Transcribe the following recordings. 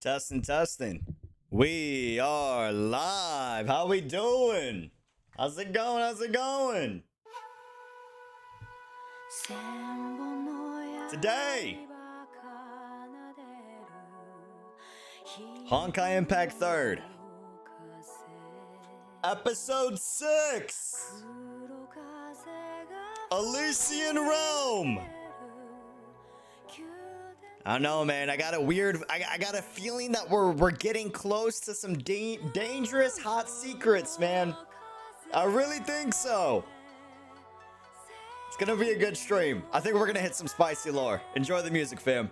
Testing. We are live. How we doing? How's it going? Today, Honkai Impact 3rd. Episode 6. Elysian Realm. I don't know, man. I got a feeling that we're getting close to some dangerous hot secrets, man. I really think so. It's gonna be a good stream. I think we're gonna hit some spicy lore. Enjoy the music, fam.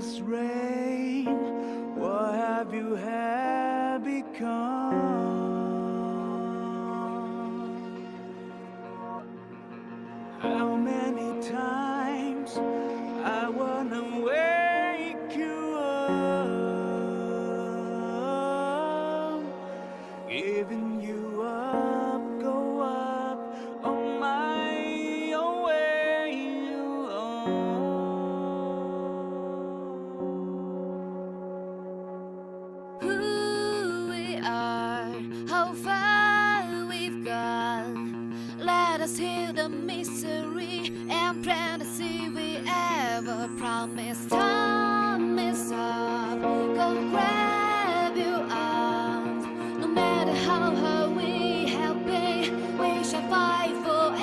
this rain, what have you had become? How many times I wanna wake you up, giving you up, go up on my own way alone. Who we are, how far we've gone. Let us heal the misery and plant the seed we ever promised. Time is up, go grab your arms. No matter how hard we have been, we shall fight forever.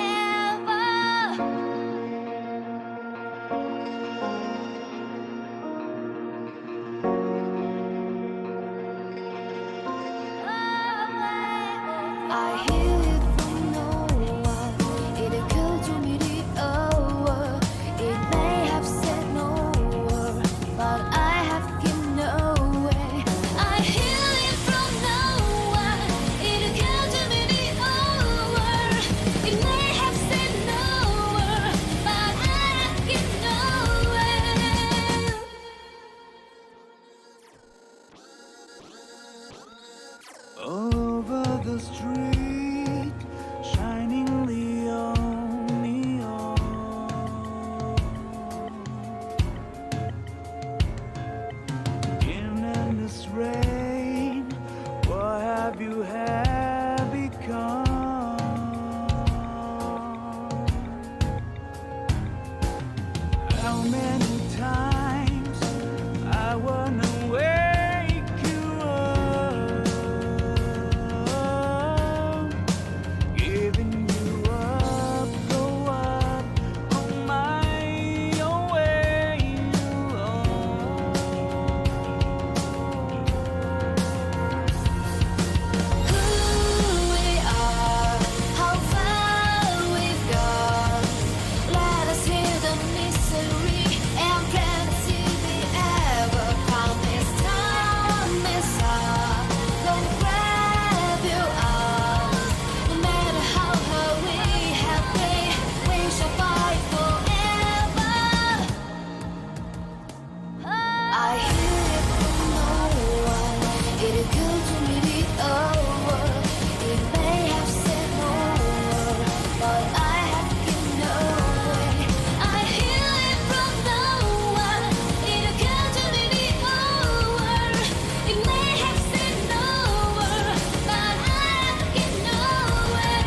I hear it from no one. It occurred to me the hour. It may have said no word, but I have given away. I hear it from no one. It occurred to me the hour. It may have said no word, but I have given away. Over the street, shining neon. In endless rain, what have you had become? How many times I wanna wake you up, giving you up, go up on my own way alone. Who we are, how far we've gone. Let us heal the misery and plant the seed we ever promised. Time is up, go grab your arms. No matter how hard we have been, we shall fight forever. I hear it from no one. It occurred to me the hour. It may have said no word, but I have given away. I hear it from no one. It occurred to me the hour. It may have said no word, but I have given away.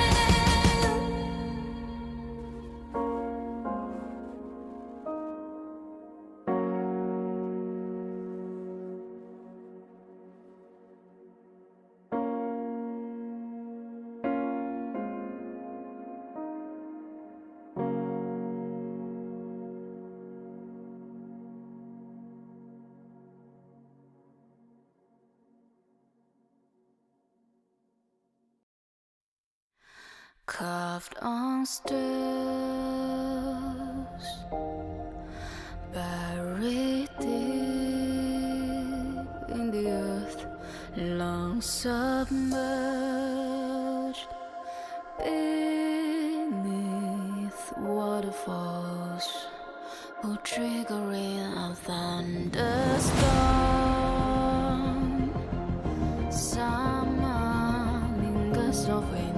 Carved on stones, buried deep in the earth, long submerged beneath waterfalls, or triggering a thunderstorm, summoning gusts of wind.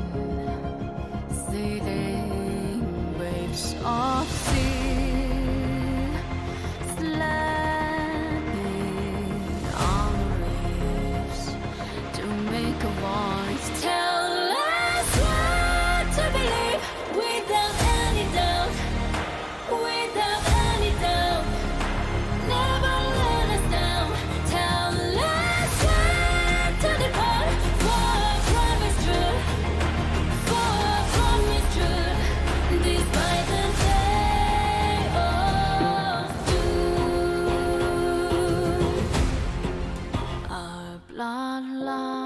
Seething waves of sea, slapping on the reefs to make a voice tell us what to believe without any doubt, without any doubt. Never let us down. Tell us when to depart, for a promise true. Despite the day of doom, our bloodline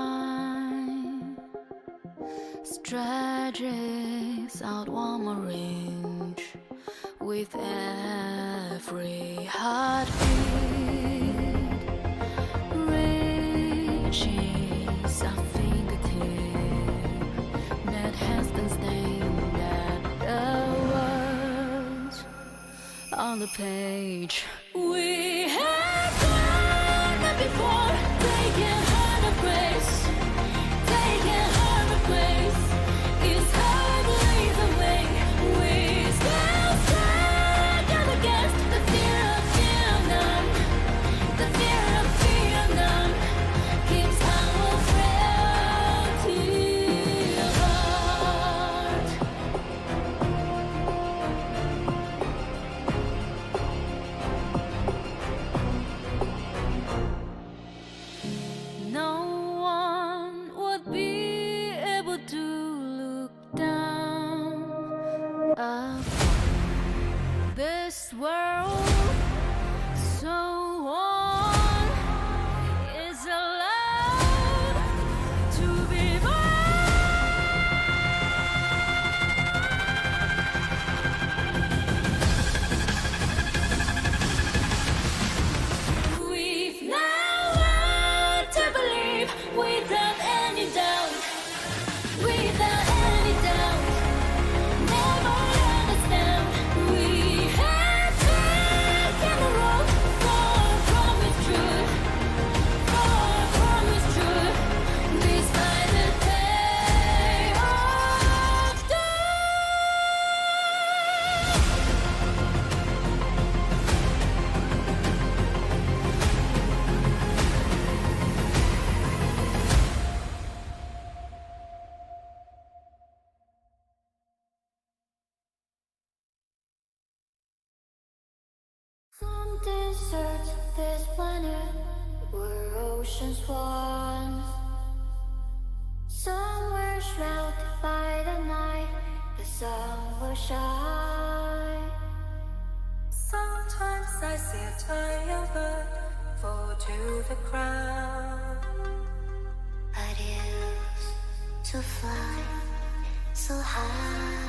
stretches out one more inch with every heartbeat. the page. We have done it before, taking heart of grace, taking heart of grace. It's hardly the way we still stand against the fear of fear none. The fear of fear none keeps our frailty apart. No one would be able to look down upon this world. So on is allowed to be We've now learned to believe without any doubt, without any doubt. Never understand. We have taken the road far from its truth, far from its truth. Despite the day of Some deserts of this planet were oceans once. Some were shrouded by the night, the sun will shine. Sometimes I see a tiny bird fall to the ground. I used to fly so high.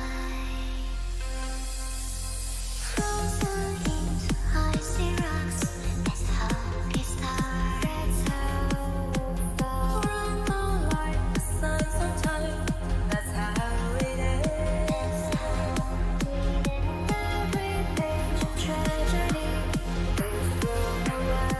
Frozen into icy rocks, that's how it started. That's how far. Run all like the sun's on time. That's how it is. Every page of tragedy is thrown away.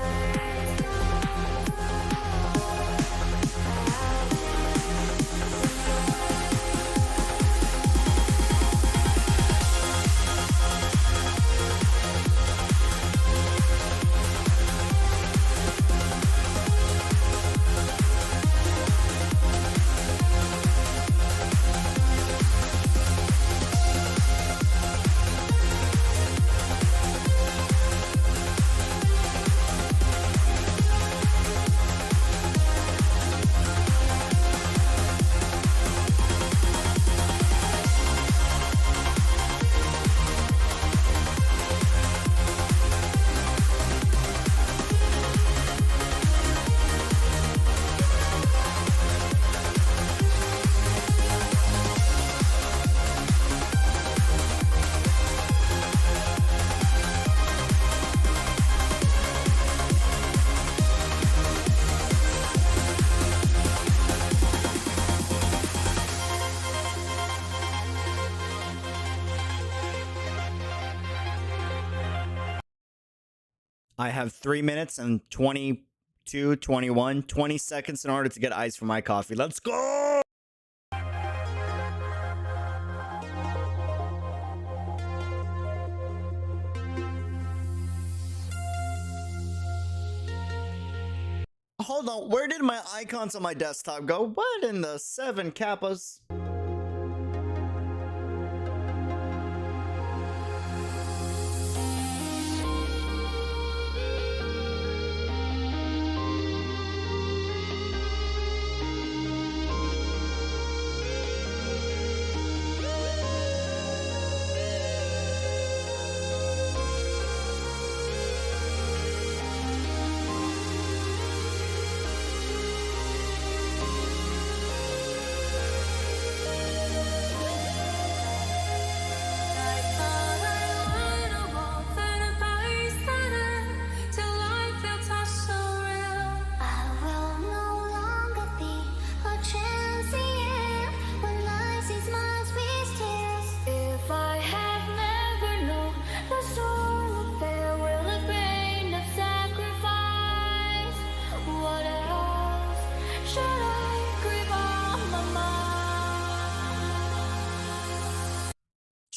I have 3 minutes and 22, 21, 20 seconds in order to get ice for my coffee. Let's go! Hold on, where did my icons on my desktop go? What in the 7 kappas?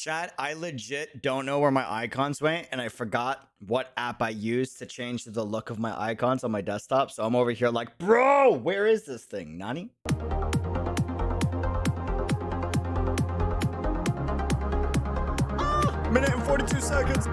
Chat, I legit don't know where my icons went, and I forgot what app I used to change the look of my icons on my desktop. So I'm over here like, bro, where is this thing? Nani? Minute and 42 seconds.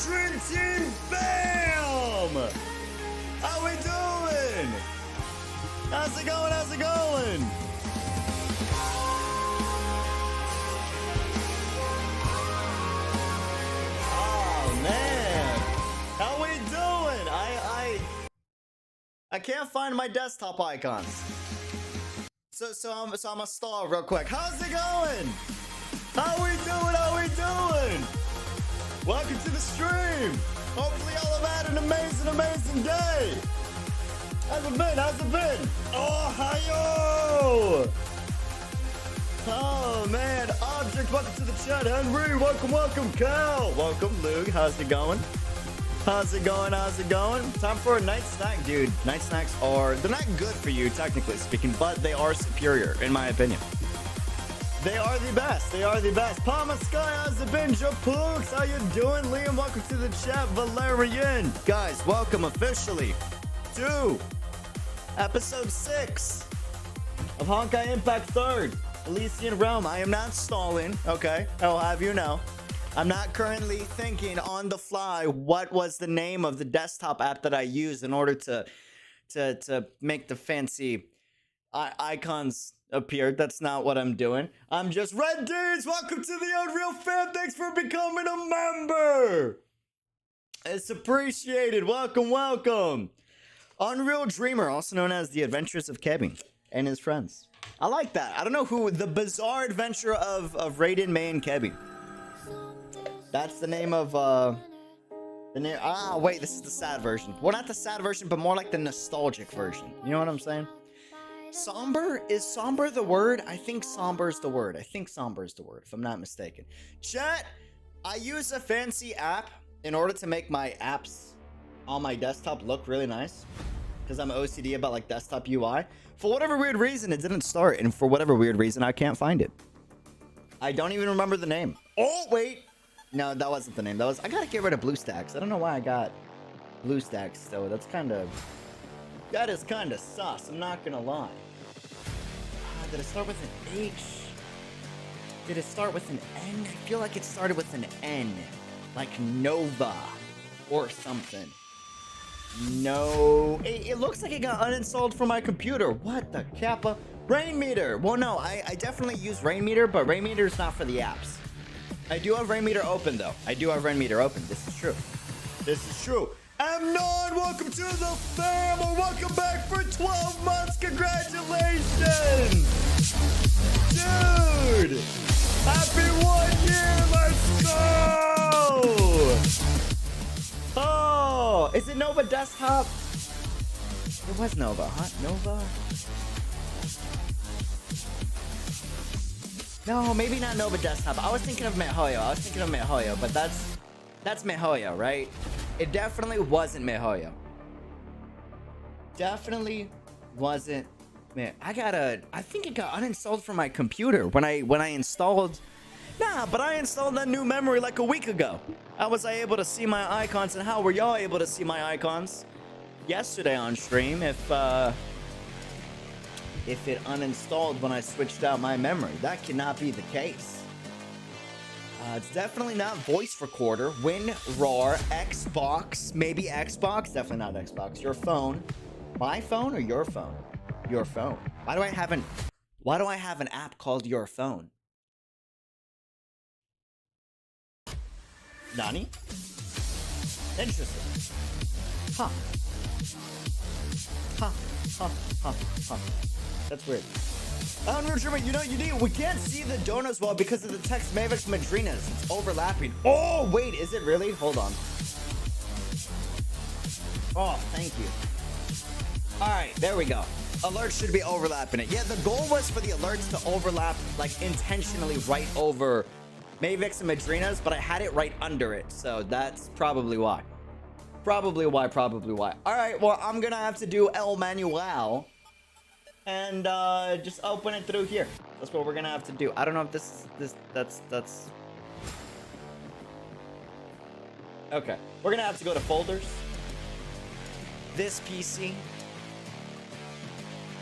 Dream Team Bam! How we doing? How's it going? How's it going? Oh man, how we doing? I can't find my desktop icons. So I'm gonna stall real quick. How's it going? How we doing? How we doing? Welcome to the stream. Hopefully y'all have had an amazing day. How's it been? How's it been? Ohio! Oh man, Object, welcome to the chat. Henry, welcome. Cal, welcome. Luke, how's it going? How's it going? Time for a night snack, dude. Night snacks they're not good for you, technically speaking, but they are superior, in my opinion. They are the best. Palma Sky, how's it been? Joe Pooks, how you doing? Liam, welcome to the chat. Valerian. Guys, welcome officially to episode 6 of Honkai Impact 3rd, Elysian Realm. I am not stalling, okay? I'll have you know. I'm not currently thinking on the fly what was the name of the desktop app that I used in order to make the fancy icons appear. That's not what I'm doing. I'm just Red Dudes. Welcome to the Unreal fam. Thanks for becoming a member. It's appreciated. Welcome. Unreal Dreamer, also known as the Adventures of Kevin and his friends. I like that. I don't know who the bizarre adventure of Raiden, May, and Kevin. That's the name of wait, this is the sad version. Well, not the sad version, but more like the nostalgic version. You know what I'm saying? Somber? Is somber the word? I think somber is the word. If I'm not mistaken. Chat, I use a fancy app in order to make my apps on my desktop look really nice. because I'm OCD about like desktop UI. For whatever weird reason, it didn't start, and for whatever weird reason, I can't find it. I don't even remember the name. Oh wait, no, that wasn't the name. That was. I gotta get rid of BlueStacks. I don't know why I got BlueStacks though. That is kind of sus. I'm not gonna lie. Did it start with an H? Did it start with an N? I feel like it started with an N, like Nova or something. No, it looks like it got uninstalled from my computer. What the kappa? Rainmeter. Well, no, I definitely use Rainmeter, but Rainmeter is not for the apps. I do have Rainmeter open though. I do have Rainmeter open. This is true. This is true. M9, welcome to the family. Welcome back for 12 months. Congratulations, dude. Happy 1 year. Let's go. Oh, is it Nova Desktop? It was Nova, huh? Nova? No, maybe not Nova Desktop. I was thinking of MiHoYo. But that's MiHoYo, right? It definitely wasn't MiHoYo. Definitely wasn't. Man, I think it got uninstalled from my computer when I installed. Nah, but I installed that new memory like a week ago. How was I able to see my icons, and how were y'all able to see my icons yesterday on stream if it uninstalled when I switched out my memory? That cannot be the case. It's definitely not voice recorder. WinRAR, Xbox, maybe Xbox, definitely not Xbox. Your phone, my phone or your phone? Your phone. Why do I have an app called Your Phone? Nani? Interesting. Huh. That's weird. Unreal Dreamer, we can't see the donuts well because of the text Mavix Madrinas. It's overlapping. Oh, wait, is it really? Hold on. Oh, thank you. All right, there we go. Alerts should be overlapping it. Yeah, the goal was for the alerts to overlap, like, intentionally right over Mavix and Madrinas, but I had it right under it, so that's probably why. Probably why. All right, well, I'm gonna have to do El Manuel and just open it through here. That's what we're gonna have to do. I don't know if that's okay. We're gonna have to go to folders, this PC,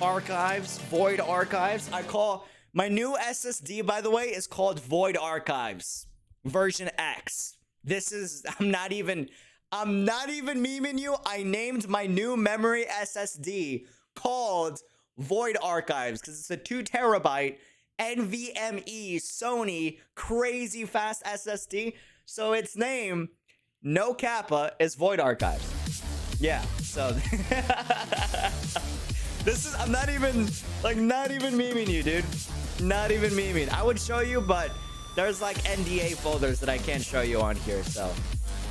archives, void archives. I call my new SSD, by the way, is called Void Archives version X. This is, I'm not even memeing you. I named my new memory SSD called Void Archives because it's a 2 terabyte NVMe Sony crazy fast SSD. So its name, no kappa, is Void Archives. Yeah, so this is, I'm not even memeing you, dude. Not even memeing. I would show you, but there's like NDA folders that I can't show you on here. So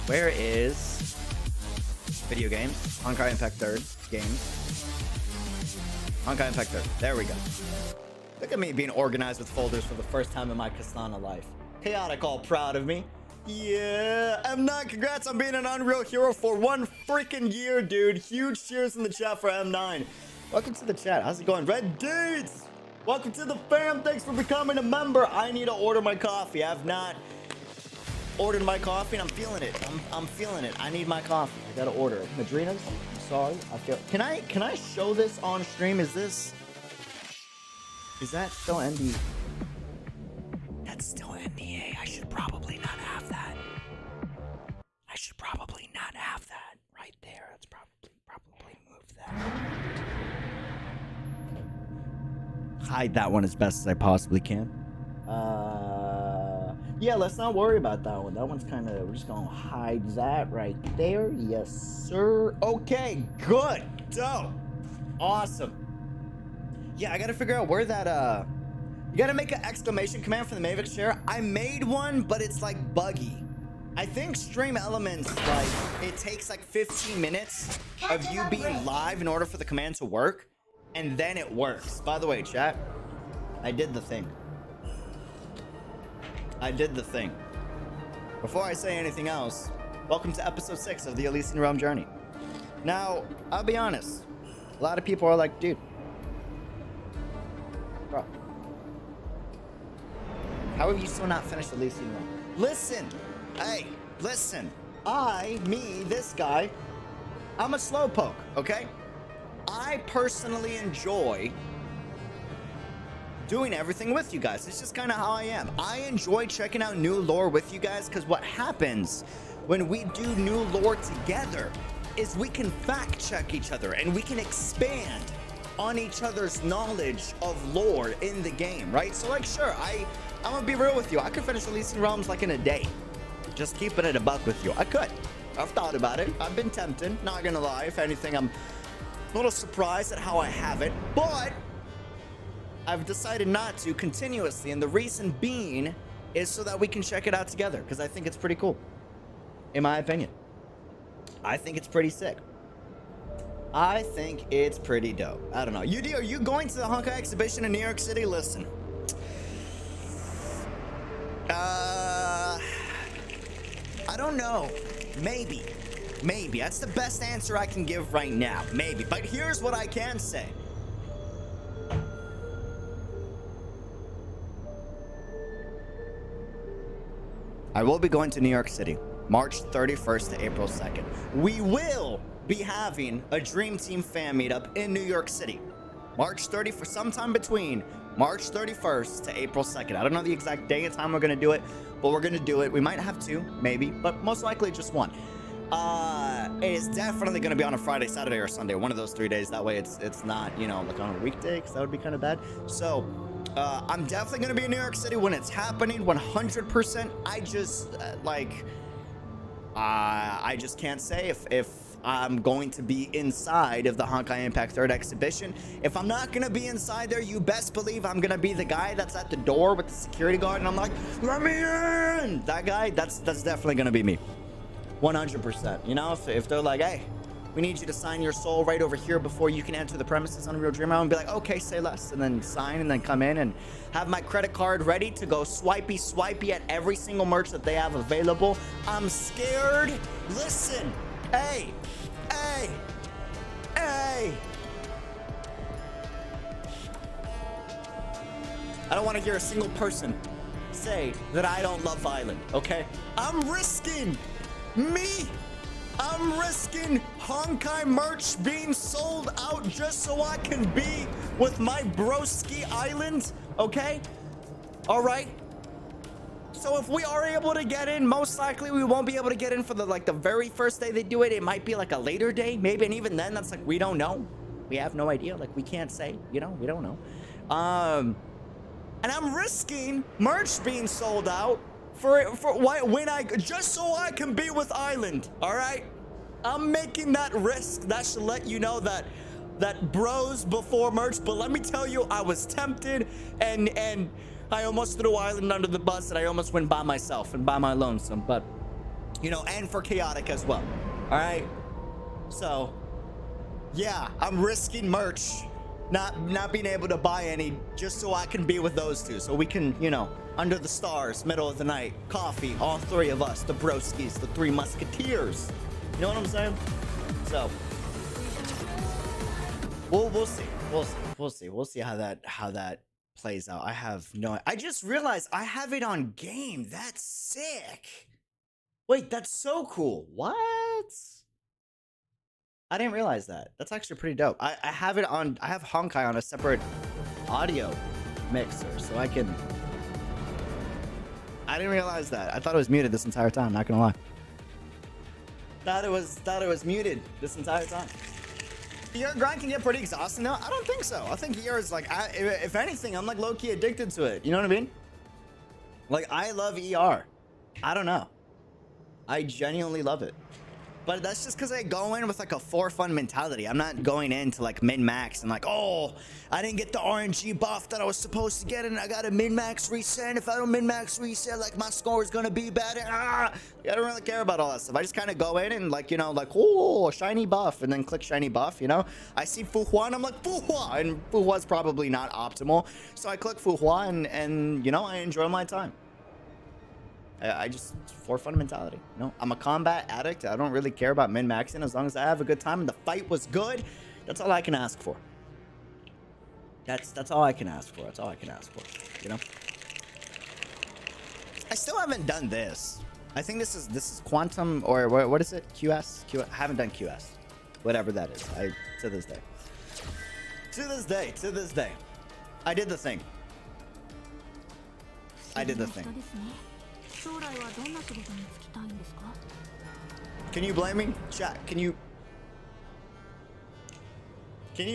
where is video games? Honkai Impact 3rd games. Honkai Impact 3rd. There we go. Look at me being organized with folders for the first time in my Kastana life. Chaotic, all proud of me. Yeah, M9, congrats on being an Unreal Hero for 1 freaking year, dude. Huge cheers in the chat for M9. Welcome to the chat. How's it going? Red Deeds! Welcome to the fam. Thanks for becoming a member. I need to order my coffee. I have not ordered my coffee, and I'm feeling it. I'm feeling it. I need my coffee. I gotta order it. Madrinas, I'm sorry. I feel. Can I show this on stream? Is that still NDA? That's still NDA. I should probably not have that. I should probably not have that right there. Let's probably move that. Hide that one as best as I possibly can. Yeah, let's not worry about that one. That one's kind of, we're just gonna hide that right there. Yes, sir. Okay, good. Dope. Awesome. Yeah, I gotta figure out where that, you gotta make an exclamation command for the Mavix chair. I made one, but it's like buggy. I think Stream Elements, like, it takes like 15 minutes of you being live in order for the command to work. And then it works. By the way, chat, I did the thing. Before I say anything else, welcome to episode 6 of the Elysian Realm Journey. Now, I'll be honest. A lot of people are like, dude, bro, how have you still not finished Elysian realm? Listen, hey, listen. This guy, I'm a slowpoke, okay? I personally enjoy doing everything with you guys. It's just kind of how I am. I enjoy checking out new lore with you guys, because what happens when we do new lore together is we can fact check each other and we can expand on each other's knowledge of lore in the game, right? So like, sure, I'm gonna be real with you. I could finish Elysian Realms like in a day. Just keeping it a buck with you. I could. I've thought about it. I've been tempted, not gonna lie. If anything, I'm a little surprised at how I haven't, but I've decided not to continuously, and the reason being is so that we can check it out together, because I think it's pretty cool, in my opinion. I think it's pretty sick. I think it's pretty dope. I don't know. UD, are you going to the Honkai exhibition in New York City? Listen. I don't know. Maybe. Maybe. That's the best answer I can give right now. Maybe. But here's what I can say. I will be going to New York City, March 31st to April 2nd. We will be having a Dream Team fan meetup in New York City, March 30th, sometime between March 31st to April 2nd. I don't know the exact day and time we're going to do it, but we're going to do it. We might have two, maybe, but most likely just one. It is definitely going to be on a Friday, Saturday, or Sunday, one of those 3 days. That way it's not, you know, like on a weekday, because that would be kind of bad. So I'm definitely going to be in New York City when it's happening, 100%. I just, I just can't say if I'm going to be inside of the Honkai Impact 3rd exhibition. If I'm not going to be inside there, you best believe I'm going to be the guy that's at the door with the security guard, and I'm like, let me in! That guy, that's definitely going to be me. 100%. You know, if they're like, hey, we need you to sign your soul right over here before you can enter the premises on Real Dream, I'm gonna be like, okay, say less, and then sign, and then come in and have my credit card ready to go swipey at every single merch that they have available. I'm scared. Listen, hey, hey, hey. I don't want to hear a single person say that I don't love Island, okay? I'm risking Honkai merch being sold out just so I can be with my broski Island, okay? All right. So if we are able to get in, most likely we won't be able to get in for the very first day they do it. It might be like a later day, maybe, and even then, that's like, we don't know. We have no idea. Like, we can't say, you know, we don't know. And I'm risking merch being sold out just so I can be with Island. All right, I'm making that risk. That should let you know that bros before merch. But let me tell you, I was tempted, and I almost threw Island under the bus, and I almost went by myself and by my lonesome. But you know, and for Chaotic as well. All right, so yeah, I'm risking merch not being able to buy any just so I can be with those two, so we can, you know, under the stars, middle of the night, coffee, all three of us, the broskis, the three musketeers. You know what I'm saying? So we'll see how that plays out. I have no, I just realized I have it on game. That's sick. Wait, that's so cool. What? I didn't realize that. That's actually pretty dope. I have it on, I have Honkai on a separate audio mixer, so I can, I didn't realize that. I thought it was muted this entire time, not gonna lie. Thought it was muted this entire time. ER grind can get pretty exhausting though. I don't think so. I think ER is like, if anything, I'm like low-key addicted to it. You know what I mean? Like, I love ER. I don't know. I genuinely love it. But that's just because I go in with like a for fun mentality. I'm not going into like min-max and like, oh, I didn't get the RNG buff that I was supposed to get, and I got a min-max reset. If I don't min-max reset, like my score is gonna be better. I don't really care about all that stuff. I just kind of go in and like, you know, like, oh, shiny buff, and then click shiny buff, you know? I see Fuhua and I'm like, Fuhua, and Fuhua's probably not optimal. So I click Fuhua and you know, I enjoy my time. I just, for fun mentality. You know, I'm a combat addict. I don't really care about min-maxing as long as I have a good time and the fight was good. That's all I can ask for. That's all I can ask for. That's all I can ask for. You know. I still haven't done this. I think this is Quantum or what is it? QS? I haven't done QS. Whatever that is. To this day. To this day. I did the thing. I did the thing. Can you blame me? Chat, can you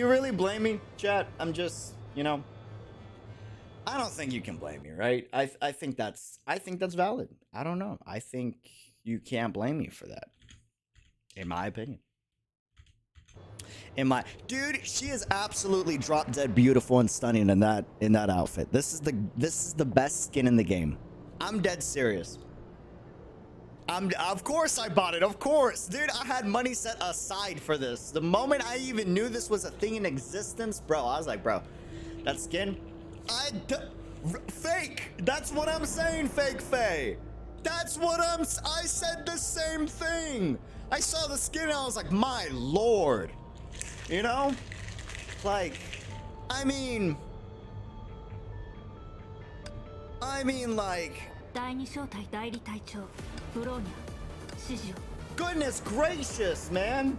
really blame me? Chat, I'm just, you know, I don't think you can blame me, right? I think that's valid. I don't know. I think you can't blame me for that. In my opinion. Dude, she is absolutely drop dead beautiful and stunning in that outfit. This is the best skin in the game. I'm dead serious. Of course I bought it. Of course. Dude, I had money set aside for this. The moment I even knew this was a thing in existence, bro, I was like, bro, that skin, fake. That's what I'm saying, fake Faye. That's what I said the same thing. I saw the skin and I was like, my lord. You know? Like, I mean like, goodness gracious, man.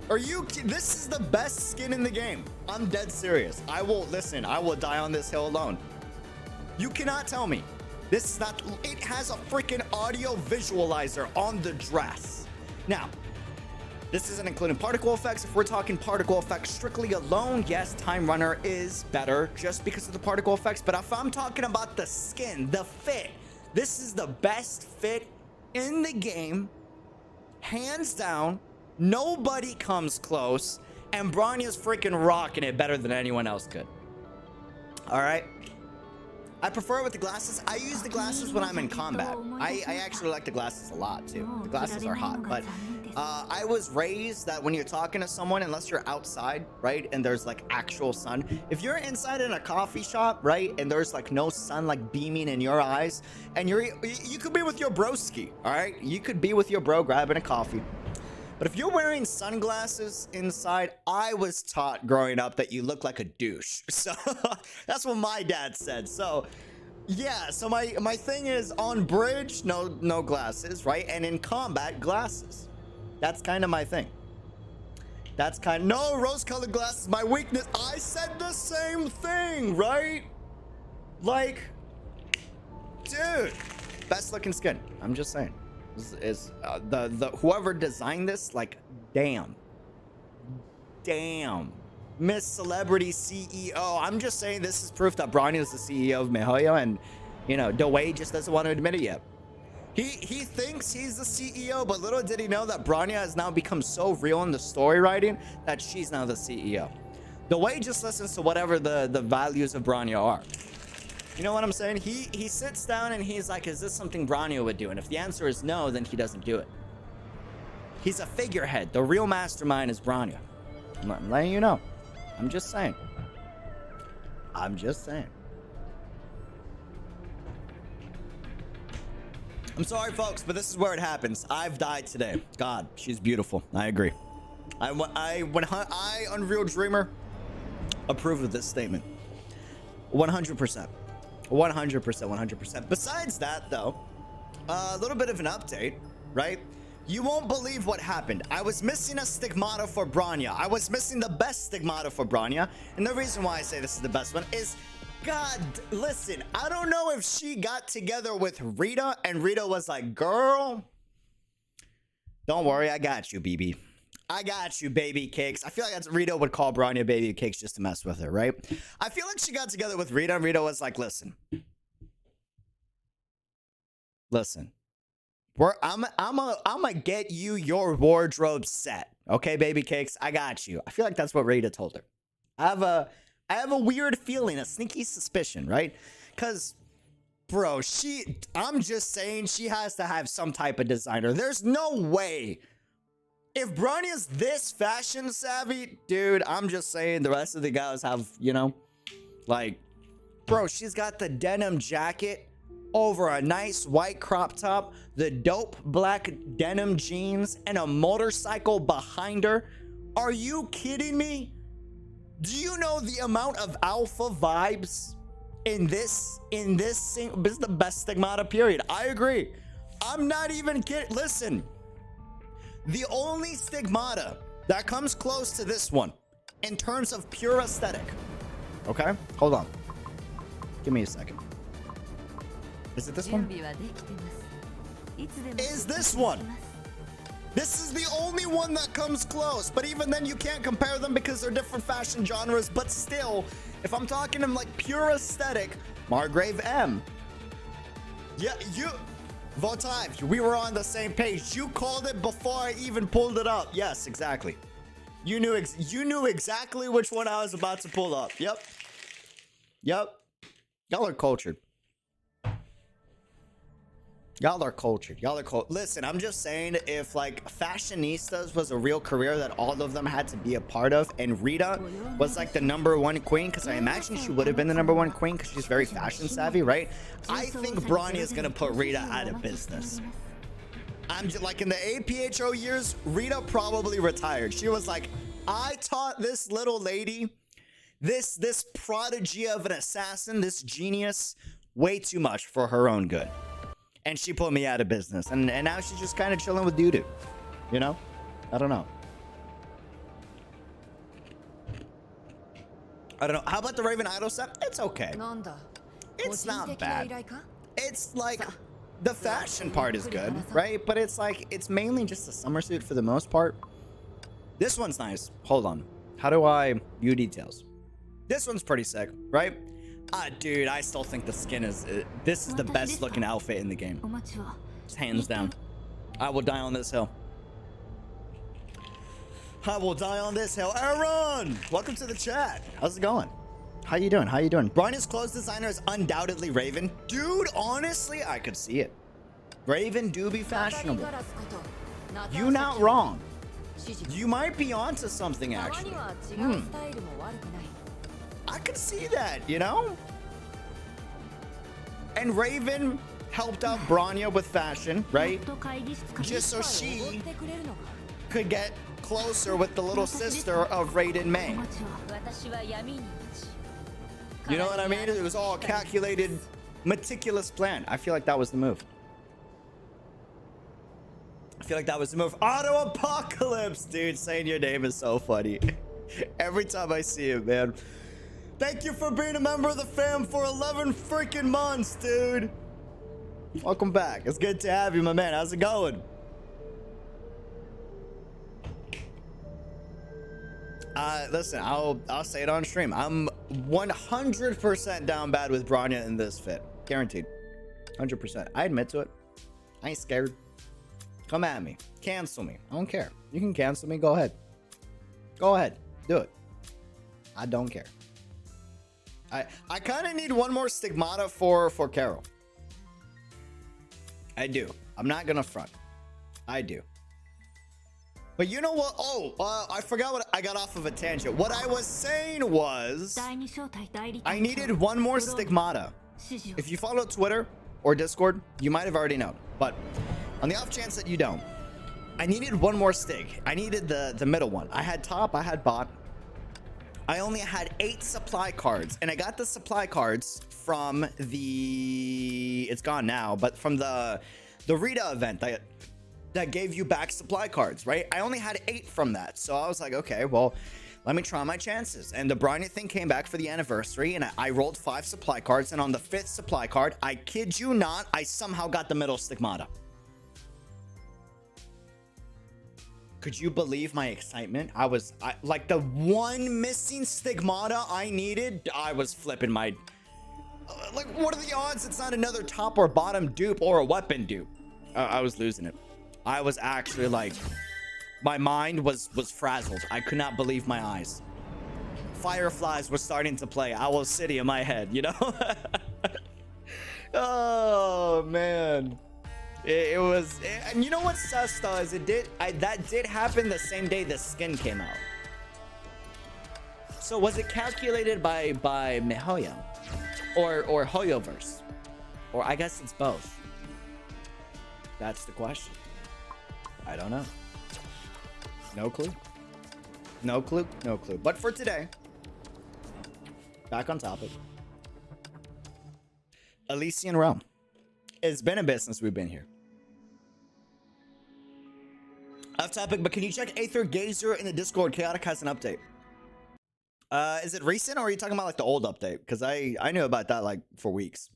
This is the best skin in the game. I'm dead serious. I will die on this hill alone. You cannot tell me. This is not, it has a freaking audio visualizer on the dress. Now, this isn't including particle effects. If we're talking particle effects strictly alone, yes, Time Runner is better just because of the particle effects. But if I'm talking about the skin, the fit, this is the best fit in the game. Hands down, nobody comes close. And Bronya's freaking rocking it better than anyone else could. All right. I prefer it with the glasses. I use the glasses when I'm in combat. I actually like the glasses a lot too. The glasses are hot, but I was raised that when you're talking to someone, unless you're outside, right, and there's like actual sun, if you're inside in a coffee shop, right, and there's like no sun like beaming in your eyes, and you could be with your broski, all right, you could be with your bro grabbing a coffee. But if you're wearing sunglasses inside, I was taught growing up that you look like a douche. So that's what my dad said. So yeah, so my thing is on bridge, no glasses, right? And in combat, glasses. That's kind of my thing. No rose-colored glasses, my weakness. I said the same thing, right? Like, dude, best looking skin. I'm just saying. Is the whoever designed this, like, damn Miss Celebrity CEO. I'm just saying this is proof that Bronny is the CEO of MiHoYo, and you know, Dwayne just doesn't want to admit it yet. He thinks he's the CEO, but little did he know that Bronya has now become so real in the story writing that she's now the CEO. Dwayne just listens to whatever the values of Bronya are. You know what I'm saying? He sits down and he's like, is this something Bronya would do? And if the answer is no, then he doesn't do it. He's a figurehead. The real mastermind is Bronya. I'm letting you know. I'm just saying. I'm sorry, folks, but this is where it happens. I've died today. God, she's beautiful. I agree. I Unreal Dreamer, approve of this statement. 100%. 100%. Besides that, though, a little bit of an update, right? You won't believe what happened. I was missing a Stigmata for Bronya. I was missing the best Stigmata for Bronya. And the reason why I say this is the best one is, God, listen, I don't know if she got together with Rita and Rita was like, girl, don't worry, I got you, BB. I got you, baby cakes. I feel like that's Rita would call Bronya baby cakes just to mess with her, right? I feel like she got together with Rita and Rita was like, listen, I'm gonna get you your wardrobe set, okay, baby cakes? I got you. I feel like that's what Rita told her. I have a weird feeling, a sneaky suspicion, right? Because, bro, I'm just saying she has to have some type of designer. There's no way. If Bronya's this fashion savvy, dude, I'm just saying the rest of the guys have, you know, like, bro, she's got the denim jacket over a nice white crop top, the dope black denim jeans, and a motorcycle behind her Are you kidding me? Do you know the amount of alpha vibes in this this is the best Stigmata period? I agree. I'm not even kidding. Listen, the only Stigmata that comes close to this one in terms of pure aesthetic. Okay, hold on. Give me a second. Is it this one? Is this one? This is the only one that comes close, but even then you can't compare them because they're different fashion genres. But still, if I'm talking in like pure aesthetic, Margrave M. Yeah, you, Votive, we were on the same page. You called it before I even pulled it up. Yes, exactly. You knew exactly which one I was about to pull up. Yep. Yep. Y'all are cultured. Y'all are cultured. Y'all are cultured. Listen, I'm just saying, if like fashionistas was a real career that all of them had to be a part of, and Rita was like the #1 queen, because I imagine she would have been the #1 queen because she's very fashion savvy, right? I think Bronny is gonna put Rita out of business. I'm just like, in the APHO years, Rita probably retired. She was like, I taught this little lady, this prodigy of an assassin, this genius, way too much for her own good. And she put me out of business. And now she's just kind of chilling with doo-doo. You know? I don't know. I don't know. How about the Raven Idol set? It's okay. It's not bad. It's like, the fashion part is good, right? But it's like, it's mainly just a summer suit for the most part. This one's nice. Hold on. How do I view details? This one's pretty sick, right? Dude, I still think the skin is... this is the best looking outfit in the game. Just hands down. I will die on this hill. I will die on this hill. Aaron! Welcome to the chat. How's it going? How you doing? How you doing? Bronny's clothes designer is undoubtedly Raven. Dude, honestly, I could see it. Raven do be fashionable. You not wrong. You might be onto something, actually. I could see that, you know? And Raven helped out Bronya with fashion, right? Just so she could get closer with the little sister of Raiden May. You know what I mean? It was all calculated, meticulous plan. I feel like that was the move. I feel like that was the move. Auto Apocalypse, dude, saying your name is so funny. Every time I see it, man. Thank you for being a member of the fam for 11 freaking months, dude. Welcome back. It's good to have you, my man. How's it going? Listen, I'll say it on stream. I'm 100% down bad with Bronya in this fit. Guaranteed. 100%. I admit to it. I ain't scared. Come at me. Cancel me. I don't care. You can cancel me. Go ahead. Go ahead. Do it. I don't care. I kind of need one more Stigmata for Carol. I do. I'm not gonna front. I do. But you know what? Oh, I forgot what I got off of a tangent. What I was saying was I needed one more Stigmata. If you follow Twitter or Discord, you might have already known. But on the off chance that you don't, I needed one more Stig. I needed the middle one. I had top, I had bot. I only had 8 supply cards, and I got the supply cards from the... it's gone now, but from the Rita event that gave you back supply cards, right? I only had 8 from that, so I was like, okay, well, let me try my chances. And the Bronny thing came back for the anniversary, and I rolled 5 supply cards, and on the 5th supply card, I kid you not, I somehow got the middle Stigmata. Could you believe my excitement? I like the one missing Stigmata I needed. I was flipping my... like, what are the odds it's not another top or bottom dupe or a weapon dupe? I was losing it. I was actually like... my mind was frazzled. I could not believe my eyes. Fireflies were starting to play Owl City in my head, you know? Oh, man. It was, and you know what's sus though is that did happen the same day the skin came out. So was it calculated by MiHoYo or Hoyoverse, or I guess it's both? That's the question. I don't know. No clue. No clue, no clue. But for today, back on topic. Elysian Realm. It's been a bit since we've been here. Off topic, but can you check Aether Gazer in the Discord? Chaotic has an update. Is it recent, or are you talking about like the old update? Because I knew about that like for weeks.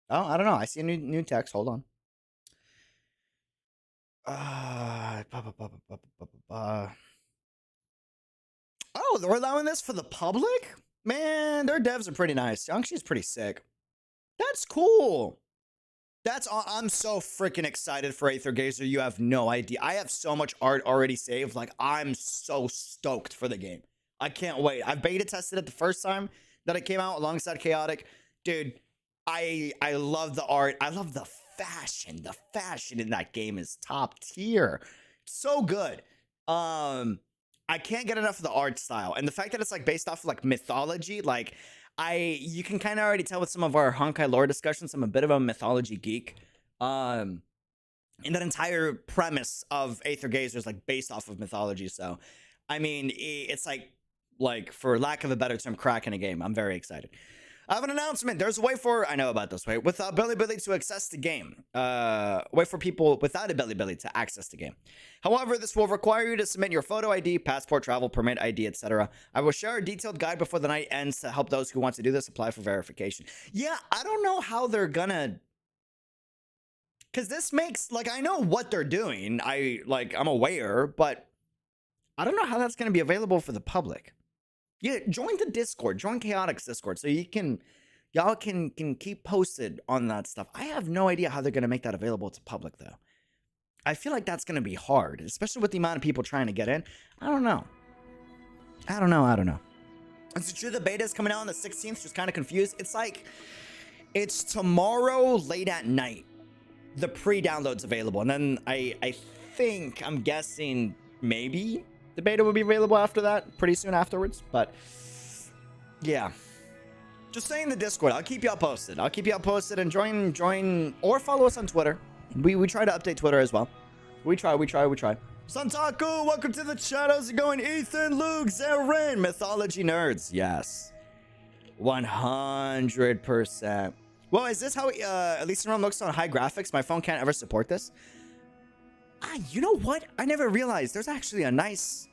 Oh, I don't know. I see a new text. Hold on. Oh, they're allowing this for the public? Man, their devs are pretty nice. Yongshi's pretty sick. That's cool. I'm so freaking excited for Aether Gazer. You have no idea. I have so much art already saved. Like, I'm so stoked for the game. I can't wait. I beta tested it the first time that it came out alongside Chaotic. Dude, I love the art. I love the fashion. The fashion in that game is top tier. So good. I can't get enough of the art style. And the fact that it's like based off of like mythology, like you can kind of already tell with some of our Honkai lore discussions, I'm a bit of a mythology geek. And that entire premise of Aether Gazer is like based off of mythology. So, I mean, it's like for lack of a better term, cracking a game. I'm very excited. I have an announcement. There's a way for, I know about this way, with Bilibili to access the game. Way for people without a Bilibili to access the game. However, this will require you to submit your photo ID, passport, travel permit ID, etc. I will share a detailed guide before the night ends to help those who want to do this apply for verification. Yeah, I don't know how they're gonna, because this makes, like, I know what they're doing. I'm aware, but I don't know how that's gonna be available for the public. Yeah, join the Discord, join Chaotic's Discord, so y'all can keep posted on that stuff. I have no idea how they're gonna make that available to public though. I feel like that's gonna be hard, especially with the amount of people trying to get in. I don't know. Is it true the beta is coming out on the 16th? Just kind of confused. It's like, it's tomorrow late at night. The pre-download's available, and then I'm guessing maybe the beta will be available after that, pretty soon afterwards. But yeah, just stay in the Discord. I'll keep y'all posted. And join or follow us on Twitter. We try to update Twitter as well. We try. Santaku, welcome to the chat. How's it going? Ethan, Luke, Zarin, Mythology Nerds. Yes, 100%. Well, is this how Elysian Realm looks on high graphics? My phone can't ever support this. You know what? I never realized there's actually a nice,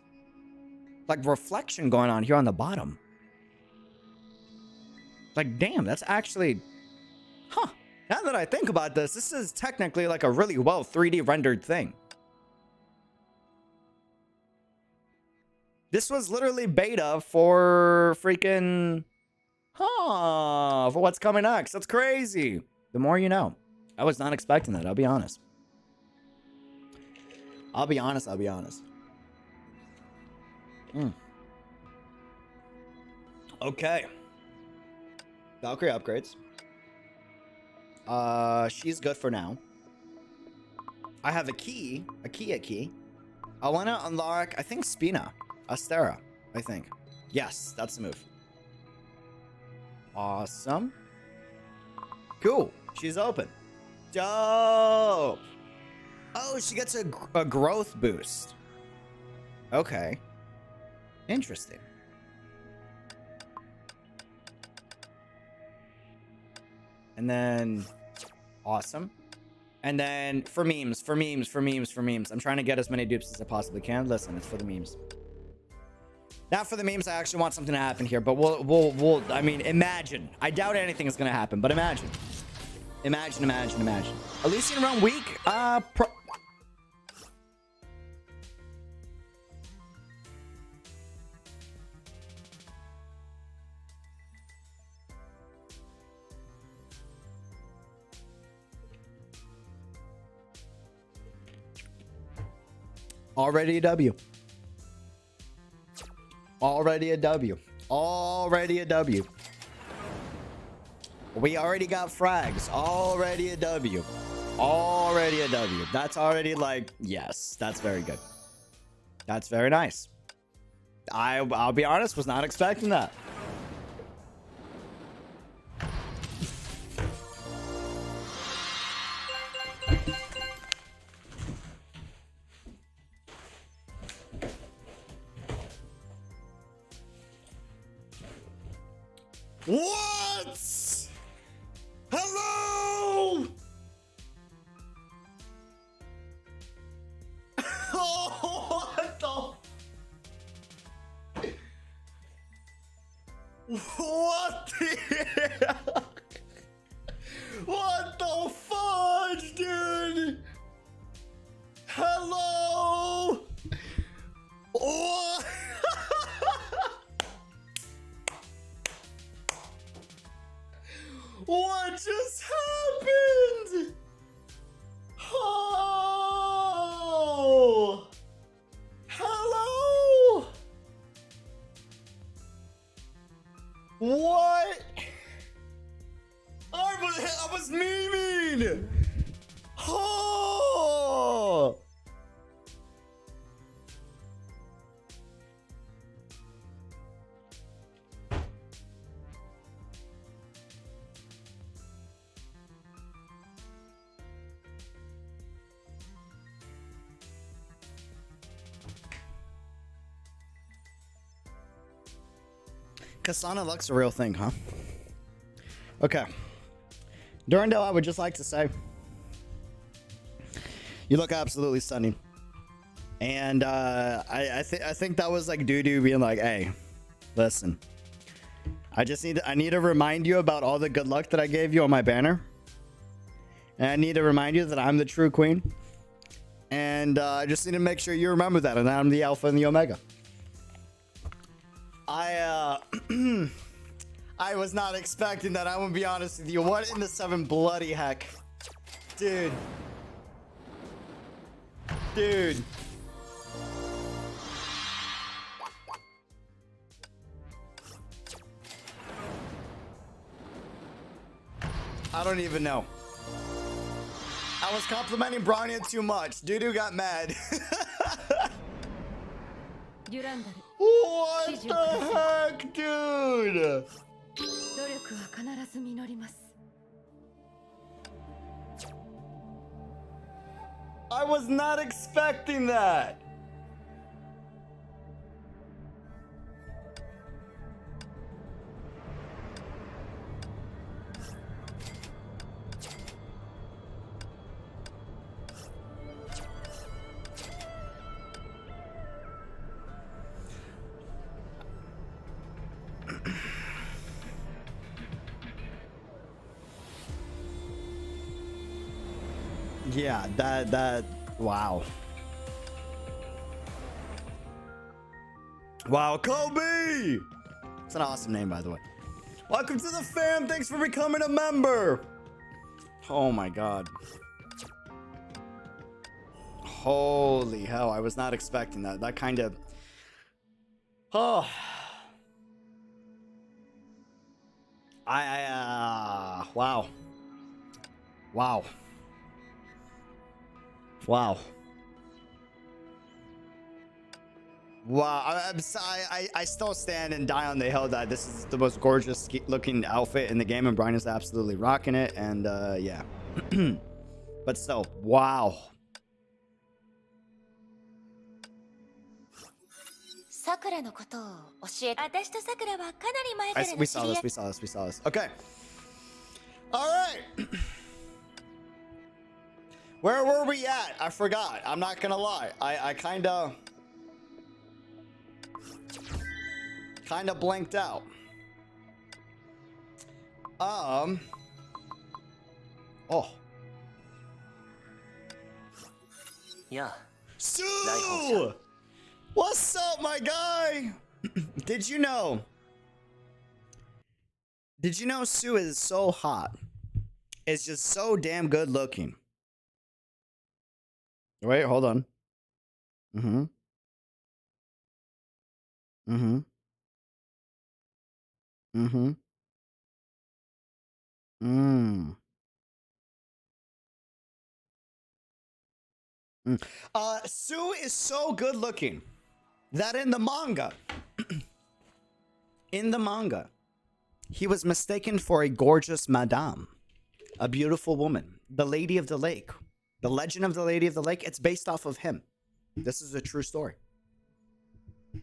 like, reflection going on here on the bottom. Like, damn, that's actually, huh. Now that I think about this, this is technically like a really well 3D rendered thing. This was literally beta for freaking, for what's coming next. That's crazy. The more you know. I was not expecting that, I'll be honest. I'll be honest. Okay. Valkyrie upgrades. She's good for now. I have a key. I want to unlock, I think, Spina. Astera, I think. Yes, that's the move. Awesome. Cool. She's open. Dope. Oh, she gets a growth boost. Okay. Interesting. And then, awesome. And then for memes. I'm trying to get as many dupes as I possibly can. Listen, it's for the memes. Not for the memes. I actually want something to happen here, but we'll. I mean, imagine. I doubt anything is gonna happen, but imagine. Imagine. Elysian Realm week. Already a W. We already got frags. Already a W. That's already like, yes, that's very good. That's very nice. I'll be honest, was not expecting that. What? Hello? Oh, what the? What the? What the fudge, dude? Hello? What? What just happened? Oh! Hello? What? I was memeing! Oh! Kasana luck's a real thing, huh? Okay. Durandel, I would just like to say, you look absolutely stunning. And I think that was like doo-doo being like, hey, listen. I need to remind you about all the good luck that I gave you on my banner. And I need to remind you that I'm the true queen. And I just need to make sure you remember that, and I'm the alpha and the omega. I was not expecting that. I won't be honest with you. What in the 7 bloody heck? Dude. Dude. I don't even know. I was complimenting Bronya too much. Dude got mad. What the heck, dude? I was not expecting that. Yeah, that wow. Wow, Kobe! It's an awesome name, by the way. Welcome to the fam. Thanks for becoming a member. Oh my god. Holy hell, I was not expecting that. That kind of... Oh. Wow. Wow. Wow. Wow. I still stand and die on the hill that this is the most gorgeous looking outfit in the game, and Brian is absolutely rocking it. And yeah. But still, wow. We saw this. Okay. All right. Where were we at? I forgot. I'm not gonna lie. I kind of blanked out. Oh. Yeah. Sue! What's up, my guy? Did you know Sue is so hot? It's just so damn good looking. Wait, hold on. Sue is so good looking that in the manga, he was mistaken for a gorgeous madame, a beautiful woman, the Lady of the Lake. The legend of the Lady of the Lake, it's based off of him. This is a true story.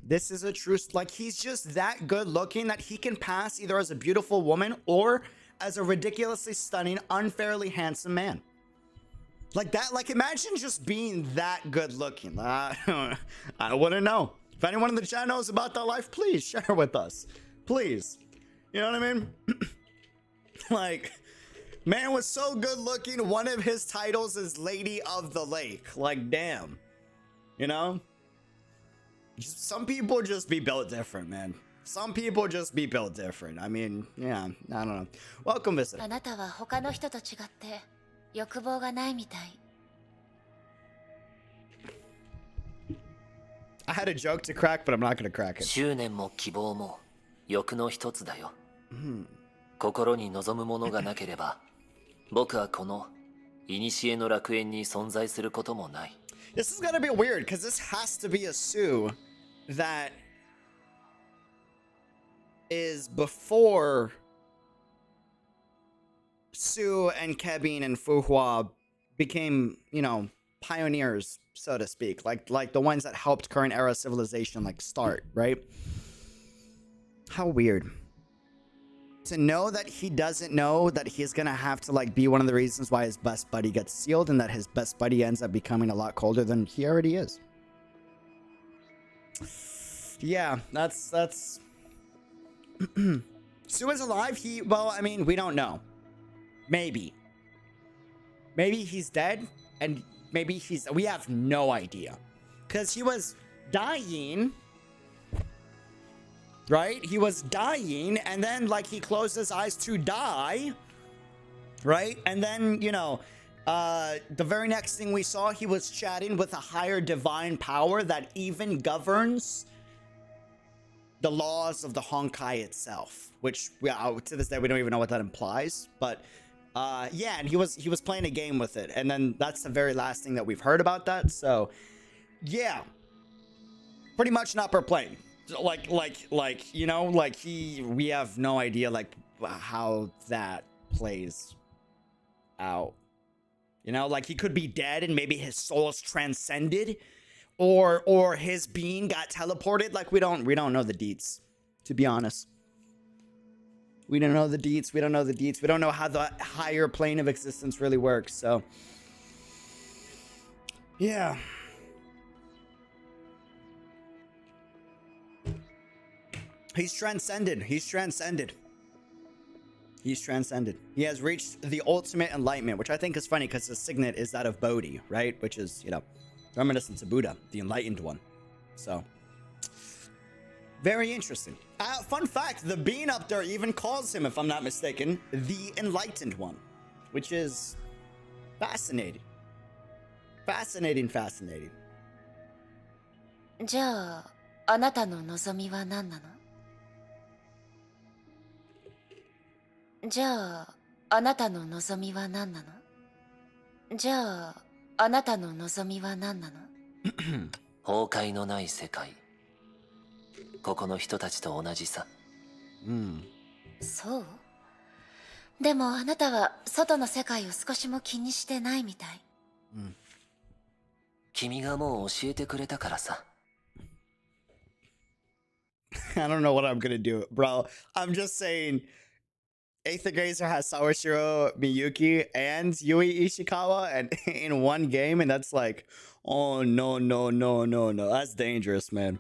This is a true, like, he's just that good looking that he can pass either as a beautiful woman or as a ridiculously stunning, unfairly handsome man. Like that, like imagine just being that good looking. I wouldn't know. If anyone in the chat knows about that life, please share with us. Please. You know what I mean? Like, man was so good looking, one of his titles is Lady of the Lake. Like, damn. You know? Some people just be built different, man. Some people just be built different. I mean, yeah, I don't know. Welcome, visitor. あなたは他の人と違って欲望がないみたい。 I had a joke to crack, but I'm not gonna crack it. 執念も希望も欲の一つだよ。心に望むものがなければ、僕はこの古の楽園に存在することもない。This is gonna be weird, because this has to be a Sue that is before Sue and Kevin and Fuhua became, you know, pioneers, so to speak, like the ones that helped current era civilization like start, right? How weird to know that he doesn't know that he's gonna have to like be one of the reasons why his best buddy gets sealed, and that his best buddy ends up becoming a lot colder than he already is. Yeah, that's Sue is alive. Well, I mean, we don't know. Maybe he's dead, and maybe we have no idea, because he was dying, right? He was dying, and then like he closed his eyes to die, right? And then, you know, the very next thing we saw, he was chatting with a higher divine power that even governs the laws of the Honkai itself, which to this day we don't even know what that implies, but yeah, and he was playing a game with it, and then that's the very last thing that we've heard about that. So yeah, pretty much not per plane, like you know, like we have no idea like how that plays out, you know, like he could be dead and maybe his soul is transcended, or his being got teleported. Like we don't know the deets, to be honest. We don't know the deets. We don't know the deets. We don't know how the higher plane of existence really works. So, yeah. He's transcended. He's transcended. He's transcended. He has reached the ultimate enlightenment, which I think is funny because his signet is that of Bodhi, right? Which is, you know, reminiscent to Buddha, the enlightened one. So, very interesting. Fun fact, the being up there even calls him, if I'm not mistaken, the enlightened one, which is fascinating. Fascinating. じゃあ、あなたの望みは何なの？じゃあ、あなたの望みは何なの？じゃあ、あなたの望みは何なの？崩壊のない世界。ここの人たちと同じさ。そう？でもあなたは外の世界を少しも気にしてないみたい。君がもう教えてくれたからさ。I don't know what I'm gonna do, bro. I'm just saying, Aether Gazer has Sawashiro Miyuki and Yui Ishikawa and in one game, and that's like, oh no. That's dangerous, man.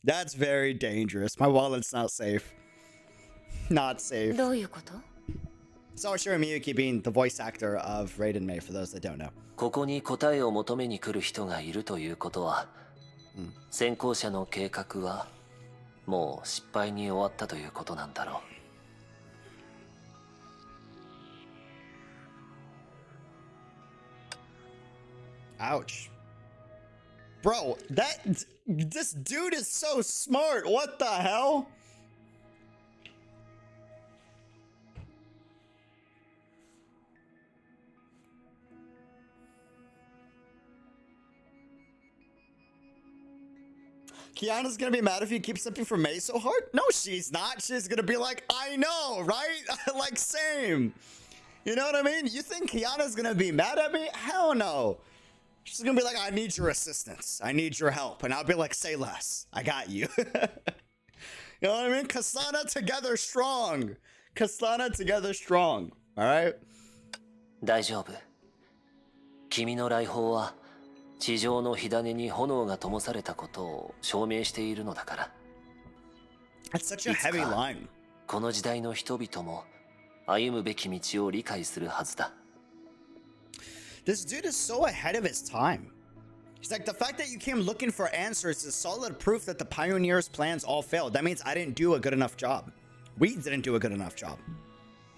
That's very dangerous. My wallet's not safe. Not safe. どういうこと？ Sawashiro Miyuki being the voice actor of Raiden Mei, for those that don't know. ここに答えを求めに来る人がいるということは、先行者の計画はもう失敗に終わったということなんだろう。Ouch. Bro, this dude is so smart. What the hell? Kiana's gonna be mad if you keep something from May so hard? No, she's not. She's gonna be like, I know, right? Like, same. You know what I mean? You think Kiana's gonna be mad at me? Hell no. She's gonna be like, I need your assistance. I need your help. And I'll be like, say less. I got you. You know what I mean? Kasana together strong. Kasana together strong. Alright? 大丈夫。君の来訪は地上の火種に炎が灯されたことを証明しているのだから。That's such a heavy line. この時代の人々も歩むべき道を理解するはずだ。This dude is so ahead of his time. He's like, the fact that you came looking for answers is solid proof that the pioneers' plans all failed. That means I didn't do a good enough job. We didn't do a good enough job.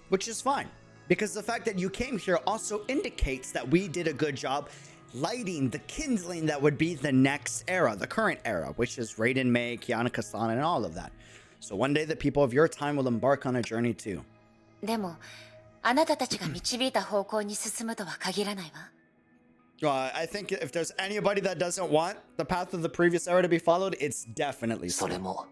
Which is fine. Because the fact that you came here also indicates that we did a good job lighting the kindling that would be the next era, the current era, which is Raiden, Mei, Kiana, Kasana, and all of that. So one day the people of your time will embark on a journey too. でも、あなたたちが導いた方向に進むとは限らないわ。I think if there's anybody that doesn't want the path of the previous era to be followed, it's definitely それも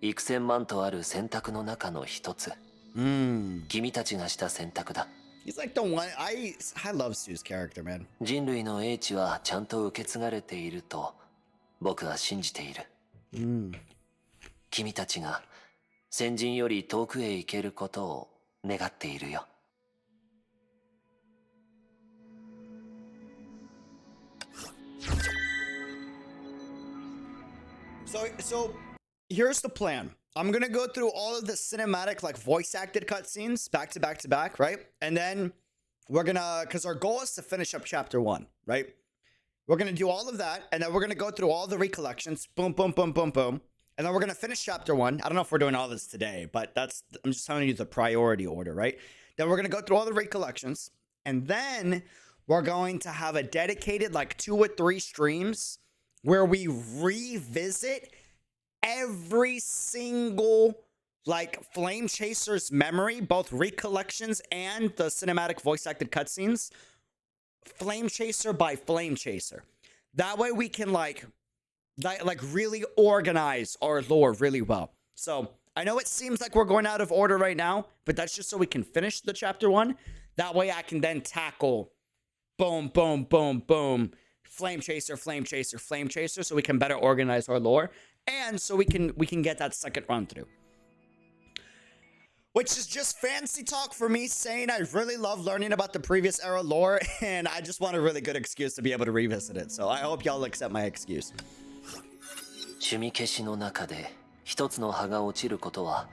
幾千万とある選択の中の一つ。君たちがした選択だ。He's like the one. I love Sue's character, man. 人類の英知はちゃんと受け継がれていると僕は信じている。君たちが先人より遠くへ行けることを願っているよ。So here's the plan. I'm gonna go through all of the cinematic, like voice acted cutscenes back to back to back, right? And then we're gonna, because our goal is to finish up chapter 1, right? We're gonna do all of that, and then we're gonna go through all the recollections, boom, boom, boom, boom, boom, and then we're gonna finish chapter 1. I don't know if we're doing all this today, but I'm just telling you the priority order, right? Then we're gonna go through all the recollections, and then we're going to have a dedicated like 2 or 3 streams where we revisit every single like Flame Chaser's memory, both recollections and the cinematic voice acted cutscenes, Flame Chaser by Flame Chaser. That way we can like really organize our lore really well. So I know it seems like we're going out of order right now, but that's just so we can finish the chapter 1. That way I can then tackle boom, boom, boom, boom, Flame Chaser, Flame Chaser, Flame Chaser, so we can better organize our lore, and so we can get that second run through. Which is just fancy talk for me saying I really love learning about the previous era lore, and I just want a really good excuse to be able to revisit it. So I hope y'all accept my excuse. 趣味消しの中で一つの葉が落ちることは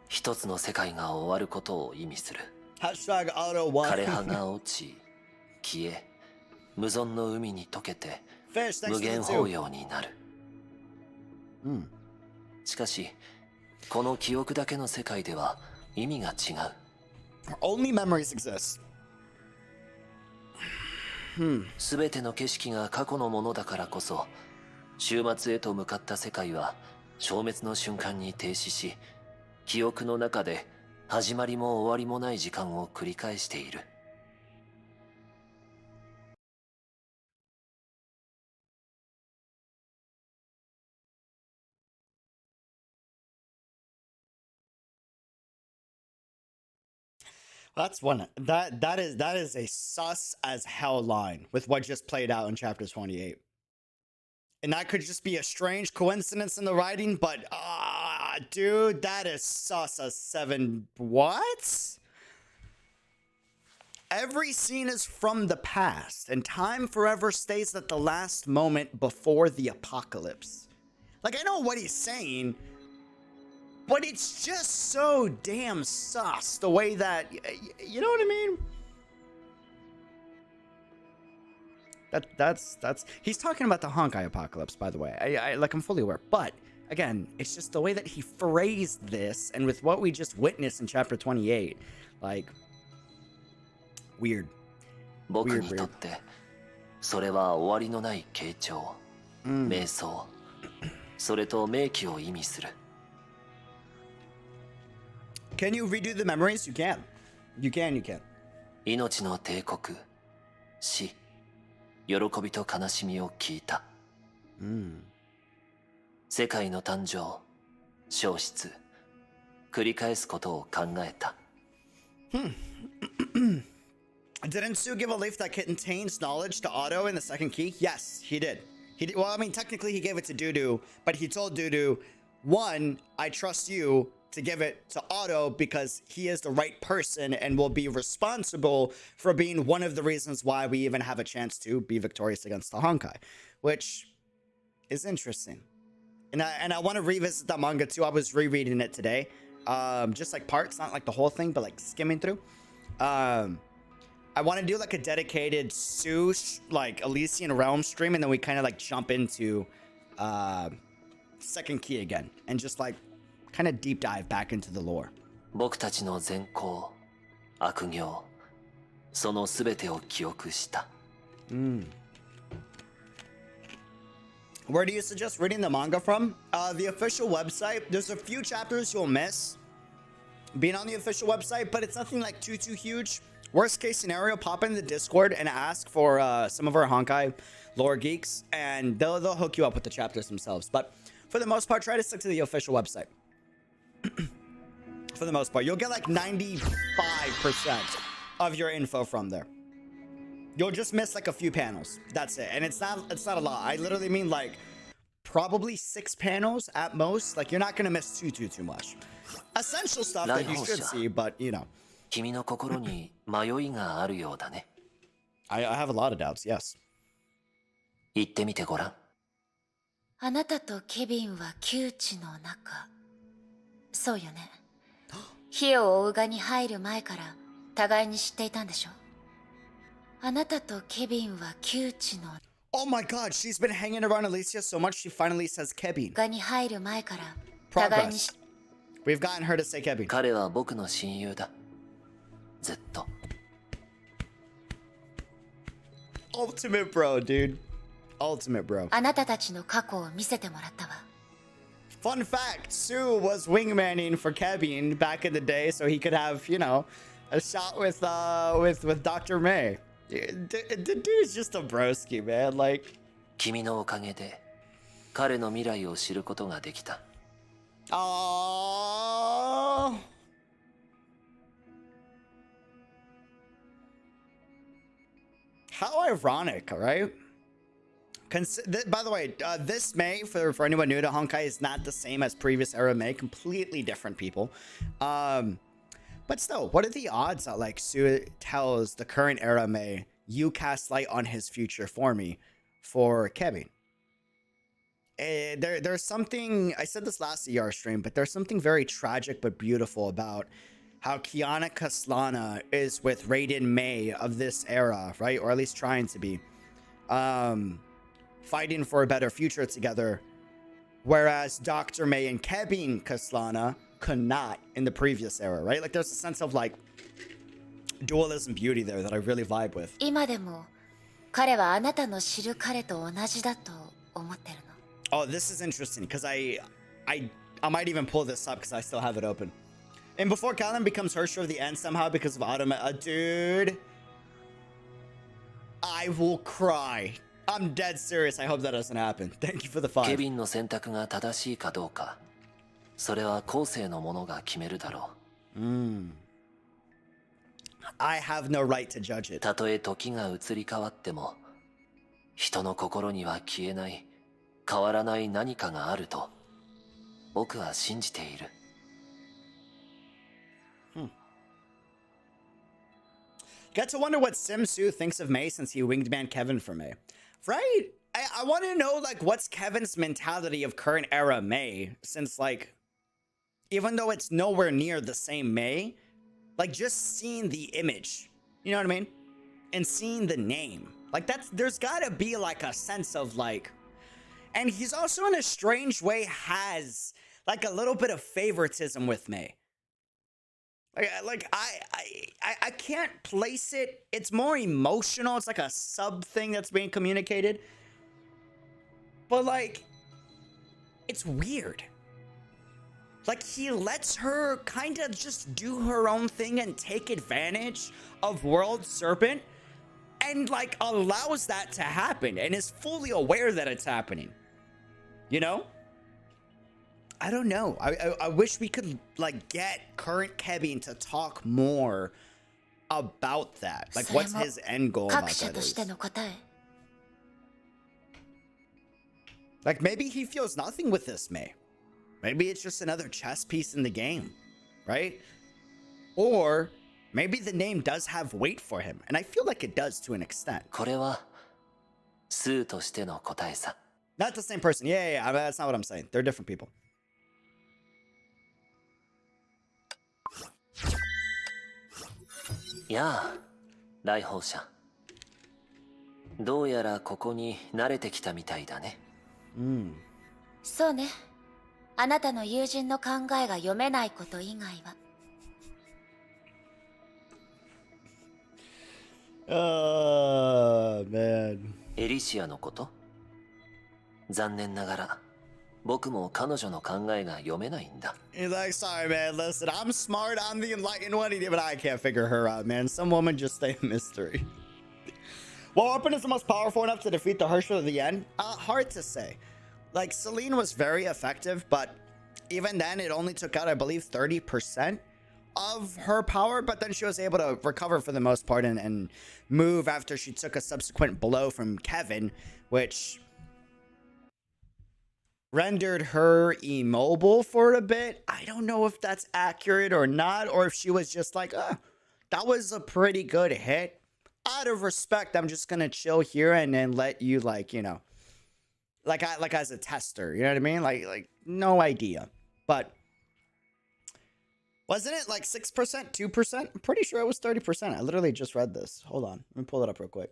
一つの世界が終わることを意味する。Hashtag auto one. 枯れ葉が落ち、消え、無存の海に溶けて Fish, thanks 無 for the 限 two. 法要になる。しかし、この記憶だけの世界では意味が違う。Only memories exist. すべての景色が過去のものだからこそ、終末へと向かった世界は消滅の瞬間に停止し、記憶の中で始まりも終わりもない時間を繰り返している。That's one that is a sus as hell line with what just played out in chapter 28. And that could just be a strange coincidence in the writing, but dude, that is sus as 7. What? Every scene is from the past, and time forever stays at the last moment before the apocalypse. Like, I know what he's saying, but it's just so damn sus the way that, you know what I mean? That's he's talking about the Honkai apocalypse, by the way. I'm fully aware, but again, it's just the way that he phrased this, and with what we just witnessed in chapter 28, like, weird. 僕にとってそれは終わりのない傾聴、瞑想、それと明記を意味する。Can you redo the memories? You can. You can. 命の帝国、死、喜びと悲しみを聞いた。世界の誕生、消失、繰り返すことを考えた。Didn't Sue give a leaf that contains knowledge to Otto in the second key? Yes, he did. He did. Well, I mean, technically he gave it to Dudu, but he told Dudu, one, I trust you to give it to Otto because he is the right person and will be responsible for being one of the reasons why we even have a chance to be victorious against the Honkai, which is interesting. And I want to revisit that manga too. I was rereading it today, just like parts, not like the whole thing, but like skimming through. I want to do like a dedicated Sue like Elysian Realm stream, and then we kind of like jump into second key again and just like kind of deep dive back into the lore. 僕たちの善行、悪行、そのすべてを記憶した。Where do you suggest reading the manga from? The official website. There's a few chapters you'll miss being on the official website, but it's nothing like too huge. Worst case scenario, pop in the Discord and ask for some of our Honkai lore geeks, and they'll hook you up with the chapters themselves. But for the most part, try to stick to the official website. For the most part, you'll get like 95% of your info from there. You'll just miss like a few panels. That's it, and it's not a lot. I literally mean like probably 6 panels at most. Like you're not gonna miss too much. Essential stuff that you should see, but you know. 君の心に迷いがあるようだね。I have a lot of doubts, yes. 言ってみてごらん。あなたとケビンは窮地の中。そうよね。火を追うがに入る前から互いに知っていたんでしょ。あなたとケビンは窮地の Oh my god, she's been hanging around Elysia so much she finally says Kebin. がに入る前から互いに Progress. We've gotten her to say Kebin. 彼は僕の親友だ。ずっと。Ultimate bro, dude. Ultimate bro. あなたたちの過去を見せてもらったわ。Fun fact, Sue was wingmanning for Kebin back in the day so he could have, you know, a shot with Dr. May. The dude's just a broski, man. Like, 君のおかげで彼の未来を知ることができた。oh. How ironic, right? By the way, this May, for anyone new to Honkai, is not the same as previous era May. Completely different people. But still, what are the odds that like Sue tells the current era May, you cast light on his future for me, for Kevin? There's something, I said this last ER stream, but there's something very tragic but beautiful about how Kiana Kaslana is with Raiden May of this era, right? Or at least trying to be. Fighting for a better future together. Whereas Dr. May and Kevin Kaslana could not in the previous era, right? Like there's a sense of like dualism beauty there that I really vibe with. 今でも彼はあなたの知る彼と同じだと思ってるの。 Oh, this is interesting because I might even pull this up because I still have it open. And before Kallen becomes Hersher of the end somehow because of Automata, dude, I will cry. I'm dead serious. I hope that doesn't happen. Thank you for the ケ 5. ビンの選択が正しいかどうか、それは後世の者が決めるだろう。I have no right to judge it. たとえ時が移り変わっても、人の心には消えない、変わらない何かがあると、僕は信じている。Got to wonder what Simsu thinks of May since he winged man Kevin for May. Right? I want to know, like, what's Kevin's mentality of current era May, since, like, even though it's nowhere near the same May, like, just seeing the image, you know what I mean? And seeing the name. Like, there's gotta be, like, a sense of, like... And he's also, in a strange way, has, like, a little bit of favoritism with May. Like I can't place it. It's more emotional. It's like a sub thing that's being communicated. But like, it's weird. Like he lets her kind of just do her own thing and take advantage of World Serpent and like allows that to happen and is fully aware that it's happening. You know? I don't know. I wish we could like get current Kevin to talk more about that? Like, what's his end goal 各 about 社 that とし is? ての答え。 Like, maybe he feels nothing with this May. Maybe it's just another chess piece in the game, right? Or maybe the name does have weight for him, and I feel like it does to an extent. これはスーとしての答えさ。 Not the same person. Yeah, I mean, that's not what I'm saying. They're different people. やあ、来訪者。どうやらここに慣れてきたみたいだね。そうね。あなたの友人の考えが読めないこと以外は。Man. エリシアのこと？残念ながら僕も彼女の考えが読めないんだ。 He's like, sorry, man. Listen, I'm smart. I'm the enlightened one, but I can't figure her out, man. Some woman just stay a mystery. What weapon is the most powerful enough to defeat the Herschel at the end? Hard to say. Like, Celine was very effective, but even then, it only took out, I believe, 30% of her power. But then she was able to recover for the most part and move after she took a subsequent blow from Kevin, which rendered her immobile for a bit. I don't know if that's accurate or not, or if she was just like, that was a pretty good hit. Out of respect, I'm just gonna chill here and then let you, like, you know, like as a tester, you know what I mean? Like no idea. But wasn't it like 6%, 2%? I'm pretty sure it was 30%. I literally just read this. Hold on, let me pull it up real quick.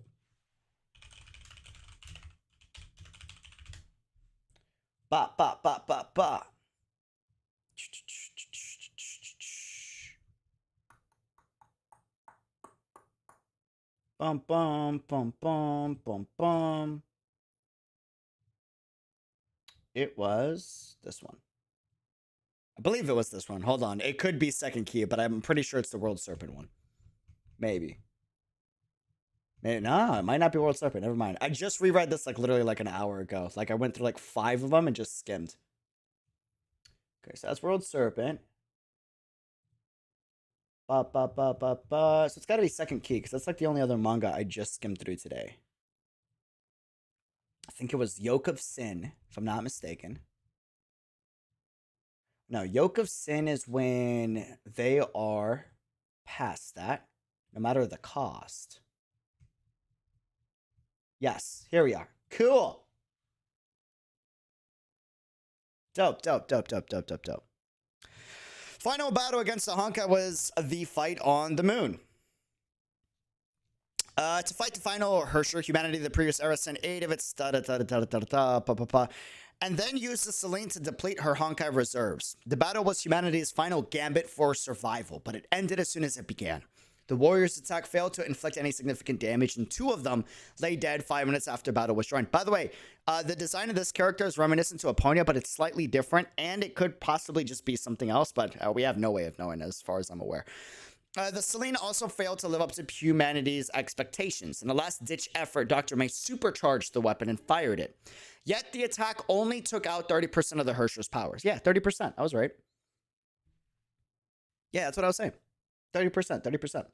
Ba ba ba ba ba. Bum bum bum bum bum bum. It was this one. I believe it was this one. Hold on. It could be second key, but I'm pretty sure it's the World Serpent one. Maybe. No, it might not be World Serpent. Never mind. I just reread this like literally like an hour ago. Like I went through like 5 of them and just skimmed. Okay, so that's World Serpent. Ba ba ba ba ba. So it's got to be second key because that's like the only other manga I just skimmed through today. I think it was Yoke of Sin, if I'm not mistaken. No, Yoke of Sin is when they are past that, no matter the cost. Yes, here we are. Cool. Dope, dope, dope, dope, dope, dope, dope. Final battle against the Honkai was the fight on the moon. To fight the final Herrscher, humanity of the previous era sent 8 of its and then used the Celine to deplete her Honkai reserves. The battle was humanity's final gambit for survival, but it ended as soon as it began. The warriors' attack failed to inflict any significant damage, and 2 of them lay dead 5 minutes after battle was joined. By the way, the design of this character is reminiscent to Aponia, but it's slightly different, and it could possibly just be something else, but we have no way of knowing as far as I'm aware. The Celine also failed to live up to humanity's expectations. In a last-ditch effort, Dr. May supercharged the weapon and fired it. Yet the attack only took out 30% of the Herrscher's powers. Yeah, 30%. I was right. Yeah, that's what I was saying. 30%, 30%.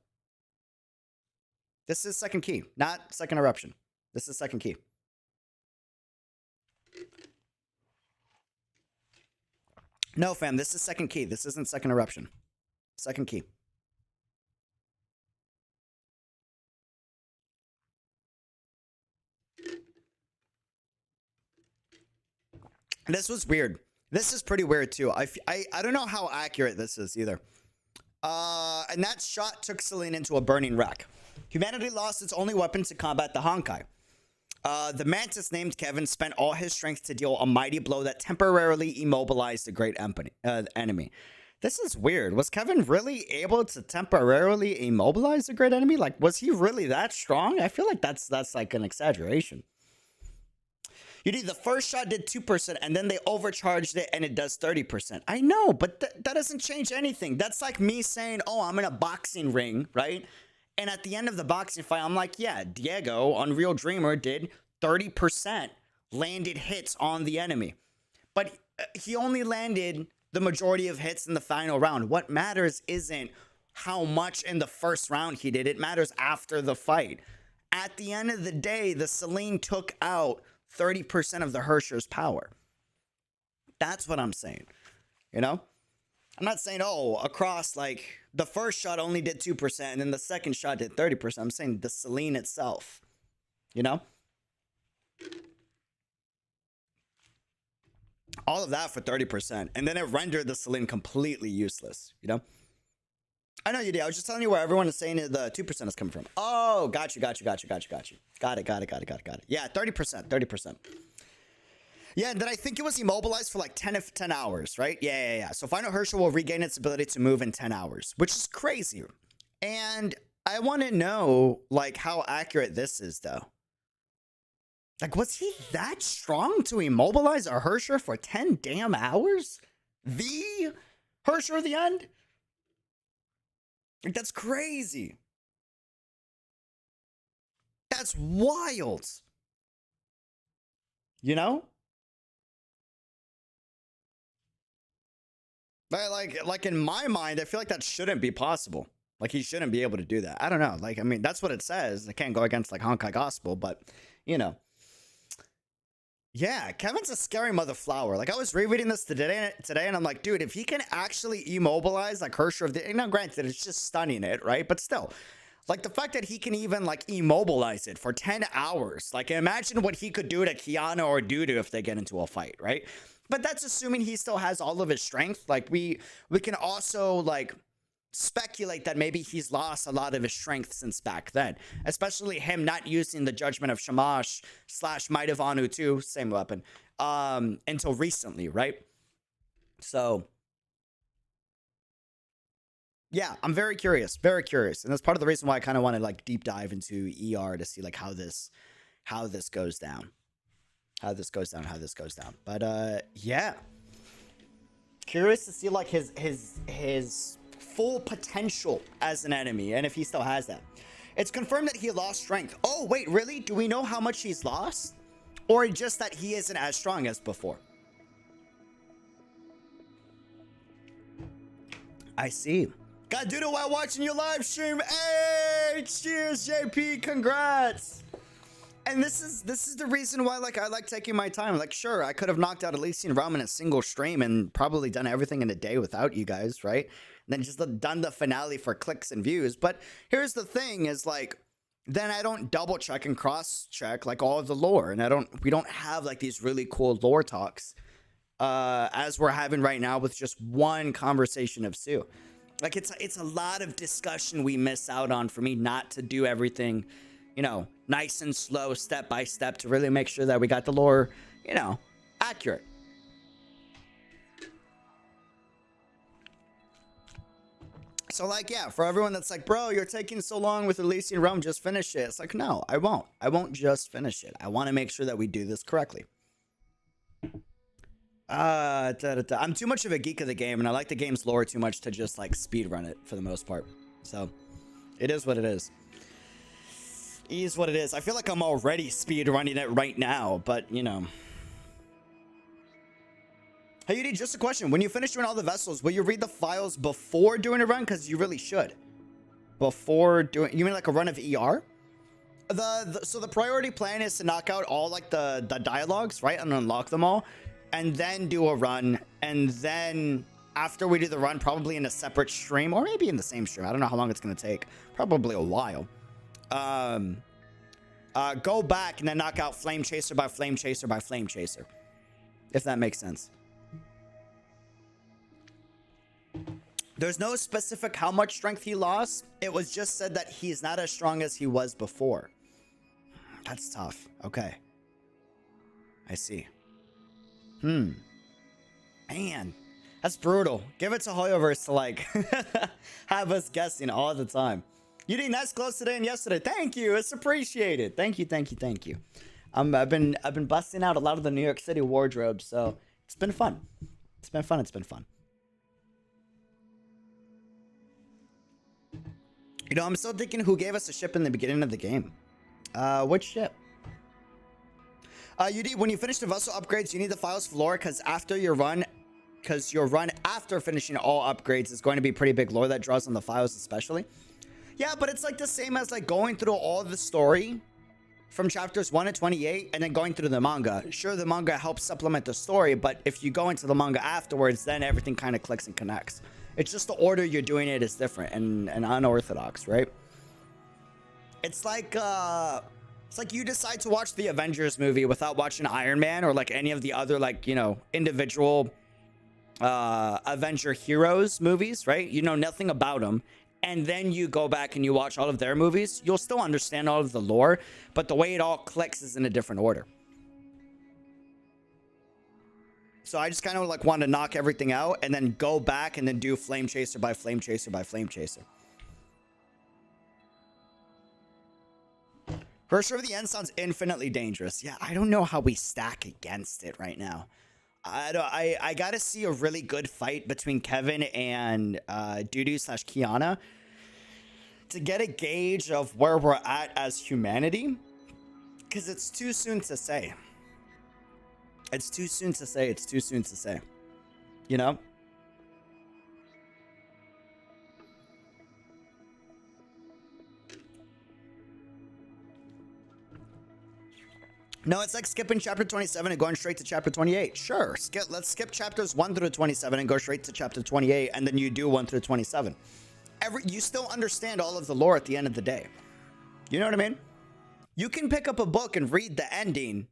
This is second key, not second eruption. This is second key. No, fam, this is second key. This isn't second eruption. Second key. This was weird. This is pretty weird too. I don't know how accurate this is either. And that shot took Celine into a burning wreck. Humanity lost its only weapon to combat the Honkai. The Mantis named Kevin spent all his strength to deal a mighty blow that temporarily immobilized the great enemy. This is weird. Was Kevin really able to temporarily immobilize the great enemy? Like, was he really that strong? I feel like that's like an exaggeration. You did the first shot did 2%, and then they overcharged it, and it does 30%. I know, but that doesn't change anything. That's like me saying, oh, I'm in a boxing ring, right? And at the end of the boxing fight, I'm like, yeah, Diego, Unreal Dreamer, did 30% landed hits on the enemy. But he only landed the majority of hits in the final round. What matters isn't how much in the first round he did. It matters after the fight. At the end of the day, the Selene took out 30% of the Hersher's power. That's what I'm saying. You know? I'm not saying, oh, across, like, the first shot only did 2% and then the second shot did 30%. I'm saying the Selene itself. You know? All of that for 30%. And then it rendered the Selene completely useless. You know? I know you did. I was just telling you where everyone is saying the 2% is coming from. Oh, got you. Got it. Yeah, 30%. Yeah, and then I think it was immobilized for like 10 hours, right? Yeah. So Final Hersher will regain its ability to move in 10 hours, which is crazy. And I want to know, like, how accurate this is, though. Like, was he that strong to immobilize a Hersher for 10 damn hours? The Hersher of the end? Like, that's crazy. That's wild. You know? Like in my mind, I feel like that shouldn't be possible. Like, he shouldn't be able to do that. I don't know. Like, I mean, that's what it says. I can't go against, like, Honkai Gospel, but, you know. Yeah, Kevin's a scary mother flower. Like, I was rereading this today, and I'm like, dude, if he can actually immobilize, like, Hersher of the... Now, granted, it's just stunning it, right? But still, like, the fact that he can even, like, immobilize it for 10 hours. Like, imagine what he could do to Kiana or Dudu if they get into a fight, right? But that's assuming he still has all of his strength. Like, we can also, like, speculate that maybe he's lost a lot of his strength since back then. Especially him not using the Judgment of Shamash / Might of Anu 2, same weapon, until recently, right? So, yeah, I'm very curious. And that's part of the reason why I kind of want to, like, deep dive into ER to see, like, how this goes down. How this goes down. But, yeah. Curious to see, like, his full potential as an enemy, and if he still has that. It's confirmed that he lost strength. Oh, wait, really? Do we know how much he's lost? Or just that he isn't as strong as before? I see. Got Duda while watching your live stream. Hey, cheers, JP. Congrats. And this is the reason why, like, I like taking my time. Like, sure, I could have knocked out Elysian Realm in a single stream and probably done everything in a day without you guys, right? And then just done the finale for clicks and views. But here's the thing is, like, then I don't double check and cross check, like, all of the lore. And we don't have, like, these really cool lore talks as we're having right now with just one conversation of Sue. Like, it's a lot of discussion we miss out on for me not to do everything, you know, nice and slow, step by step, to really make sure that we got the lore, you know, accurate. So, like, yeah, for everyone that's like, bro, you're taking so long with Elysian Realm, just finish it. It's like, no, I won't. I won't just finish it. I want to make sure that we do this correctly. I'm too much of a geek of the game, and I like the game's lore too much to just, like, speedrun it for the most part. So, it is what it is. It is what it is. I feel like I'm already speedrunning it right now, but, you know. Hey, UD, just a question. When you finish doing all the vessels, will you read the files before doing a run? Because you really should. Before doing... You mean like a run of ER? So the priority plan is to knock out all, like, the dialogues, right? And unlock them all. And then do a run. And then after we do the run, probably in a separate stream. Or maybe in the same stream. I don't know how long it's going to take. Probably a while. Go back and then knock out Flame Chaser by Flame Chaser by Flame Chaser. If that makes sense. There's no specific how much strength he lost. It was just said that he's not as strong as he was before. That's tough. Okay. I see. Man. That's brutal. Give it to Hoyoverse to, like, have us guessing all the time. You did nice clothes today and yesterday. Thank you. It's appreciated. Thank you. I've been busting out a lot of the New York City wardrobe, so it's been fun. It's been fun. You know, I'm still thinking who gave us a ship in the beginning of the game. Which ship? UD, when you finish the vessel upgrades, you need the files for lore, because after your run, because your run after finishing all upgrades is going to be pretty big lore that draws on the files especially. Yeah, but it's like the same as like going through all the story from chapters 1 to 28 and then going through the manga. Sure, the manga helps supplement the story, but if you go into the manga afterwards, then everything kind of clicks and connects. It's just the order you're doing it is different and unorthodox, right? It's like you decide to watch the Avengers movie without watching Iron Man or like any of the other like, you know, individual Avenger heroes movies, right? You know nothing about them. And then you go back and you watch all of their movies, you'll still understand all of the lore, but the way it all clicks is in a different order. So I just kind of like want to knock everything out and then go back and then do Flame Chaser by Flame Chaser by Flame Chaser. First of the End sounds infinitely dangerous. Yeah, I don't know how we stack against it right now. I gotta see a really good fight between Kevin and Dudu/Kiana to get a gauge of where we're at as humanity, because it's too soon to say. It's too soon to say. It's too soon to say. You know? No, it's like skipping chapter 27 and going straight to chapter 28. Sure, let's skip chapters 1 through 27 and go straight to chapter 28, and then you do 1 through 27. You still understand all of the lore at the end of the day. You know what I mean? You can pick up a book and read the ending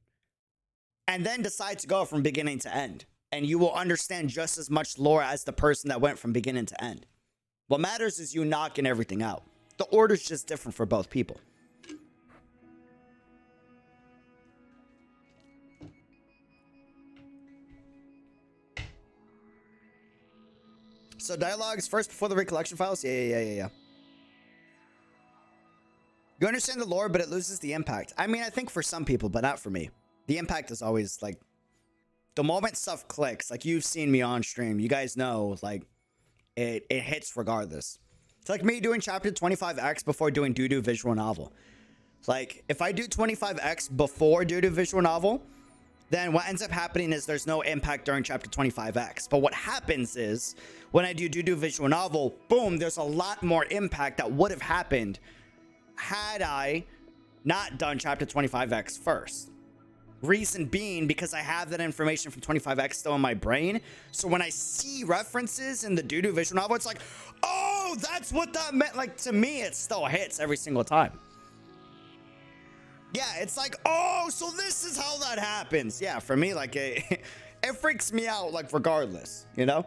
and then decide to go from beginning to end, and you will understand just as much lore as the person that went from beginning to end. What matters is you knocking everything out. The order's just different for both people. So dialogues first before the recollection files? Yeah. You understand the lore, but it loses the impact. I mean, I think for some people, but not for me. The impact is always like, the moment stuff clicks, like you've seen me on stream, you guys know, like, it hits regardless. It's like me doing chapter 25X before doing Dudu visual novel. Like, if I do 25X before Dudu visual novel, then what ends up happening is there's no impact during chapter 25X. But what happens is, when I do visual novel, boom, there's a lot more impact that would have happened had I not done chapter 25X first. Reason being, because I have that information from 25X still in my brain. So when I see references in the Dudu visual novel, it's like, oh, that's what that meant. Like, to me, it still hits every single time. Yeah, it's like, oh, so this is how that happens. Yeah, for me, like, it freaks me out, like, regardless, you know?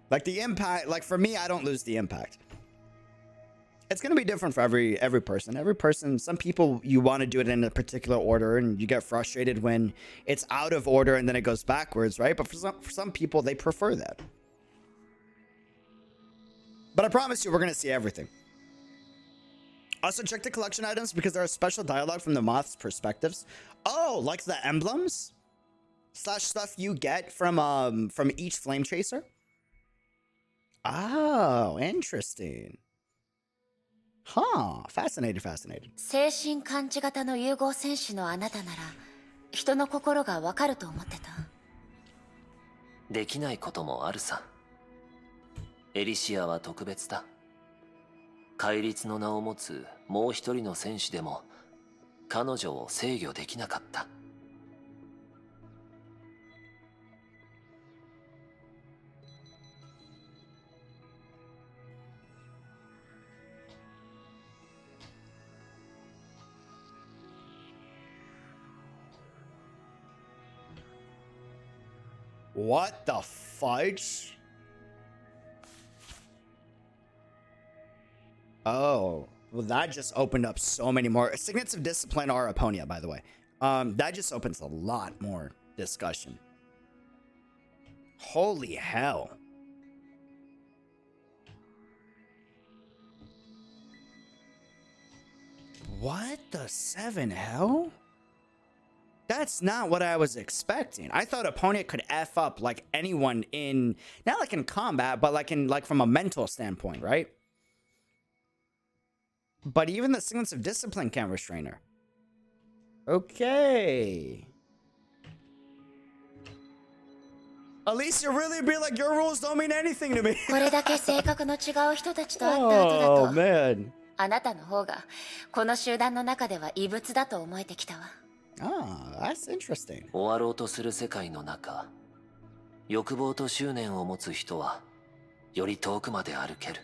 Like, the impact, like, for me, I don't lose the impact. It's going to be different for every person. Every person, some people, you want to do it in a particular order, and you get frustrated when it's out of order and then it goes backwards, right? But for some people, they prefer that. But I promise you, we're going to see everything. Also, check the collection items because there are special dialogue from the moth's perspectives. Oh, like the emblems / stuff you get from each flame chaser. Oh, interesting. Huh, fascinating. 精神感知型の融合戦士のあなたなら人の心がわかると思ってた。できないこともあるさ。エリシアは特別だ。戒律の名を持つもう一人の戦士でも彼女を制御できなかった。What the fudge? Oh, well, that just opened up so many more. Signets of Discipline are Aponia, by the way. That just opens a lot more discussion. Holy hell. What the 7 hell? That's not what I was expecting. I thought Aponia could F up like anyone in, not like in combat, but like from a mental standpoint, right? But even the Signets of Discipline can't restrain her. Okay. Alicia really be like, your rules don't mean anything to me. これだけ性格の違う人たちと会った後だ Oh と man. あなたの方がこの集団の中では異物だと思えてきたわ。 Ah, that's interesting. 終わろうとする世界の中、欲望と執念を持つ人はより遠くまで歩ける。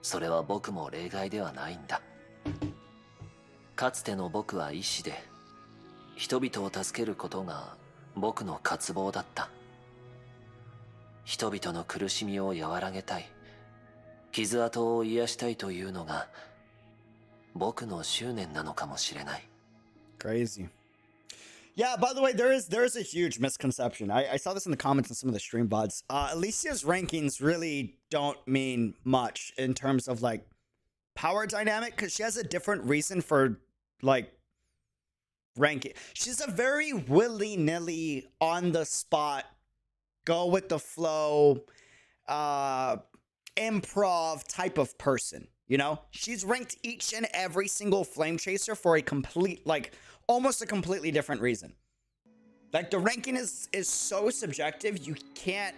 それは僕も例外ではないんだ。かつての僕は医師で、人々を助けることが僕の渇望だった。人々の苦しみを和らげたい、傷跡を癒したいというのが僕の執念なのかもしれない。 Crazy. Yeah, by the way, there's a huge misconception. I saw this in the comments in some of the stream VODs. Alicia's rankings really don't mean much in terms of like power dynamic, because she has a different reason for like ranking. She's a very willy-nilly, on the spot, go with the flow, improv type of person. You know, she's ranked each and every single flame chaser for a complete, like, almost a completely different reason. Like, the ranking is so subjective, you can't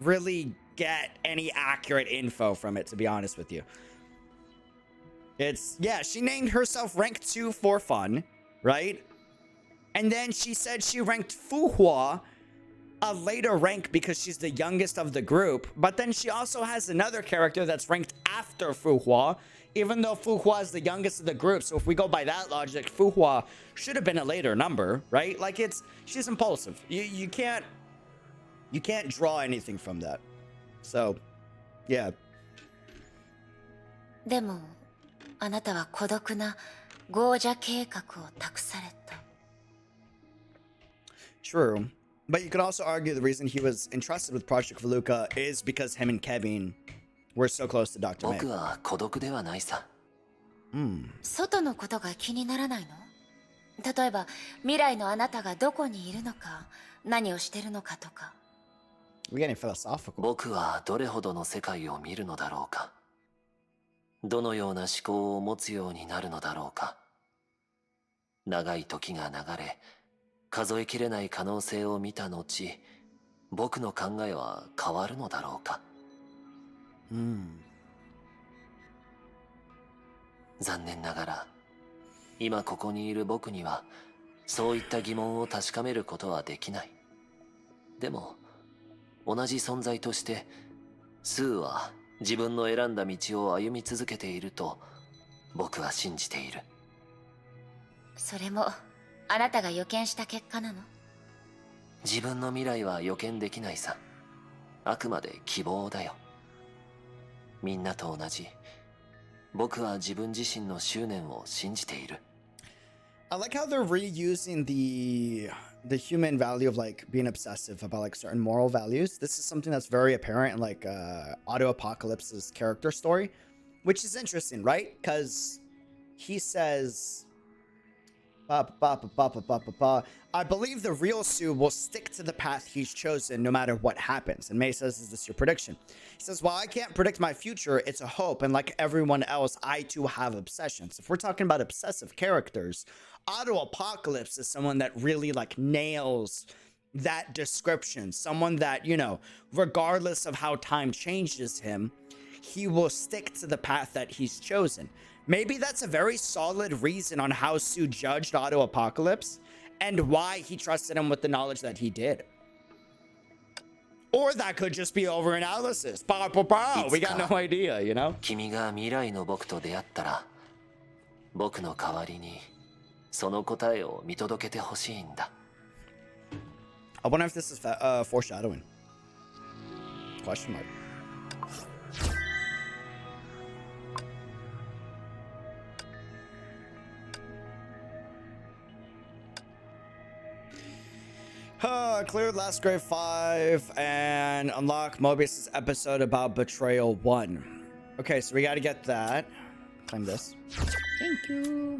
really get any accurate info from it, to be honest with you. It's, yeah, she named herself rank 2 for fun, right? And then she said she ranked Fuhua a later rank because she's the youngest of the group, but then she also has another character that's ranked after Fuhua, even though Fuhua is the youngest of the group. So if we go by that logic, Fuhua should have been a later number, right? Like, she's impulsive. You can't draw anything from that. So, yeah. でもあなたは孤独なゴージャ計画を託された。 True. But you could also argue the reason he was entrusted with Project Veluca is because him and Kevin were so close to Dr. May. 僕は孤独ではないさ。外のことが気にならないの？例えば未来のあなたがどこにいるのか、何をしてるのかとか。 We're getting philosophical. 僕はどれほどの世界を見るのだろうか。どのような思考を持つようになるのだろうか。長い時が流れ、数えきれない可能性を見た後、僕の考えは変わるのだろうか。残念ながら、今ここにいる僕には、そういった疑問を確かめることはできない。でも、同じ存在として、スーは自分の選んだ道を歩み続けていると、僕は信じている。それもあなたが予見した結果なの？自分の未来は予見できないさ。あくまで希望だよ。みんなと同じ。僕は自分自身の執念を信じている。I like how they're reusing the human value of like being obsessive about like certain moral values. This is something that's very apparent in like Auto Apocalypse's character story, which is interesting, right? Because he says, I believe the real Sue will stick to the path he's chosen no matter what happens. And May says, is this your prediction? He says, well, I can't predict my future. It's a hope. And like everyone else, I too have obsessions. If we're talking about obsessive characters, Auto Apocalypse is someone that really like nails that description. Someone that, you know, regardless of how time changes him, he will stick to the path that he's chosen. Maybe that's a very solid reason on how Sue judged Auto Apocalypse and why he trusted him with the knowledge that he did. Or that could just be overanalysis. We got no idea, you know? 君が未来の僕と出会ったら、僕の代わりにその答えを見届けてほしいんだ。I wonder if this is foreshadowing. Question mark. Cleared last grade 5 and unlock Mobius's episode about Betrayal 1. Okay, so we gotta get that. Claim this. Thank you.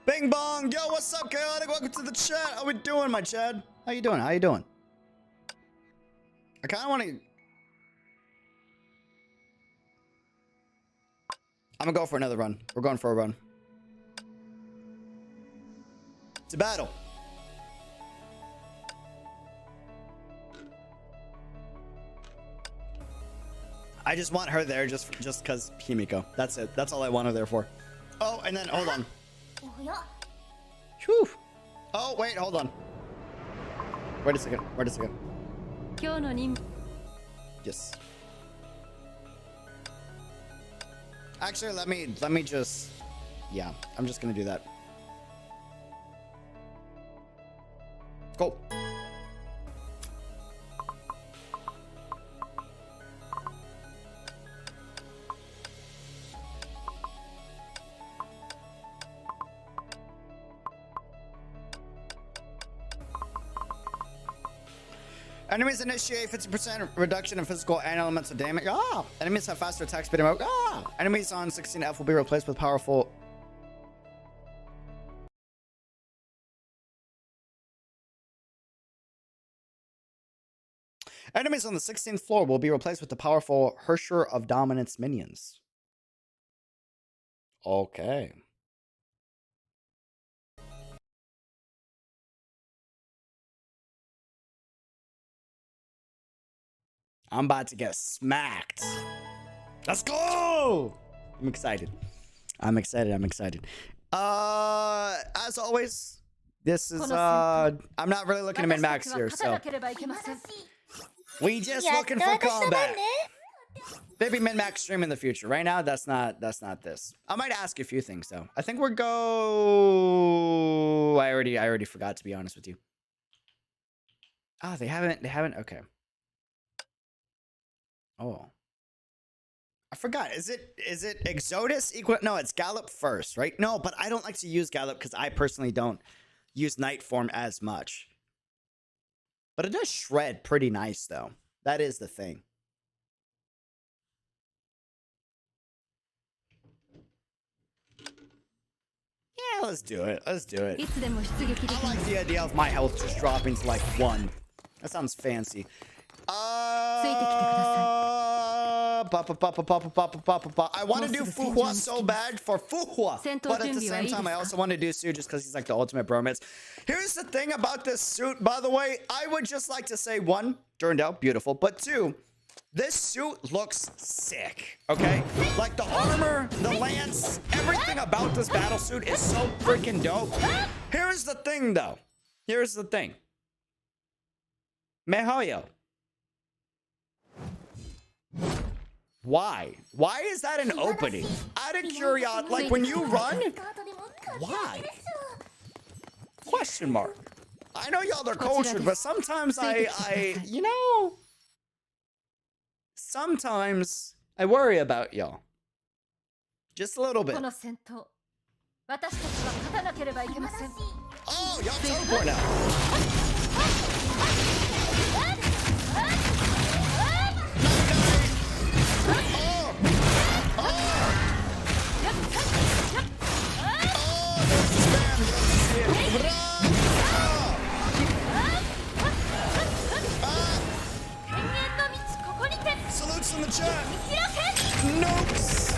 Bing bong! Yo, what's up, Chaotic? Welcome to the chat. How we doing, my Chad? How you doing? How you doing? I kind of want to... I'm gonna go for another run. We're going for a run. It's a battle. I just want her there just because Himiko. That's it. That's all I want her there for. Oh, and then hold on. Whew. Oh, wait, hold on. Wait a second. Wait a second. Yes. Actually, let me just, yeah, I'm just gonna do that. Go. Enemies initiate 50% reduction in physical and elemental damage. Ah! Enemies have faster attack speed and move. Ah! Enemies on 16F will be replaced with powerful. Enemies on the 16th floor will be replaced with the powerful Hersher of Dominance minions. Okay. I'm about to get smacked. Let's go! I'm excited. I'm excited. I'm excited. As always, this is I'm not really looking to min-max here, so we just looking for combat. Maybe min-max stream in the future. Right now, that's not this. I might ask you a few things though. I think we're go. I already forgot, to be honest with you. Ah, they haven't. Okay. Oh, I forgot. Is it Exodus equal? No, it's Gallop first, right? No, but I don't like to use Gallop because I personally don't use Night form as much. But it does shred pretty nice, though. That is the thing. Yeah, let's do it. Let's do it. I like the idea of my health just dropping to like 1. That sounds fancy. I want to do Fuhua so bad for Fuhua, but at the same time, I also want to do Su just because he's like the ultimate bromance. Here's the thing about this suit, by the way. I would just like to say, 1, Durandal, beautiful, but 2, this suit looks sick, okay? Like the armor, the lance, everything about this battle suit is so freaking dope. Here's the thing, though. Here's the thing. Mihoyo. Why? Why is that an opening? Out of curiosity, like when you run? Why? Question mark. I know y'all are cultured, but sometimes you know, sometimes I worry about y'all. Just a little bit. Oh, y'all teleport now. Salutes in the chat. Notes.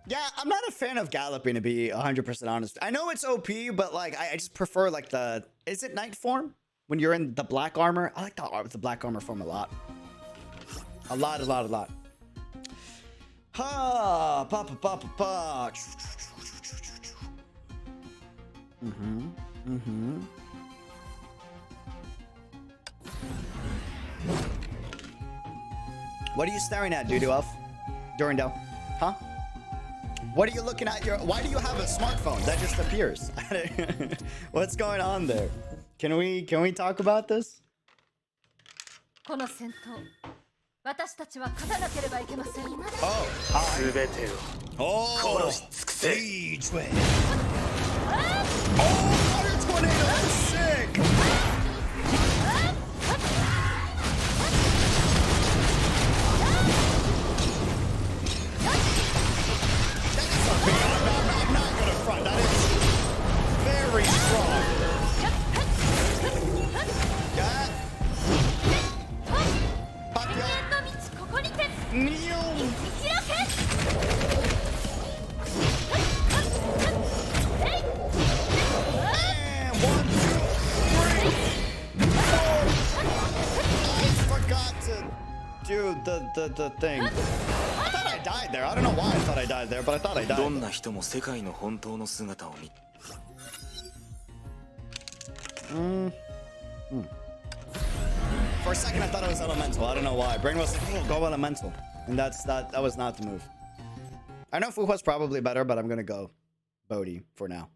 Yeah, I'm not a fan of galloping, to be 100% honest. I know it's OP, but like I just prefer like the, is it night form? When you're in the black armor? I like the black armor form a lot. A lot. Ha, pa pa pa pa pa. What are you staring at, Doodoo Elf? Durandal, huh? What are you looking at? Why do you have a smartphone that just appears? What's going on there? Can we talk about this? 私たちは勝たなければいけません。 Oh, hi. 全てを Oh, 殺し尽くせ。 Siege Wave. Oh, Water Tornado, that's sick. That is a big, I'm not gonna front. That is very strong. Yeah. Pop 永 ya. 遠の道ここにて Neil. 開け。 And 1, 2, 3, 4. I forgot to do the thing. I thought I died there. I don't know why I thought I died there, but I thought I どん died. な人も世界の本当の姿を見 For a second, I thought it was elemental. I don't know why. Brain was like, "Oh, go elemental," and that was not the move. I know Fu was probably better, but I'm gonna go Bodhi for now,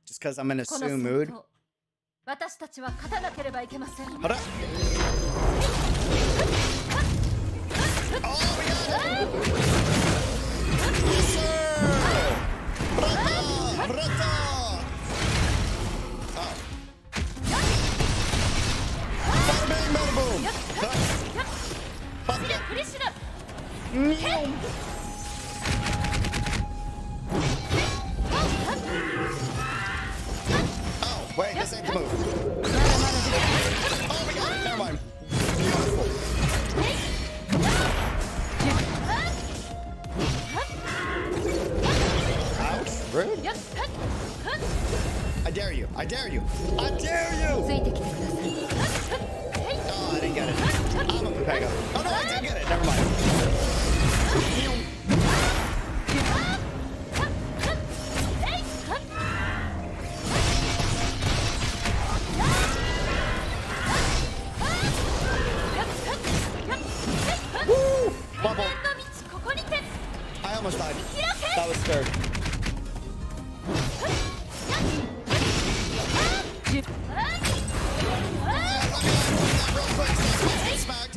just because I'm in a この Sue 戦 mood. 闘私たちは勝たなければいけません。 Hold up. Oh, we got it! Yes, sir! Brata! Brata! Oh. Bada bing, bada boom! Pop シ ya. ラフリシラ Meow. Oh, wait, this ain't the move. Oh, we got it. Never mind. Beautiful. Ouch. Rude. やっはっはっ I dare you. I dare you. I dare you. ついてきてください。 Oh, I didn't get it. I'm a Pega. Oh, no, I did get it. Never mind. Woo! Bubble. 永遠の道ここにて I almost died. That was scared. Real quick, get smacked.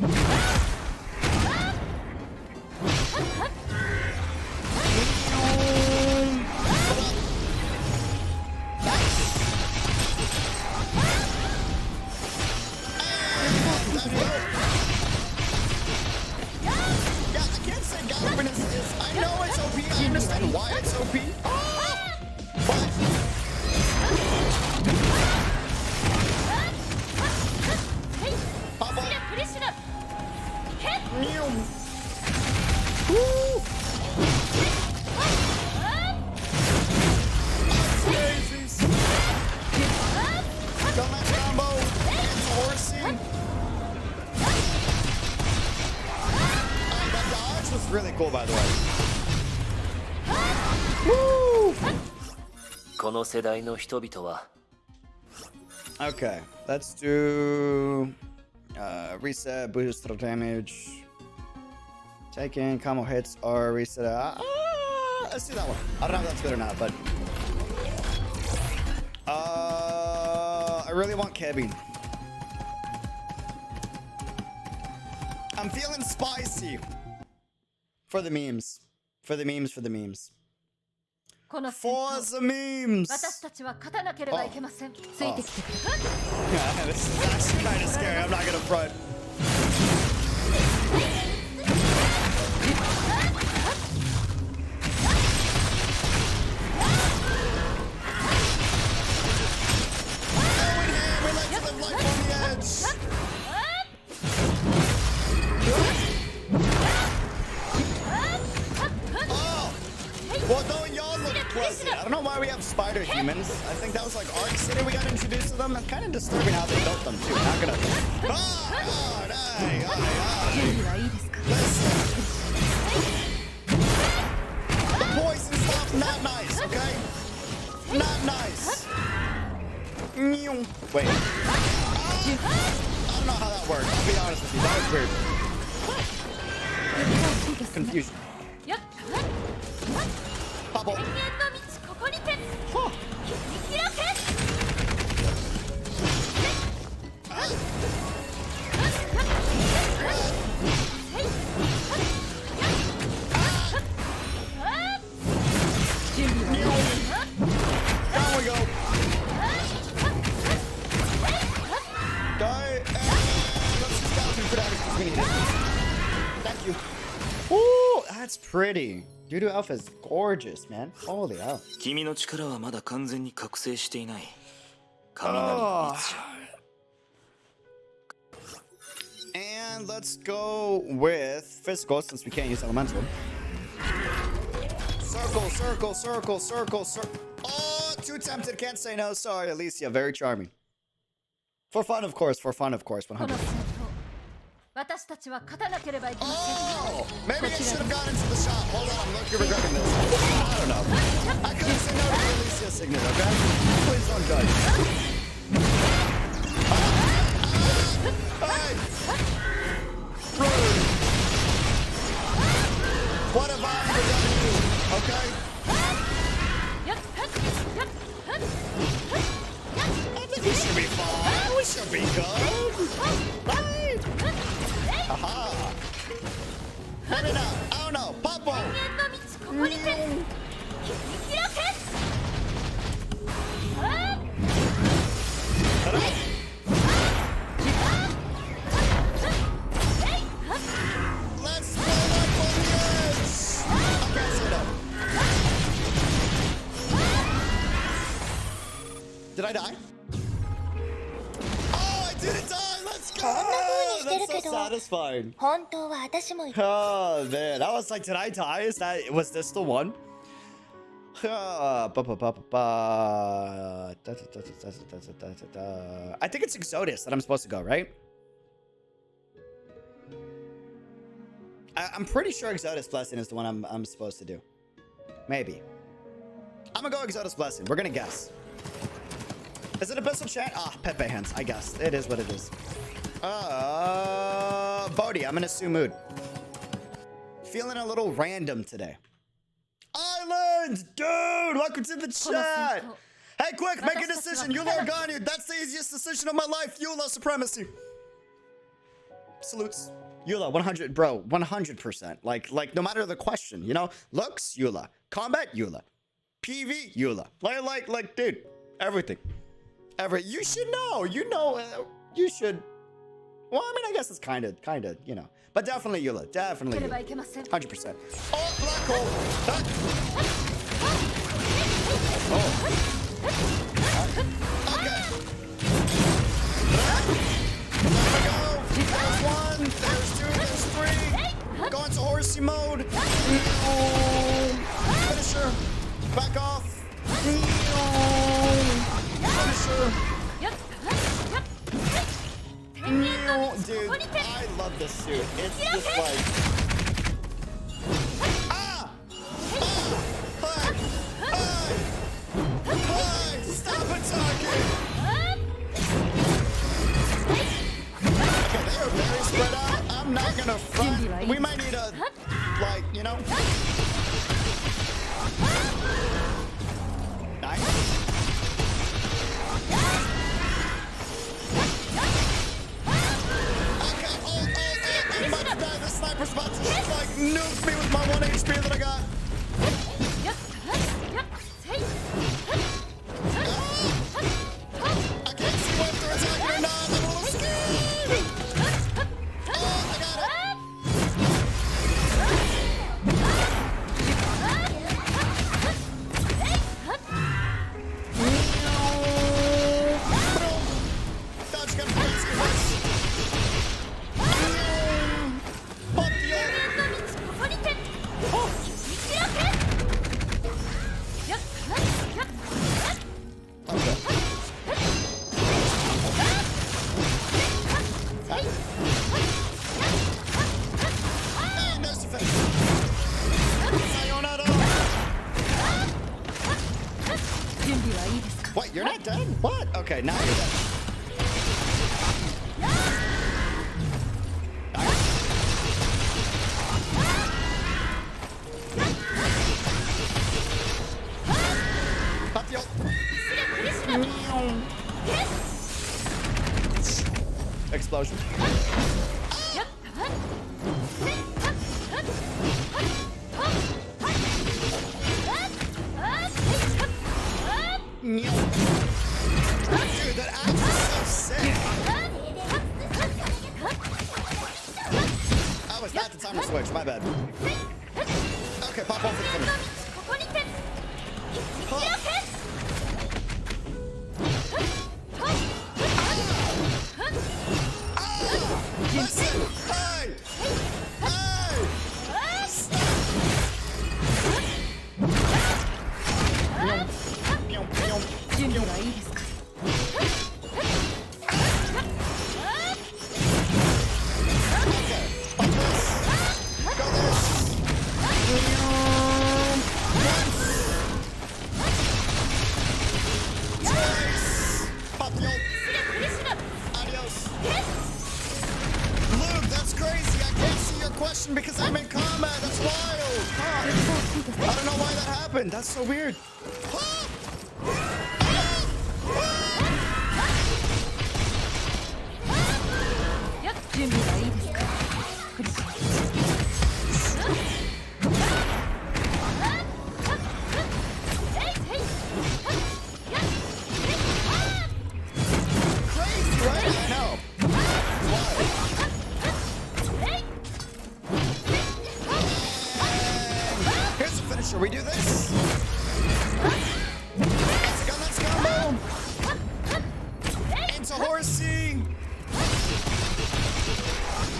Yeah, I can't say Gallopin is. I know it's OP. I understand why it's OP. But. Bubble. シラフリシラ Mew. Woo. Daisies. Dumbass combo. It's horsey. That dodge was really cool, by the way. Woo. この世代の人々は Okay, let's do reset, boost the damage. Taking combo hits or reset. Let's do that one. I don't know if that's good or not, but I really want Kevin. I'm feeling spicy for the memes. For the memes. For the memes. この戦 For 闘 the memes. 私たちは勝たなければいけません。ついてきてください。 Yeah, this is actually kind of scary. I'm not gonna front. We like to live life on the edge. Oh, well, don't y'all look pleasant. I don't know why we have spider humans. I think that was like Ark City we got introduced to them. It's kind of disturbing how they built them too. Not gonna. Oh, God, hey, hey, hey. はいいですか。 Listen. The poison stuff, not nice, okay? Not nice. Wait. I don't know how that worked. I'll be honest with you. That was weird. Confusion. やっはっ Bubble. 永遠の道ここにて Huh. 切り開け。 Oh, let's just go for that because we need it. Thank you. Ooh, that's pretty. Doo-doo Alpha is gorgeous, man. Holy hell. 君の力はまだ完全に覚醒していない。雷の律者。And let's go with physical since we can't use elemental. Circle, circle, circle, circle, circle. Oh, too tempted. Can't say no. Sorry, Alicia. Very charming. For fun, of course. For fun, of course. この 100. 戦闘私たちは勝たなければいけません Oh, maybe I should have gone into the shot. Hold on, I'm looking regretting this. I don't know. I couldn't say no to Alicia's signet, okay? Please don't judge. Hey! Rude. What have I ever done to you, okay? I think we should be fine. We should be good. Right? Haha. Maybe not. I don't know. Popo. の道ここにて切り開け Let's go up on the edge. Okay, sit up. Did I die? Oh, I didn't die. Let's go. That's so satisfying. 本当は私も Oh man, I was like, did I die? Was this the one? I think it's Exodus that I'm supposed to go, right? I'm pretty sure Exodus Blessing is the one I'm supposed to do. Maybe. I'm gonna go Exodus Blessing. We're gonna guess. Is it Abyssal Chant? Ah, Pepe hands. I guess. It is what it is. Bodhi, I'm in a Sue mood. Feeling a little random today. Island! Dude, welcome to the chat! Hey, quick, make a decision. Eula or Ganyu. That's the easiest decision of my life. Eula supremacy. Salutes. Eula, 100, bro, 100%. Like, no matter the question, you know? Looks, Eula. Combat, Eula. PV, Eula. Like, dude, everything. You should know. You know, you should. Well, I mean, I guess it's kind of, you know. But definitely Eula. Definitely ければ Eula. いけません 100%. Oh, black hole. Ah. Oh. Okay. There we go. There's one. There's two. There's three. Go into horsey mode. Finisher. Back off. Finisher. Dude, I love this suit. It's just like... Ah! Hi! Stop attacking! Okay, they are very spread out. I'm not gonna front. We might need a... Like, you know? Nice. I'm about to die. The sniper's about to just like nuke me with my 1 HP that I got. I can't see what they're attacking or not. I'm a little scared. Oh, I got it. Dodge gun points. Pop the ult. ここにて切り開け Okay. And there's the finish. Sayonara. 準備はいいですか What? You're not dead? What? Okay, now you're dead. Pop the ult. Explosion. Dude, that axe is so sick. switch. My bad. Okay, pop off the finish. ここにてListen! Hey! Hey! Stop! 準備はいいですか Pop the ult. Adios. Luke, that's crazy. I can't see your question because I'm in combat. That's wild. Huh. I don't know why that happened. That's so weird. Huh? 準備はいいですかクリス Crazy, right? I know. Wild. Here's the finisher. We do this. Let's go. Into horsey.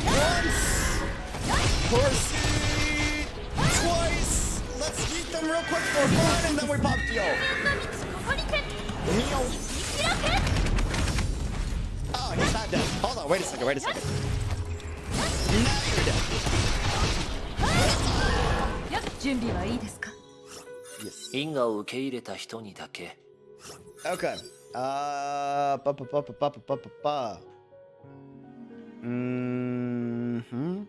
Once. Horsey. Twice. Let's eat them real quick for fun, and then we pop the ult. ここにて Neo. Oh, he's not dead. Hold on. Wait a second. Now you're dead. 準備はいいですか Yes. 因果を受け入れた人にだけ Okay. Mm-hmm.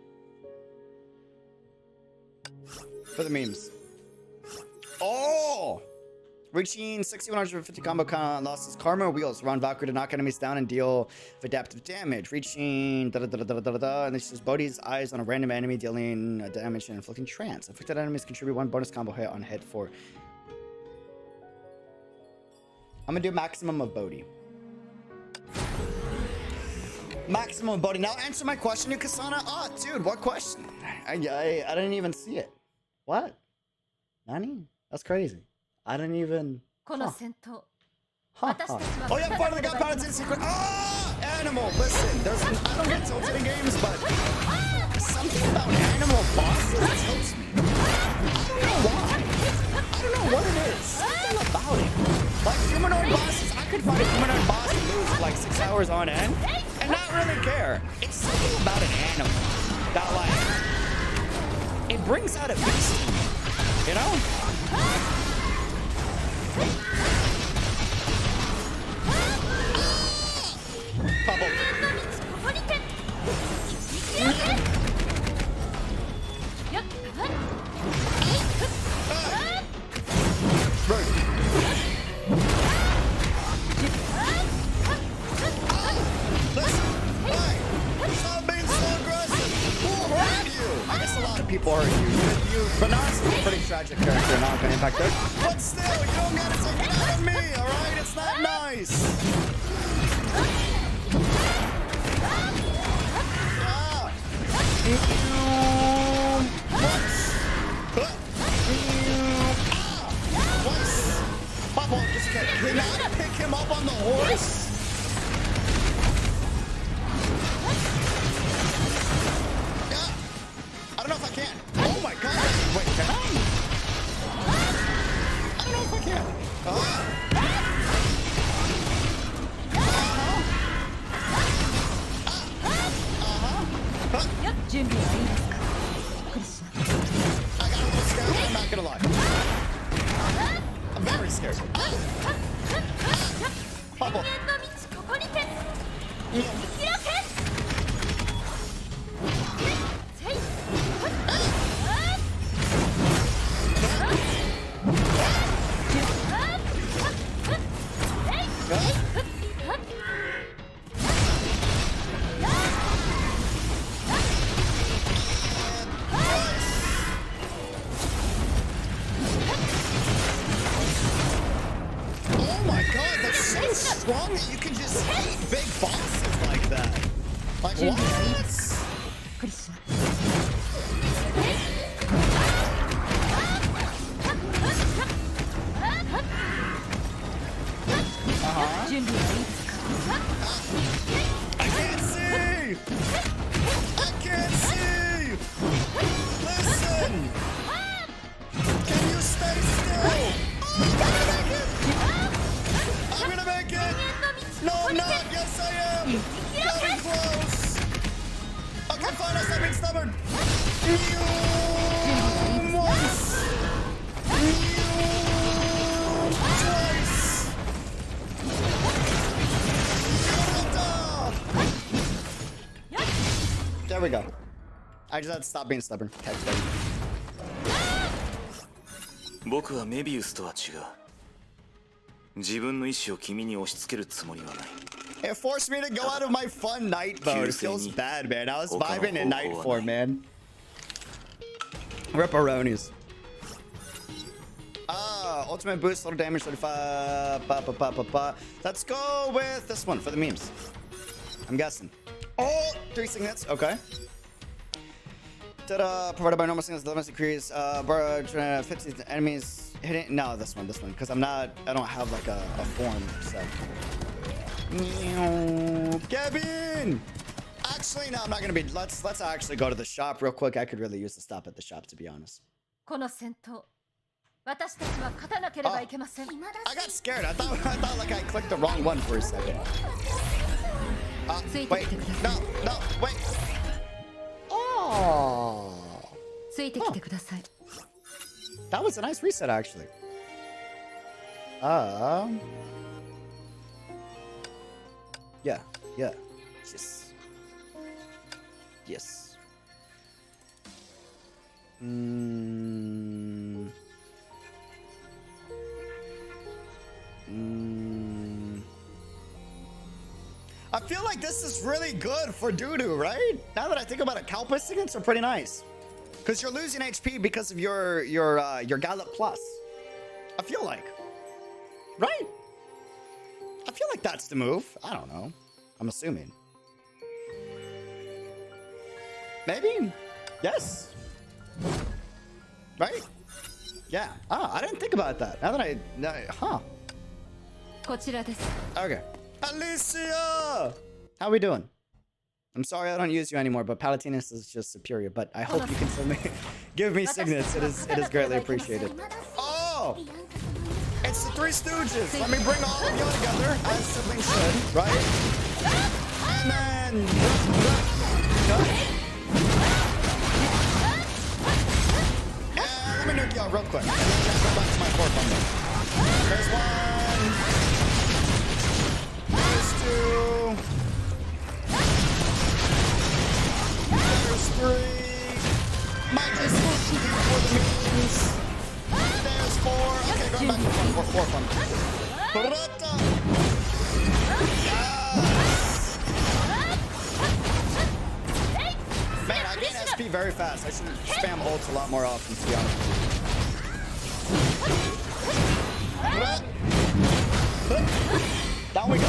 For the memes. Oh! Reaching 6150 combo count losses karma wheels around Valkyrie to knock enemies down and deal adaptive damage. Reaching and this is Bodhi's eyes on a random enemy dealing damage and inflicting trance. Afflicted enemies contribute 1 bonus combo hit on hit for. I'm gonna do maximum of Bodhi. Maximum of Bodhi. Now answer my question, you Kasana. Oh, dude, what question? I didn't even see it. What? Nani? That's crazy. I didn't even. この戦闘 Huh. Oh yeah, part of the gunpowder's in secret. Ah, animal. Listen, there's. I don't get tilted in games, but something about animal bosses tilts me. I don't know why. I don't know what it is. Something about it. Like humanoid bosses, I could fight a humanoid boss and lose for like 6 hours on end, and not really care. It's something about an animal that like it brings out a beast in me, you know? Bubble. ここにて Right. Listen, hey, stop being so aggressive. Who hurt you? I guess a lot of people hurt you. But honestly, a pretty tragic character in Honkai Impact there. But still, you don't gotta take it out on me, alright? It's not nice. Twice. Pop on, just can I pick him up on the horse? Yeah. I don't know if I can. Oh my god. Wait, can I? I don't know if I can. 準備はいいですかクリス I got a little scared, I'm not gonna lie. I'm very scared. Bubble. 人間の道ここにて Oh my god, that's so strong that you can just hit big bosses like that. Like, what? クリス him! Getting close! Okay, fine, I'll stop being stubborn. Once. Twice. There we go. I just had to stop being stubborn. Okay, good. 僕はメビウスとは違う。自分の意志を君に押し付けるつもりはない。 It forced me to go out of my fun night mode. It feels bad, man. I was vibing in night form, man. Ripperonis. Ultimate boost, little damage, 35. Let's go with this one for the memes. I'm guessing. Oh, 3 signets. Okay. Provided by normal signets, the limits increase. 50 enemies hitting. No, this one, because I don't have like a form. So. Kevin! Actually, no, I'm not gonna be. Let's actually go to the shop real quick. I could really use the stop at the shop, to be honest. この戦闘、私たちは勝たなければいけません。 I got scared. I thought like I clicked the wrong one for a second. Wait. No, wait. Oh. ついてきてください。 That was a nice reset, actually. Yeah. Yes. I feel like this is really good for doo-doo, right? Now that I think about it, Kalpa signets are pretty nice. Because you're losing HP because of your Gallop Plus. I feel like. Right? I feel like that's the move. I don't know. I'm assuming. Maybe? Yes. Right? Yeah. I didn't think about that. Now that huh. こちらです。 Okay. Elysian! How we doing? I'm sorry I don't use you anymore, but Palatinus is just superior. But I hope you can still give me signets. It is greatly appreciated. Oh! It's the Three Stooges. Let me bring all of you together, as siblings should, right? And then... let me nuke y'all real quick. And then go back to my core combo. There's one. There's two. There's three. Might just be for the memes. There's four. Okay, going back to four fun. Yes. Man, I gain SP very fast. I should spam ults a lot more often, to be honest. Down we go.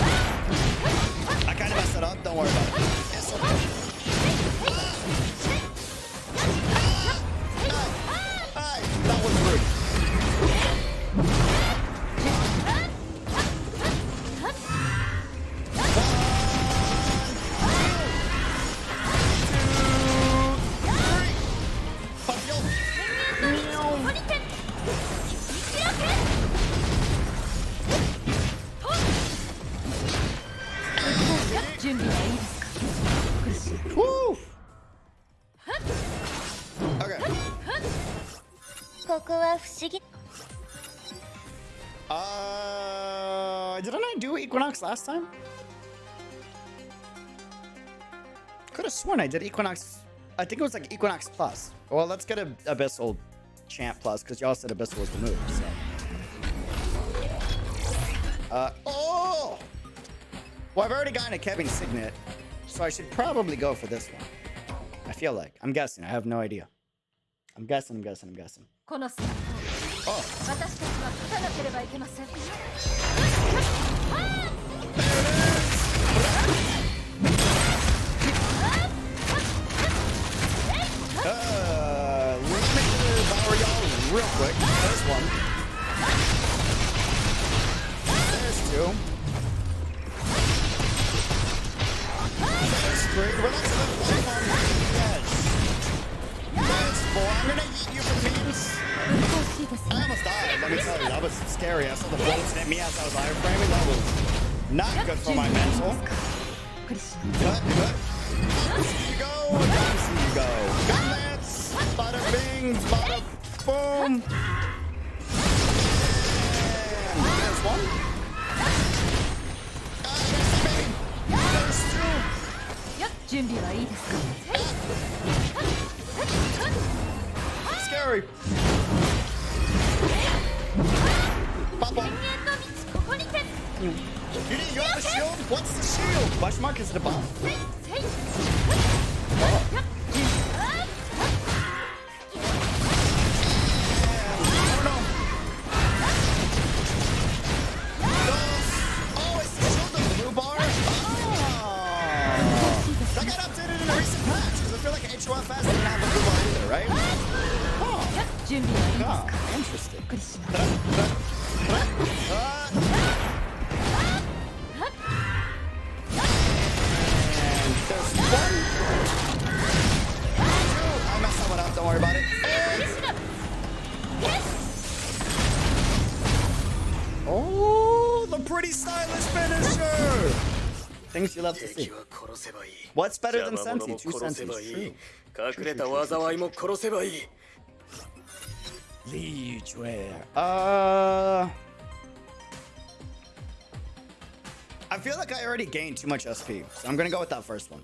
I kind of messed it up. Don't worry about it. It's okay. Hey, that was rude. Woo! Okay. Didn't I do Equinox last time? Could have sworn I did Equinox. I think it was like Equinox Plus. Well, let's get a Abyssal Champ Plus, because y'all said Abyssal was the move, so. Oh! Well, I've already gotten a Kevin Signet, so I should probably go for this one. I feel like. I'm guessing. I have no idea. I'm guessing. この戦闘、 Oh. 私たちは勝たなければいけません。 Let me devour y'all real quick. There's one. There's two. There's three. Relax a little bit on the edge. There's four. I'm gonna eat you for memes. I almost died, let me tell you. That was scary. I saw the bullets hit me as I was wireframing. That was not good for my mental. くりしない Cut, cut. See you go. Again, see you go. Gun lance. Bada bing. Bada boom. And there's one. There's baby. There's two. 準備はいいですか Scary. Pop on. You have a shield? What's the shield? Question mark, is it a bomb? Oh, it's the shield of the blue bar? Oh. That got updated in a recent patch, because I feel like HOFS didn't have a blue bar either, right? Oh. 準備はいいですか Oh, interesting. くりしない And there's one. I messed that one up, don't worry about it. Oh, the pretty stylish finisher. Things you love to see. 敵は殺せばいい What's better than 邪魔者 Sensi? も Two 殺せ Sensis. ばいい True. 隠れた災いも殺せばいい Liege wear. I feel like I already gained too much SP, so I'm gonna go with that first one.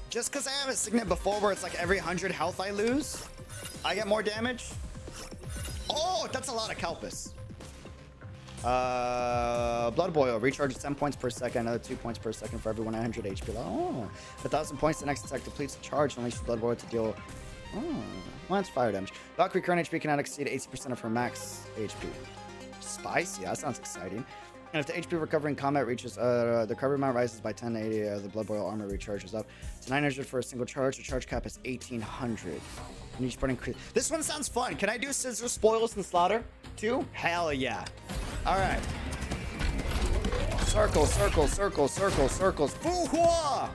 Just because I have a signet before where it's like every 100 health I lose, I get more damage. Oh, that's a lot of Calpus. Blood Boil recharges 10 points per second, another 2 points per second for every 100 HP. Oh, 1,000 points. The next attack depletes the charge and unleashes Blood Boil to deal. Oh, well, that's fire damage. Valkyrie current HP cannot exceed 80% of her max HP. Spicy. That sounds exciting. And if the HP recovery in combat reaches, the recovery amount rises by 1080. The Blood Boil armor recharges up to 900 for a single charge. The charge cap is 1800. And each part increase. This one sounds fun. Can I do scissor spoils and slaughter too? Hell yeah. All right. Circle, circle, circle, circle, circles. Fuhua!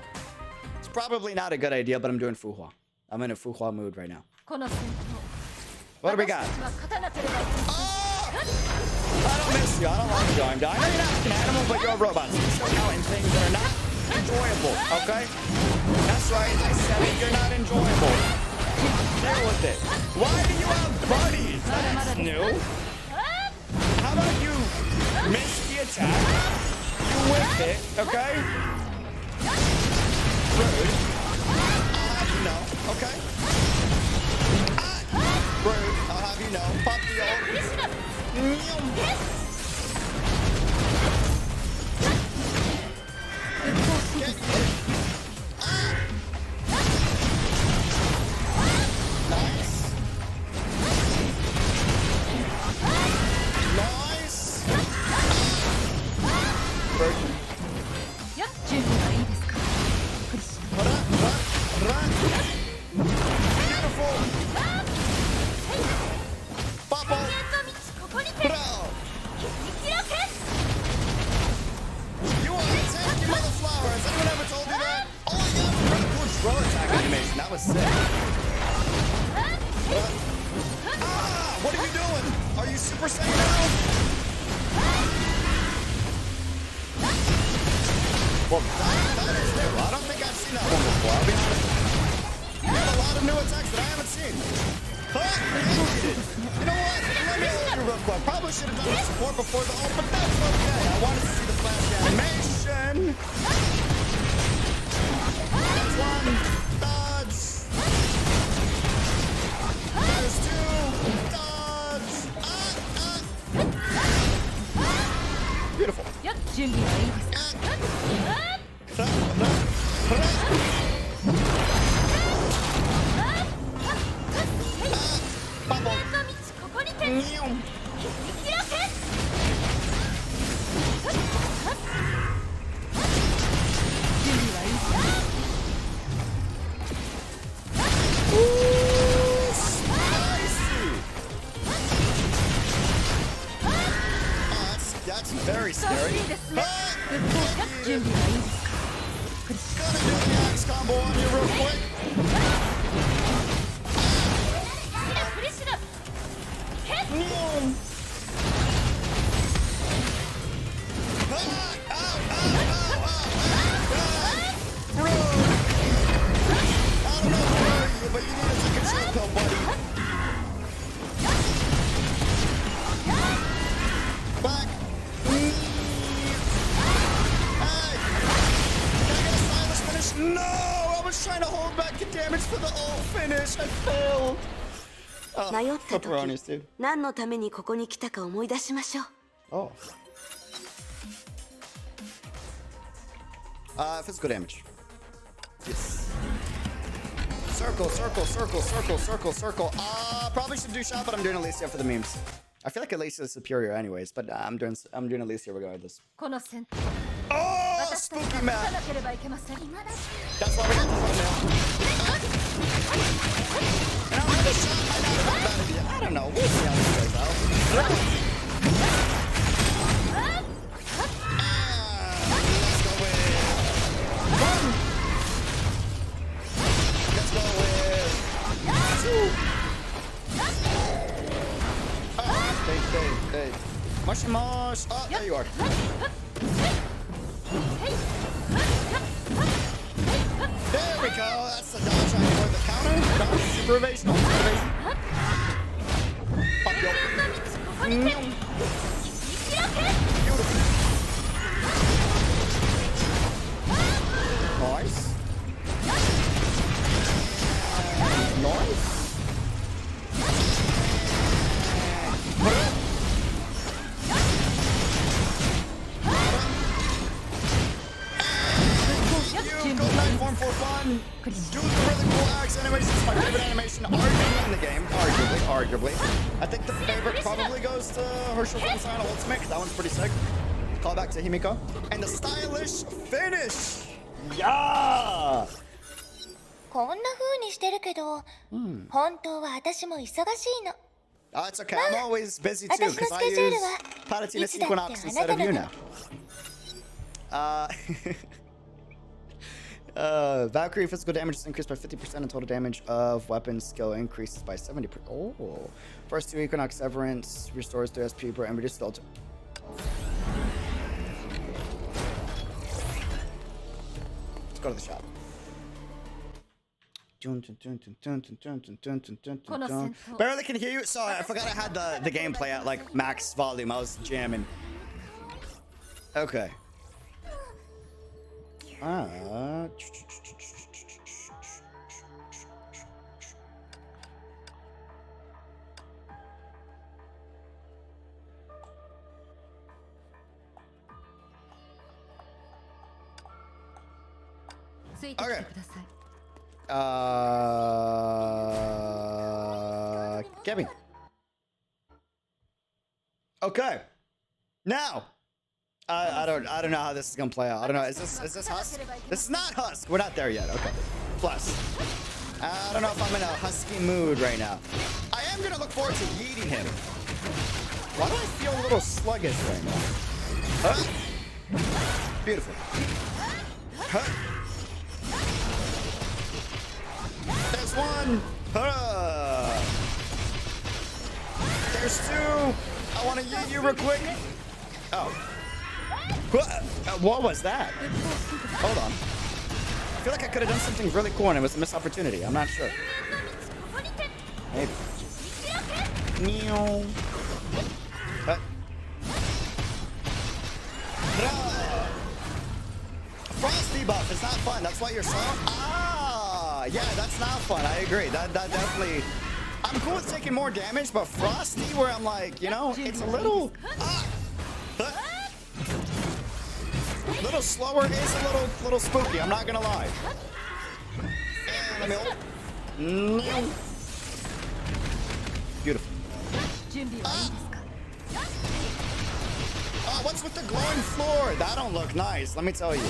It's probably not a good idea, but I'm doing Fuhua. I'm in a Fuhua mood right now. この戦闘 What do we got? 私たちは勝たなければいけません Oh! I don't miss you. I don't like you. I know you're not an animal, but you're a robot. So you start counting things that are not enjoyable, okay? That's right. I said it. You're not enjoyable. Deal with it. Why do you have buddies? That's new. How about you miss the attack? You whip it, okay? Rude. I'll have you know, okay? Rude. I'll have you know. Pop the ult. Get it. Nice. Nice. Virgin. 準備はいいですかくりしない Run. Beautiful. Bubble. Bro. You are a tank, you mother flower. Has anyone ever told you that? Oh, you have a really cool throw attack animation. That was sick. Ah, what are you doing? Are you Super Saiyan now? Well, that is new. I don't think I've seen that one before. I'll be honest. You have a lot of new attacks that I haven't seen. Huh? You know what? Let me hold you real quick. Probably should have done the support before the ult, but that's okay. I wanted to see the flash animation. That's one. Dodge. There's two. Dodge. Beautiful. 準備はいいですか Bubble. ここにて Meow. Ooh, spicy. That's very scary. 準備はいいですか Gonna do the axe combo on you real quick. But you need to take a chill pill, buddy. Back. Hey! Can I get a stylish finish? No! I was trying to hold back the damage for the ult finish. I failed. Oh, 迷った時 pepperonis, dude. 何のためにここに来たか思い出しましょう。 Oh. Physical damage. Yes. Circle, circle, circle, circle, circle, circle. Probably should do shot, but I'm doing Elysian for the memes. I feel like Elysian is superior anyways, but I'm doing Elysian regardless. この戦闘 Oh, 私たち spooky が勝た map. なければいけません That's why we got the thumbnail. And another shot might not have been a bad idea. I don't know. We'll see how this plays out. Let's go with one. Let's go with two. Hey. Mushy mush. Oh, there you are. There we go. That's the dodge trying for the counter. Dodge super evasion. Pop yo. Beautiful. Nice. Nice. You go back form for fun. Do the really cool axe animation. It's my favorite animation arguably in the game. Arguably. I think the favorite probably goes to Herschel from Silent Ultimate. That one's pretty sick. Call back to Himiko. And the stylish finish. Yeah. こんな風にしてるけど、本当は私も忙しいの。 It's okay. I'm always busy too because I use Palatinus Equinox instead of you now. Valkyrie physical damage is increased by 50% and total damage of weapon skill increases by 70%. Oh. First 2 Equinox Severance restores 3 SP per and reduces the ultimate. Let's go to the shop. Barely can hear you. Sorry, I forgot I had the gameplay at like max volume. I was jamming. Okay. Okay. Kevin. Okay. Now, I don't know how this is gonna play out. I don't know. Is this Husk? This is not Husk. We're not there yet. Okay. Plus, I don't know if I'm in a husky mood right now. I am gonna look forward to yeeting him. Why do I feel a little sluggish right now? Huh? Beautiful. Huh? There's one. There's two. I want to yeet you real quick. Oh. What was that? Hold on. I feel like I could have done something really cool and it was a missed opportunity. I'm not sure. Maybe. Meow. Frost debuff is not fun. That's why you're slow. Yeah, that's not fun. I agree. That definitely. I'm cool with taking more damage, but Frosty, where I'm like, you know, it's a little. Little slower is a little spooky. I'm not gonna lie. And let me hold. Beautiful. Oh, what's with the glowing floor? That don't look nice. Let me tell you.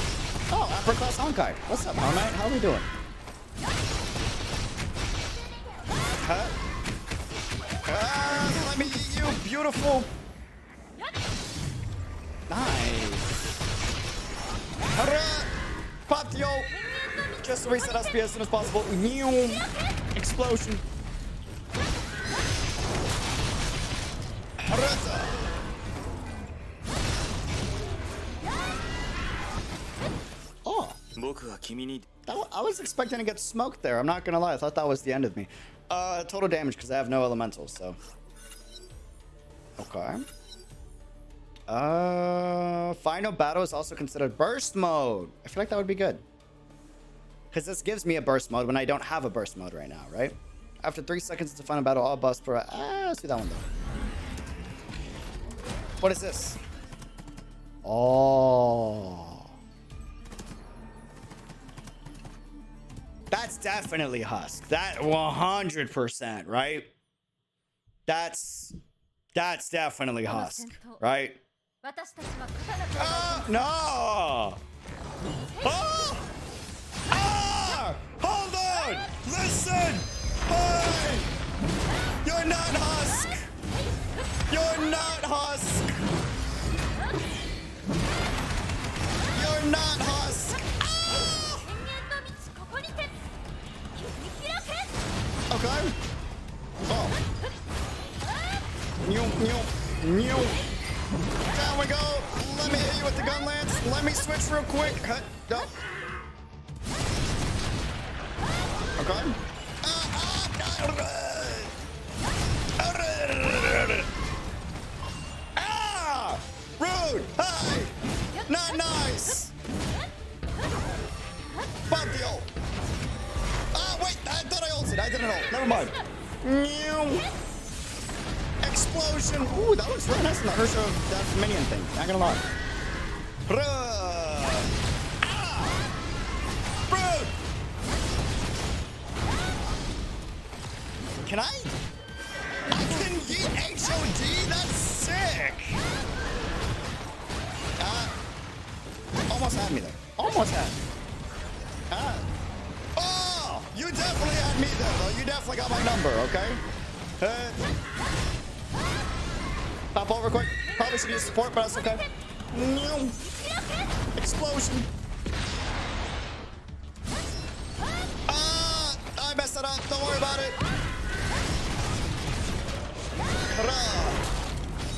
Oh, Upper Class Honkai. What's up, All Night? How we doing? Let me eat you, beautiful. Nice. Pop the ult. Just to reset SP as soon as possible. 僕は君に I was expecting to get smoked there. I'm not gonna lie. I thought that was the end of me. Total damage because I have no elementals, so. Okay. Final battle is also considered burst mode. I feel like that would be good. Because this gives me a burst mode when I don't have a burst mode right now, right? After 3 seconds to final battle, all buffs for... let's do that one though. What is this? Oh. That's definitely Husk. That 100%, right? That's definitely Husk, right? 私たちは勝たなければ No! Oh! Ah! Hold on! Listen! Hey! You're not Husk! You're not Husk! You're not Husk! Ah! 天元の道ここにて切り開け Okay. Oh. New, new, new. Down we go. Let me hit you with the gun lance. Let me switch real quick. Go. Okay. Ah! Rude! Hey! Not nice! Bump the ult. Ah, wait! I thought I ulted. I didn't ult. Never mind. Meow. Explosion. Ooh, that looks really nice in the Ursha that minion thing. Not gonna lie. Ah! Rude! Can I can yeet HOD? That's sick! Almost had me there. Almost had me. Oh! You definitely had me there, though. You definitely got my number, okay? Pop over quick. Probably should use support, but that's okay. Explosion. I messed that up. Don't worry about it.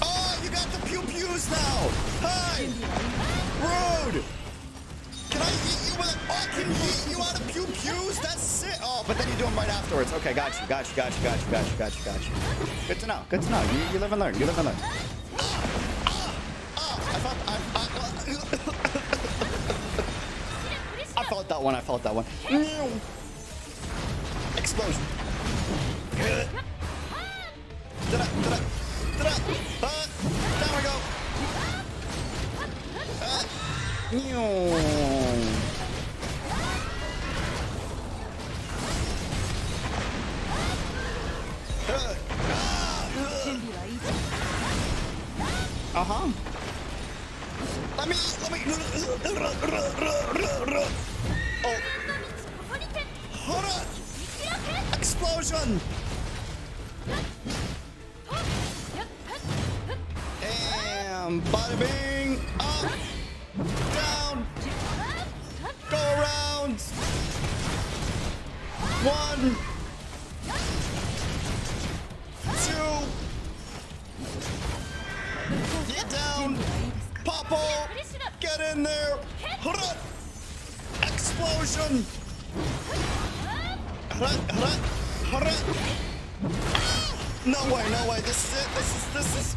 Oh, you got the pew-pews now. Hi. Rude. Can I yeet you with it? Oh, I can yeet you out of pew-pews? That's sick. Oh, but then you do them right afterwards. Okay, got you. Good to know. Good to know. You live and learn. You live and learn. I felt that one. I felt that one. Explosion. Down we go. Uh-huh. Let me. Oh. Hold on. Explosion. And bada bing. Up. Down. Go around. 1, 2. Get down. Popo. Get in there. Hold on. Explosion. No way. This is it. This is.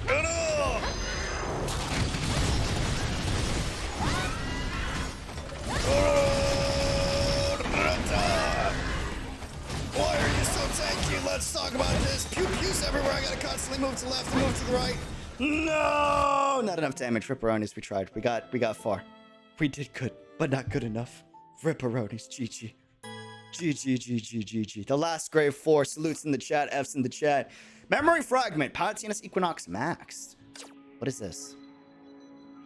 Why are you so tanky? Let's talk about this. Pew-pews everywhere. I gotta constantly move to the left and move to the right. No! Not enough damage. Ripperonis, we tried. We got far. We did good, but not good enough. Ripperonis, GG. GG. The last grave 4. Salutes in the chat. F's in the chat. Memory fragment. Palatinus Equinox maxed. What is this?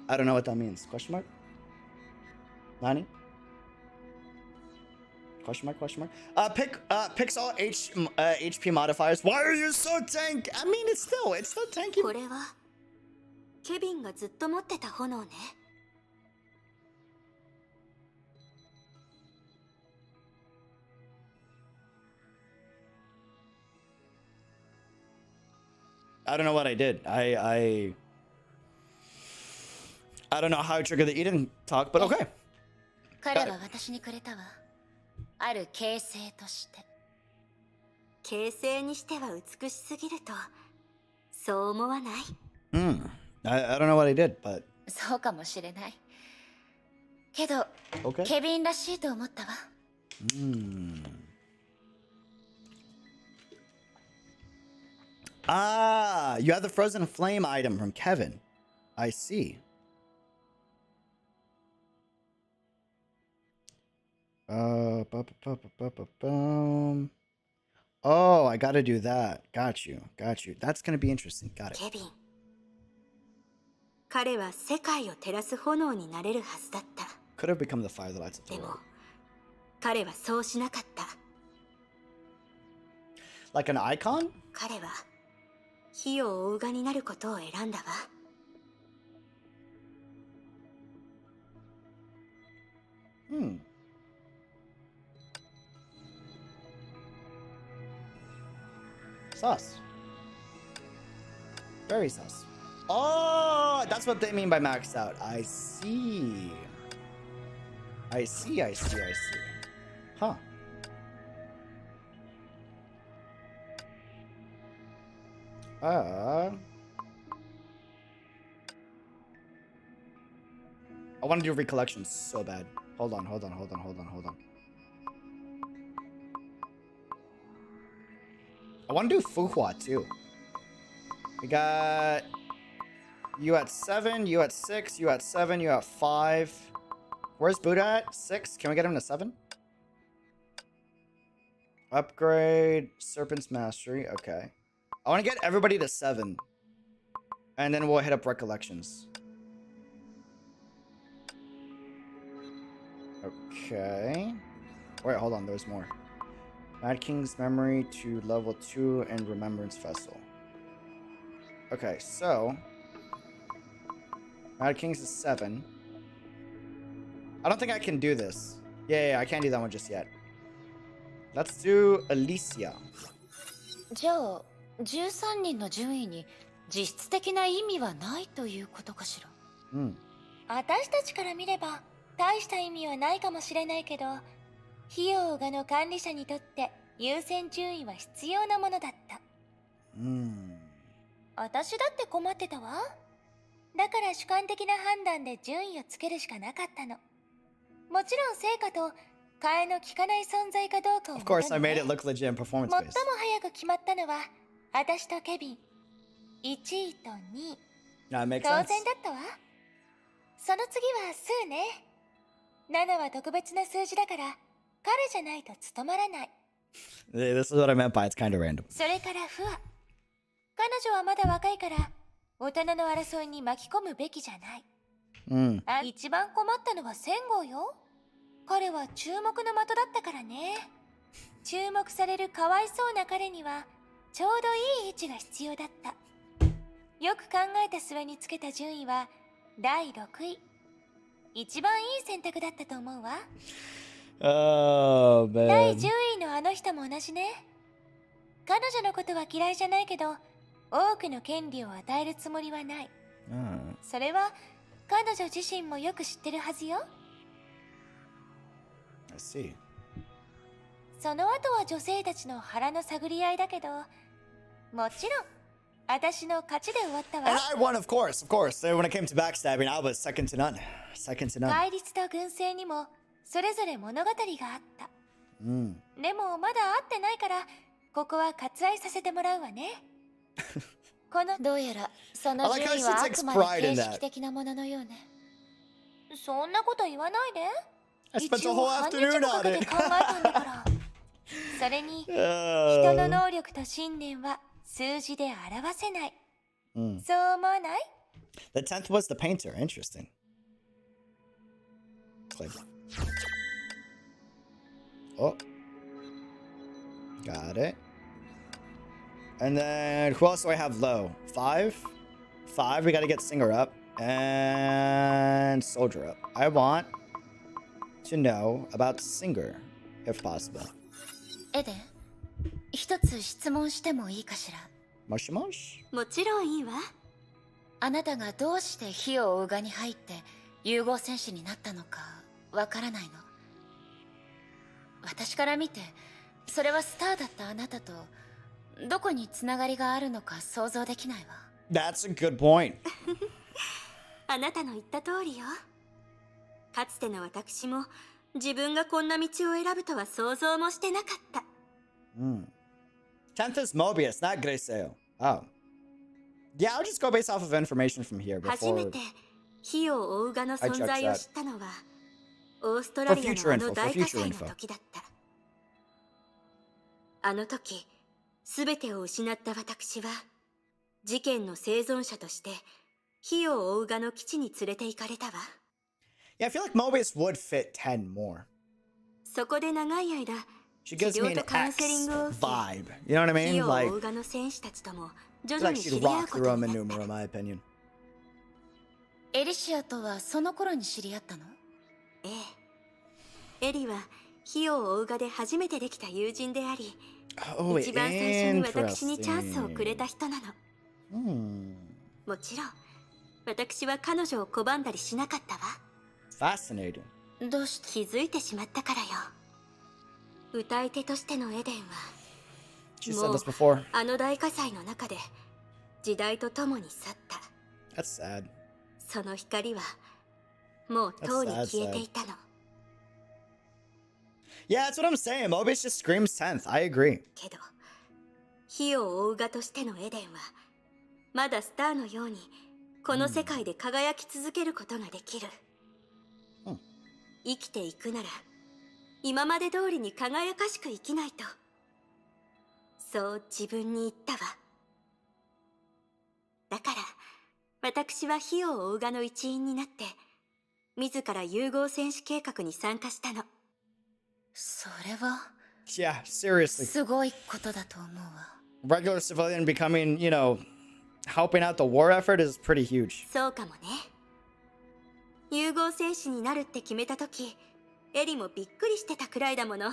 I don't know what that means. Question mark? Nani? Question mark? Picks all HP modifiers. Why are you so tank? I mean, it's still tanky. これはケビンがずっと持ってた炎ね。I don't know what I did. I don't know how I triggered the Eden talk, but okay. 彼は私にくれたわ。ある形成として。形成にしては美しすぎるとそう思わない？ I don't know what he did, but そうかもしれない。けど、 okay. ケビンらしいと思ったわ。Ah, you have the frozen flame item from Kevin. I see. Boom. Oh, I gotta do that. Got you. Got you. That's gonna be interesting. Got it. ケビン、彼は世界を照らす炎になれるはずだった。 Could have become the fire that lights up the でも world. 彼はそうしなかった。 Like an icon? 彼は火を追うがになることを選んだわ。 Sus. Very sus. Oh, that's what they mean by maxed out. I see. I see. Huh. I want to do recollections so bad. Hold on. I want to do Fuhua too. We got you at 7, you at 6, you at 7, you at 5. Where's Buddha at? 6? Can we get him to 7? Upgrade Serpent's Mastery. Okay. I want to get everybody to 7. And then we'll hit up Recollections. Okay. Wait, hold on. There's more. Mad King's Memory to level 2 and Remembrance Vessel. Okay, so Mad King's is 7. I don't think I can do this. Yeah, I can't do that one just yet. Let's do Elysian. じゃあ、13人の順位に実質的な意味はないということかしら。私たちから見れば大した意味はないかもしれないけど、費用がの管理者にとって優先順位は必要なものだった。私だって困ってたわ。だから主観的な判断で順位をつけるしかなかったの。もちろん成果と替えの利かない存在かどうかを。 Of course, I made it look legit in performance 最も based. 早く決まったのは私とケビン。1位と2位。 That makes 当 sense. 然だったわ。その次は数ね。7は特別な数字だから彼じゃないと務まらない。 This is what I meant by it's kind of random. それからフア。彼女はまだ若いから大人の争いに巻き込むべきじゃない。一番困ったのは千号よ。彼は注目の的だったからね。注目されるかわいそうな彼にはちょうどいい位置が必要だった。よく考えた末につけた順位は第6位。一番いい選択だったと思うわ。Oh, 第 man. 10位のあの人も同じね。彼女のことは嫌いじゃないけど多くの権利を与えるつもりはない。それは彼女自身もよく知ってるはずよ。 I see. その後は女性たちの腹の探り合いだけど、もちろん私の勝ちで終わったわ。 And I won, of course, of course. And when it came to backstabbing, I was second to none. Second to none. 戒律と軍政にもそれぞれ物語があった。でもまだ会ってないからここは割愛させてもらうわね。このどうやらその順位はあくまで形式的なもののようね。そんなこと言わないで。 I 一 spent a 応 whole 半日 afternoon もか on け it. て考えたんだから。それに人の能力と信念は数字で表せない。そう思わない？ The 10th was the painter. Interesting. Click. Oh. Got it. And then who else do I have low? 5? 5. We gotta get Singer up. And Soldier up. I want to know about Singer, if possible. エデン、一つ質問してもいいかしら。Moshi Mosh? もちろんいいわ。あなたがどうして火を追うがに入って融合戦士になったのかわからないの。私から見てそれはスターだったあなたとどこにつながりがあるのか想像できないわ。 That's a good point. あなたの言った通りよ。かつての私も自分がこんな道を選ぶとは想像もしてなかった。10th is Mobius, not GDelReal. Oh. Yeah, I'll just go based off of information from here 初め before. て火を追うがの I 存 checked 在を that. 知ったのはオーストラリア For の future あの info, 大 for 火 future 災の info. 時だった。あの時全てを失った私は事件の生存者として火を追うがの基地に連れて行かれたわ。 Yeah, I feel like Mobius would fit 10 more. そこで長い間 She 治 gives me 療 an とカウンセリン X グを受 vibe. You know what I け、火 mean? を Like, 追うがの戦士たちとも徐 I 々 feel like に知 she'd り合う rock こ the とに Roman なった。 numeral, in my opinion. エリシアとはその頃に知り合ったの？ええ。エリは火を追うがで初めてできた友人であり、 Oh, 一番最初に私にチャンスをくれた interesting. 人なの。 Hmm. もちろん私は彼女を拒んだりしなかったわ。 Fascinating. どうして？気づいてしまったからよ。歌い手としてのエデンは She も said う this before. あの大火災の中で時代とともに去った。 That's sad. その光はもうとうに消えていたの。 Yeah, that's what I'm saying. Mobius just screams 10th. I agree. けど火を追うがとしてのエデンはまだスターのようにこの世界で輝き続けることができる。生きていくなら今まで通りに輝かしく生きないと、そう自分に言ったわ。だから私は火を追うがの一員になって自ら融合戦士計画に参加したの。それは Yeah, seriously. すごいことだと思うわ。 Regular civilian becoming, you know, helping out the war effort is pretty huge. そうかもね。融合戦士になるって決めた時エリもびっくりしてたくらいだもの。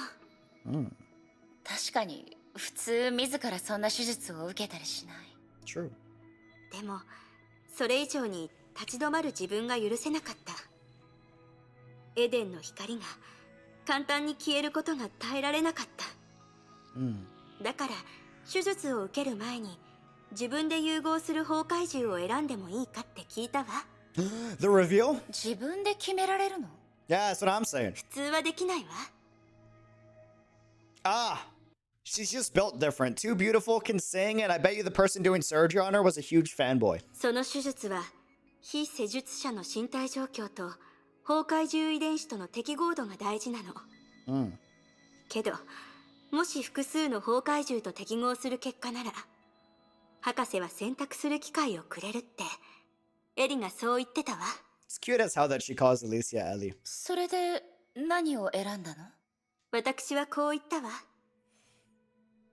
確かに普通自らそんな手術を受けたりしない。 True. でもそれ以上に立ち止まる自分が許せなかった。エデンの光が簡単に消えることが耐えられなかった。だから手術を受ける前に自分で融合する崩壊獣を選んでもいいかって聞いたわ。 The reveal? 自分で決められるの？ Yeah, that's what I'm saying. 普通はできないわ。 Ah, she's just built different. Too beautiful, can sing, and I bet you the person doing surgery on her was a huge fanboy. その手術は非施術者の身体状況と崩壊獣遺伝子との適合度が大事なの。けどもし複数の崩壊獣と適合する結果なら博士は選択する機会をくれるってエリがそう言ってたわ。 It's cute as how that she calls Elysia Ellie. それで何を選んだの？私はこう言ったわ。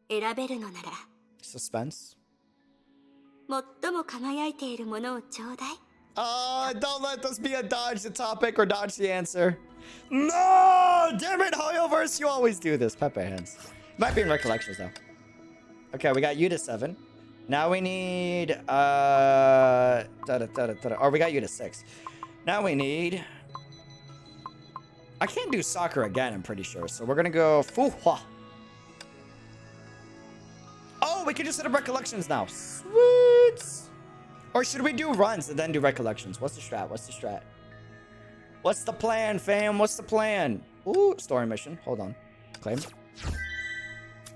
選べるのなら Suspense. 最も輝いているものをちょうだい。 Oh, don't let this be a dodge the topic or dodge the answer. No! Damn it, Hoyoverse, you always do this. Pepe hands. Might be in recollections though. Okay, we got you to 7. Now we need or we got you to 6. Now we need, I can't do soccer again, I'm pretty sure. So we're gonna go Fuhua. Oh, we can just hit up recollections now. Sweet. Or should we do runs and then do recollections? What's the strat? What's the strat? What's the plan, fam? What's the plan? Ooh, story mission. Hold on. Claim.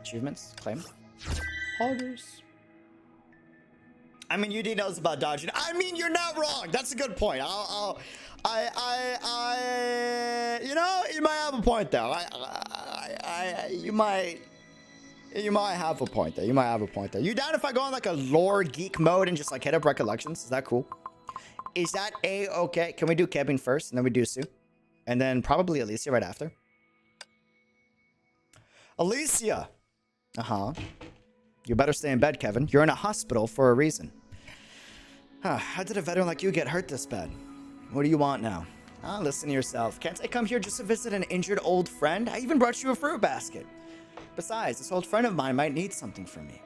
Achievements. Claim. Hoggers. I mean, UD knows about dodging. I mean, you're not wrong. That's a good point. You know, you might have a point there. You might have a point there. You might have a point there. You down if I go on like a lore geek mode and just like hit up recollections? Is that cool? Is that okay? Can we do Kevin first and then we do Sue? And then probably Alicia right after. Alicia! Uh-huh. You better stay in bed, Kevin. You're in a hospital for a reason. Huh, how did a veteran like you get hurt this bad? What do you want now? Ah, listen to yourself. Can't I come here just to visit an injured old friend? I even brought you a fruit basket. Besides, this old friend of mine might need something from me.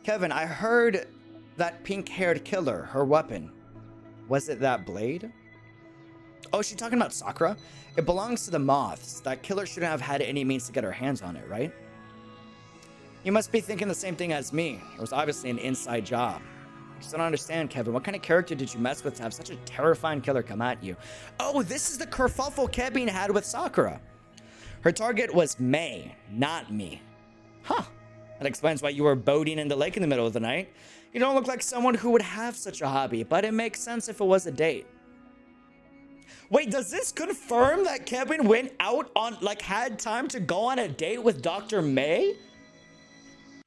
Kevin, I heard that pink-haired killer, her weapon. Was it that blade? Oh, is she talking about Sakura? It belongs to the moths. That killer shouldn't have had any means to get her hands on it, right? You must be thinking the same thing as me. It was obviously an inside job. I just don't understand, Kevin. What kind of character did you mess with to have such a terrifying killer come at you? Oh, this is the kerfuffle Kevin had with Sakura. Her target was May, not me. Huh. That explains why you were boating in the lake in the middle of the night. You don't look like someone who would have such a hobby, but it makes sense if it was a date. Wait, does this confirm that Kevin went out on, like, had time to go on a date with Dr. May?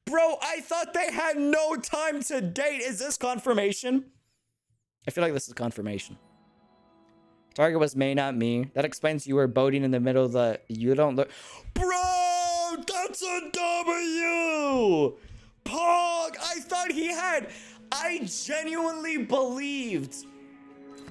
Bro, I thought they had no time to date. Is this confirmation? I feel like this is confirmation. Target was May, not me. That explains you were boating in the middle of the... You don't look... Bro, that's a W! Pog! I thought he had... I genuinely believed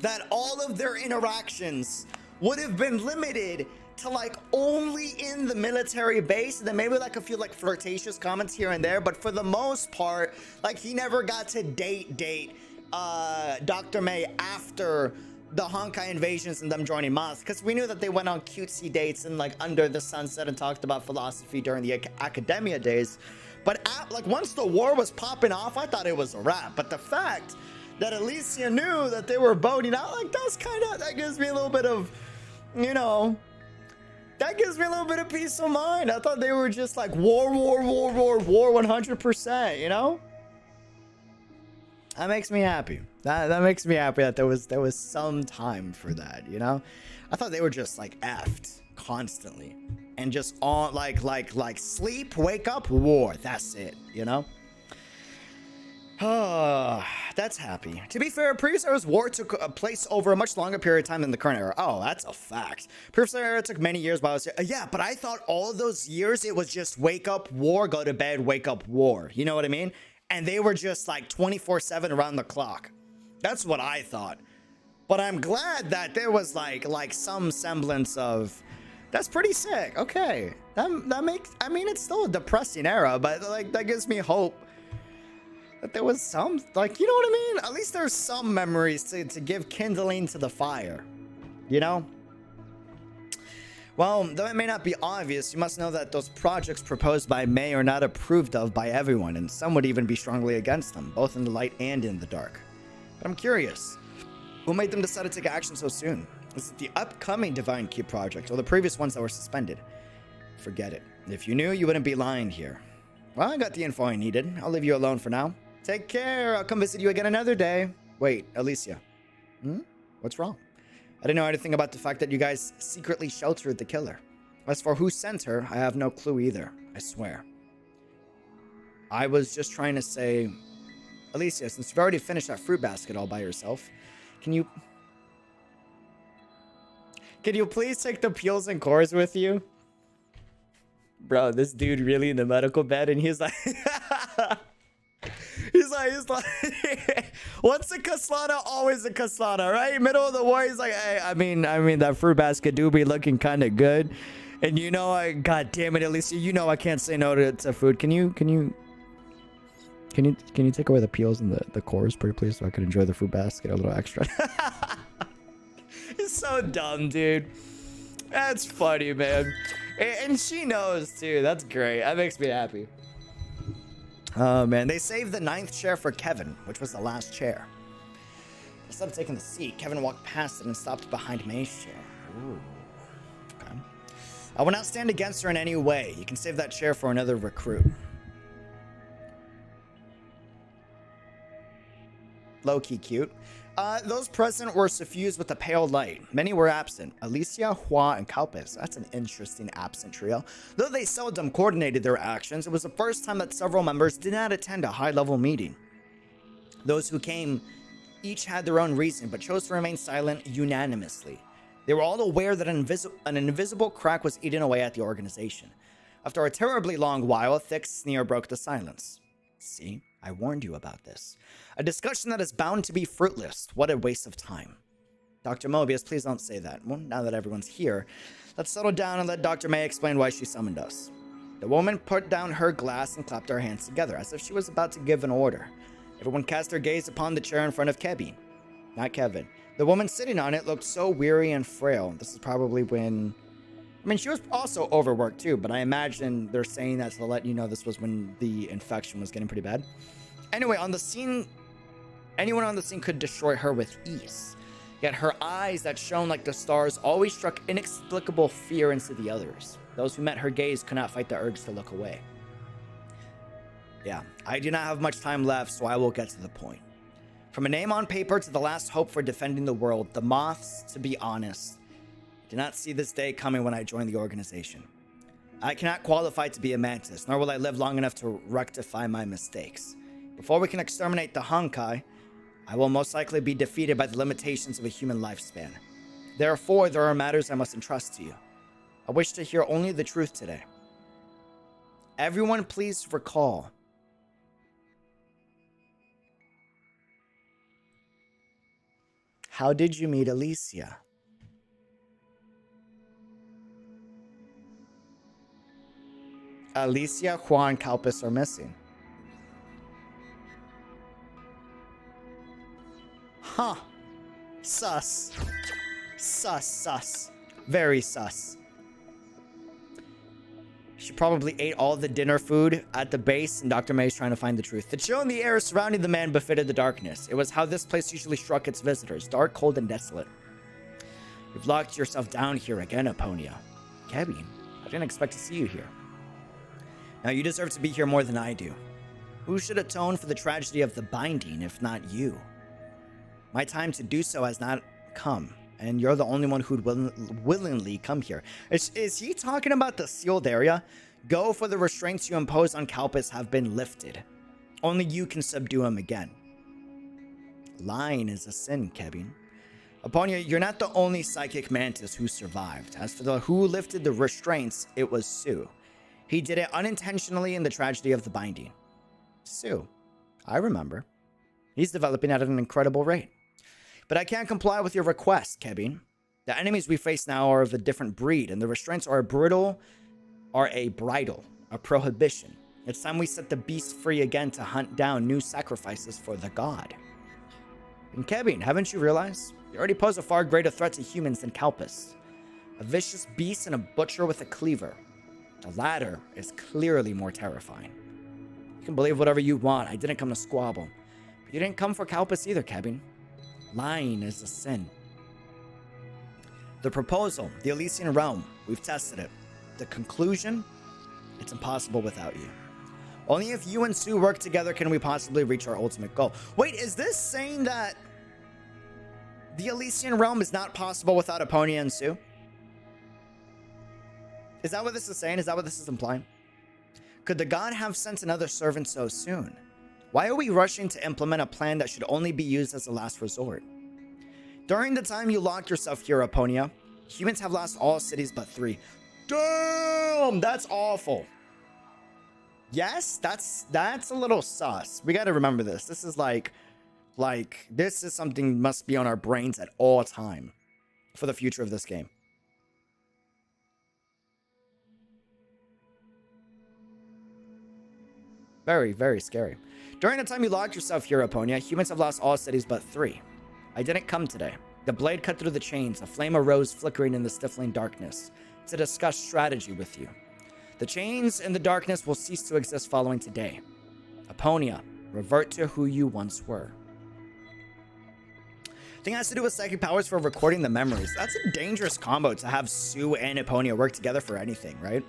that all of their interactions would have been limited to like only in the military base, and then maybe like a few like flirtatious comments here and there, but for the most part, like he never got to date Dr. May after the Honkai invasions and them joining Moth, because we knew that they went on cutesy dates and like under the sunset and talked about philosophy during the academia days. But like once the war was popping off, I thought it was a wrap. But the fact that Elysian knew that they were boating out, like that's kind of, that gives me a little bit of, you know, that gives me a little bit of peace of mind. I thought they were just like war 100%, you know? That makes me happy. That makes me happy that there was some time for that, you know? I thought they were just like effed constantly and just on like sleep, wake up, war. That's it, you know? That's happy. To be fair, previous era's war took place over a much longer period of time than the current era. Oh, that's a fact. Previous era took many years, but I was yeah, but I thought all of those years it was just wake up, war, go to bed, wake up, war. You know what I mean? And they were just like 24/7 around the clock. That's what I thought. But I'm glad that there was like some semblance of. That's pretty sick. Okay, that makes. I mean, it's still a depressing era, but like that gives me hope. That there was some, like, you know what I mean? At least there's some memories to give kindling to the fire, you know? Well, though it may not be obvious, you must know that those projects proposed by May are not approved of by everyone, and some would even be strongly against them, both in the light and in the dark. But I'm curious, who made them decide to take action so soon? Is it the upcoming Divine Key project, or the previous ones that were suspended? Forget it. If you knew, you wouldn't be lying here. Well, I got the info I needed. I'll leave you alone for now. Take care. I'll come visit you again another day. Wait, Alicia. What's wrong? I didn't know anything about the fact that you guys secretly sheltered the killer. As for who sent her, I have no clue either. I swear. I was just trying to say... Alicia, since you've already finished that fruit basket all by yourself, can you please take the peels and cores with you? Bro, this dude really in the medical bed, and he's like... He's like, once a Kaslana, always a Kaslana, right? Middle of the war, he's like, hey, I mean, that fruit basket do be looking kind of good. And you know, god damn it, Alicia, you know I can't say no to food. Can you take away the peels and the cores, pretty please, so I can enjoy the fruit basket a little extra? It's so dumb, dude. That's funny, man. And she knows, too. That's great. That makes me happy. Oh, man. They saved the 9th chair for Kevin, which was the last chair. Instead of taking the seat, Kevin walked past it and stopped behind May's chair. Ooh. Okay. I will not stand against her in any way. You can save that chair for another recruit. Low-key cute. Those present were suffused with a pale light. Many were absent. Alicia, Hua, and Kalpis. That's an interesting absent trio. Though they seldom coordinated their actions, it was the first time that several members did not attend a high-level meeting. Those who came each had their own reason, but chose to remain silent unanimously. They were all aware that an invisible crack was eating away at the organization. After a terribly long while, a thick sneer broke the silence. See, I warned you about this. A discussion that is bound to be fruitless. What a waste of time. Dr. Mobius, please don't say that. Well, now that everyone's here, let's settle down and let Dr. May explain why she summoned us. The woman put down her glass and clapped her hands together, as if she was about to give an order. Everyone cast their gaze upon the chair in front of Kevin. Not Kevin. The woman sitting on it looked so weary and frail. This is probably when... I mean, she was also overworked too, but I imagine they're saying that to let you know this was when the infection was getting pretty bad. Anyway, on the scene, anyone on the scene could destroy her with ease. Yet her eyes that shone like the stars always struck inexplicable fear into the others. Those who met her gaze could not fight the urge to look away. Yeah, I do not have much time left, so I will get to the point. From a name on paper to the last hope for defending the world, the Moths, to be honest, did not see this day coming when I joined the organization. I cannot qualify to be a mantis, nor will I live long enough to rectify my mistakes. Before we can exterminate the Honkai, I will most likely be defeated by the limitations of a human lifespan. Therefore, there are matters I must entrust to you. I wish to hear only the truth today. Everyone please recall. How did you meet Elysian? Elysian, Juan, Kalpis are missing. Huh. Sus. Sus. Very sus. She probably ate all the dinner food at the base, and Dr. May's trying to find the truth. The chill in the air surrounding the man befitted the darkness. It was how this place usually struck its visitors, dark, cold, and desolate. You've locked yourself down here again, Aponia. Kevin, I didn't expect to see you here. Now you deserve to be here more than I do. Who should atone for the tragedy of the binding, if not you? My time to do so has not come, and you're the only one who'd willingly come here. Is he talking about the sealed area? Go, for the restraints you imposed on Kalpis have been lifted. Only you can subdue him again. Lying is a sin, Kevin. Aponia, you're not the only psychic mantis who survived. As for the who lifted the restraints, it was Sue. He did it unintentionally in the tragedy of the binding. Sue, I remember. He's developing at an incredible rate. But I can't comply with your request, Kevin. The enemies we face now are of a different breed, and the restraints are a bridle, a prohibition. It's time we set the beast free again to hunt down new sacrifices for the god. And Kevin, haven't you realized? You already pose a far greater threat to humans than Kalpis. A vicious beast and a butcher with a cleaver. The latter is clearly more terrifying. You can believe whatever you want. I didn't come to squabble. But you didn't come for Kalpis either, Kevin. Lying is a sin. The proposal, the Elysian realm, we've tested it. The conclusion, it's impossible without you. Only if you and Sue work together can we possibly reach our ultimate goal. Wait, is this saying that the Elysian realm is not possible without Aponia and Sue? Is that what this is saying? Is that what this is implying? Could the god have sent another servant so soon? Why are we rushing to implement a plan that should only be used as a last resort? During the time you locked yourself here, Aponia, humans have lost all cities but 3. Damn, that's awful. Yes, that's a little sus. We gotta remember this. This is like this is something must be on our brains at all time for the future of this game. Very, very scary. During the time you locked yourself here, Aponia, humans have lost all cities but 3. I didn't come today. The blade cut through the chains. A flame arose, flickering in the stifling darkness, to discuss strategy with you. The chains and the darkness will cease to exist following today. Aponia, revert to who you once were. I think it has to do with psychic powers for recording the memories. That's a dangerous combo to have Sue and Aponia work together for anything, right?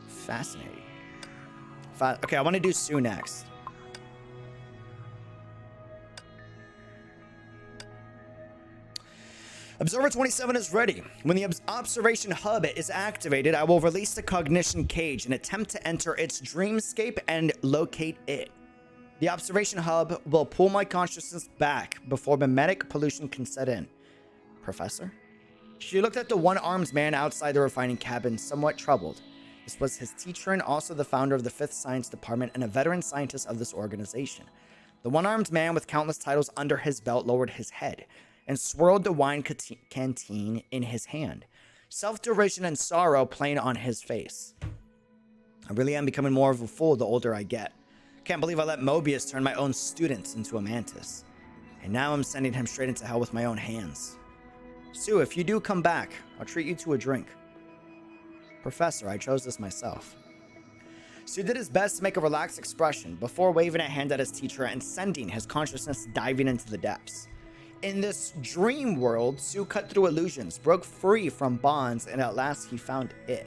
Fascinating. Okay, I want to do Sue next. Observer 27 is ready. When the observation hub is activated, I will release the cognition cage and attempt to enter its dreamscape and locate it. The observation hub will pull my consciousness back before mimetic pollution can set in. Professor? She looked at the one-armed man outside the refining cabin, somewhat troubled. This was his teacher and also the founder of the 5th Science Department and a veteran scientist of this organization. The one-armed man with countless titles under his belt lowered his head and swirled the wine canteen in his hand, self-derision and sorrow plain on his face. I really am becoming more of a fool the older I get. Can't believe I let Mobius turn my own students into a mantis. And now I'm sending him straight into hell with my own hands. Sue, if you do come back, I'll treat you to a drink. Professor, I chose this myself. Sue did his best to make a relaxed expression before waving a hand at his teacher and sending his consciousness diving into the depths. In this dream world, Sue cut through illusions, broke free from bonds, and at last he found it.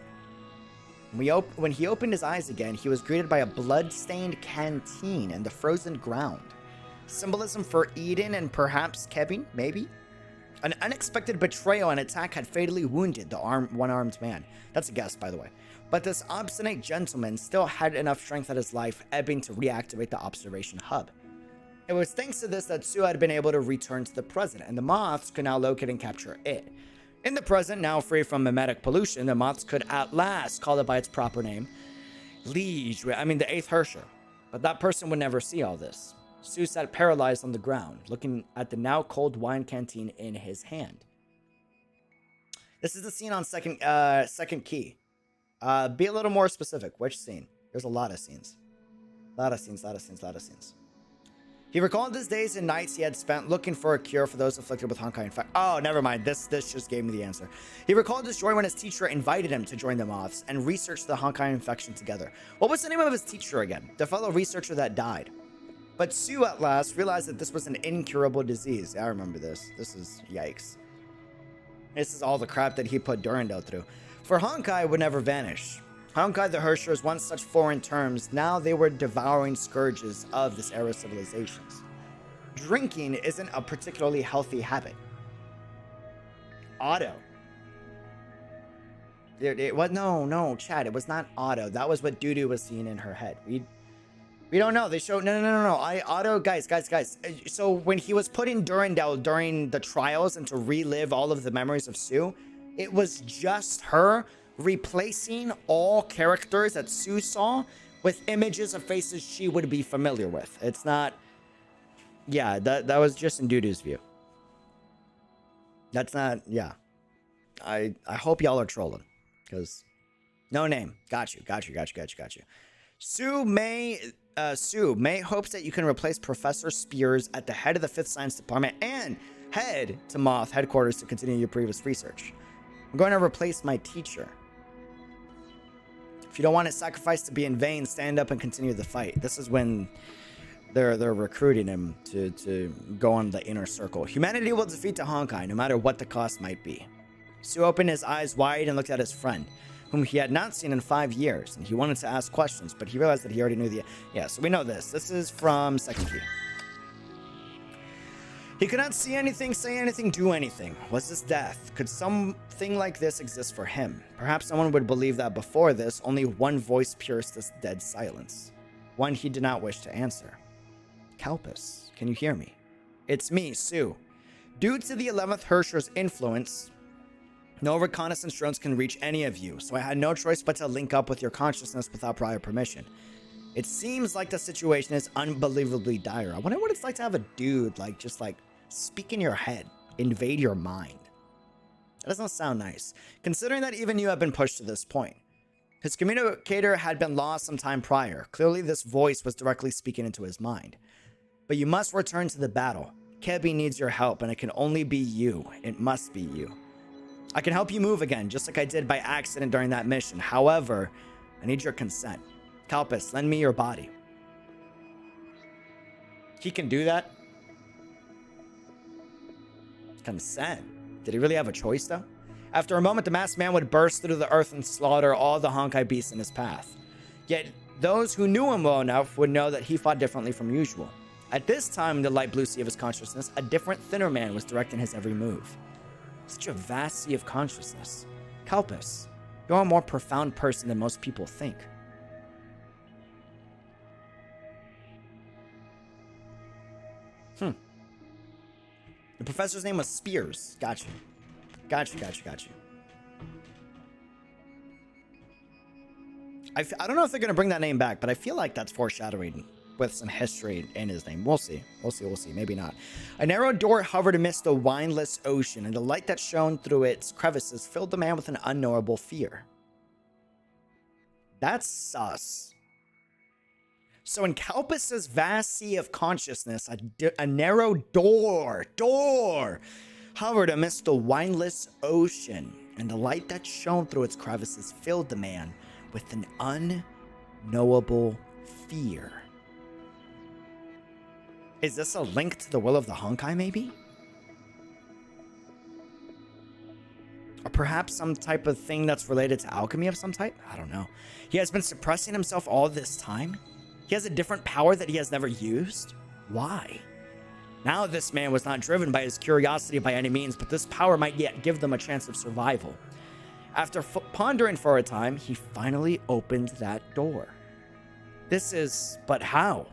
When he opened his eyes again, he was greeted by a blood-stained canteen and the frozen ground. Symbolism for Eden and perhaps Kevin, maybe? An unexpected betrayal and attack had fatally wounded the one-armed man. That's a guess, by the way. But this obstinate gentleman still had enough strength at his life ebbing to reactivate the observation hub. It was thanks to this that Sue had been able to return to the present, and the moths could now locate and capture it. In the present, now free from mimetic pollution, the moths could at last call it by its proper name. The 8th Hersher. But that person would never see all this. Sue sat paralyzed on the ground, looking at the now cold wine canteen in his hand. This is the scene on second key. Be a little more specific. Which scene? There's a lot of scenes. Lot of scenes. He recalled his days and nights he had spent looking for a cure for those afflicted with Honkai Impact. Oh, never mind. This just gave me the answer. He recalled his joy when his teacher invited him to join the moths and research the Honkai infection together. What was the name of his teacher again? The fellow researcher that died. But Sue at last realized that this was an incurable disease. I remember this. This is yikes. This is all the crap that he put Durandal through. For Honkai, it would never vanish. Honkai the Hershers, once such foreign terms, now they were devouring scourges of this era's civilizations. Drinking isn't a particularly healthy habit. Otto. It was no, Chad. It was not Otto. That was what Dudu was seeing in her head. We don't know. They showed no. Otto, guys. So when he was put in Durandal during the trials and to relive all of the memories of Sue, it was just her replacing all characters that Sue saw with images of faces she would be familiar with. It's not. Yeah, that was just in Dudu's view. That's not. Yeah. I hope y'all are trolling, because no name. Got you. Sue May hopes that you can replace Professor Spears at the head of the 5th Science Department and head to Moth headquarters to continue your previous research. I'm going to replace my teacher. If you don't want his sacrifice to be in vain, stand up and continue the fight. This is when they're recruiting him to go on the inner circle. Humanity will defeat the Honkai, no matter what the cost might be. Sue opened his eyes wide and looked at his friend, whom he had not seen in 5 years, and he wanted to ask questions, but he realized that he already knew the... Yeah, so we know this. This is from second key. He could not see anything, say anything, do anything. Was this death? Could something like this exist for him? Perhaps someone would believe that before this, only one voice pierced this dead silence. One he did not wish to answer. Kalpis, can you hear me? It's me, Sue. Due to the 11th Hersher's influence, no reconnaissance drones can reach any of you, so I had no choice but to link up with your consciousness without prior permission. It seems like the situation is unbelievably dire. I wonder what it's like to have a dude, just speak in your head, invade your mind. That doesn't sound nice, considering that even you have been pushed to this point. His communicator had been lost some time prior. Clearly, this voice was directly speaking into his mind. But you must return to the battle. Kebi needs your help, and it can only be you. It must be you. I can help you move again, just like I did by accident during that mission. However, I need your consent. Kalpis, lend me your body. He can do that? Consent? Did he really have a choice, though? After a moment, the masked man would burst through the earth and slaughter all the Honkai beasts in his path. Yet, those who knew him well enough would know that he fought differently from usual. At this time, in the light blue sea of his consciousness, a different, thinner man was directing his every move. Such a vast sea of consciousness. Kalpis, you're a more profound person than most people think. The professor's name was Spears. Got you. I don't know if they're going to bring that name back, but I feel like that's foreshadowing with some history in his name. We'll see. Maybe not. A narrow door hovered amidst the wineless ocean, and the light that shone through its crevices filled the man with an unknowable fear. That's sus. So encompass this vast sea of consciousness, a narrow door hovered amidst the wineless ocean, and the light that shone through its crevices filled the man with an unknowable fear. Is this a link to the will of the Honkai, maybe? Or perhaps some type of thing that's related to alchemy of some type? I don't know. He has been suppressing himself all this time? He has a different power that he has never used? Why? Now this man was not driven by his curiosity by any means, but this power might yet give them a chance of survival. After pondering for a time, he finally opened that door. But how?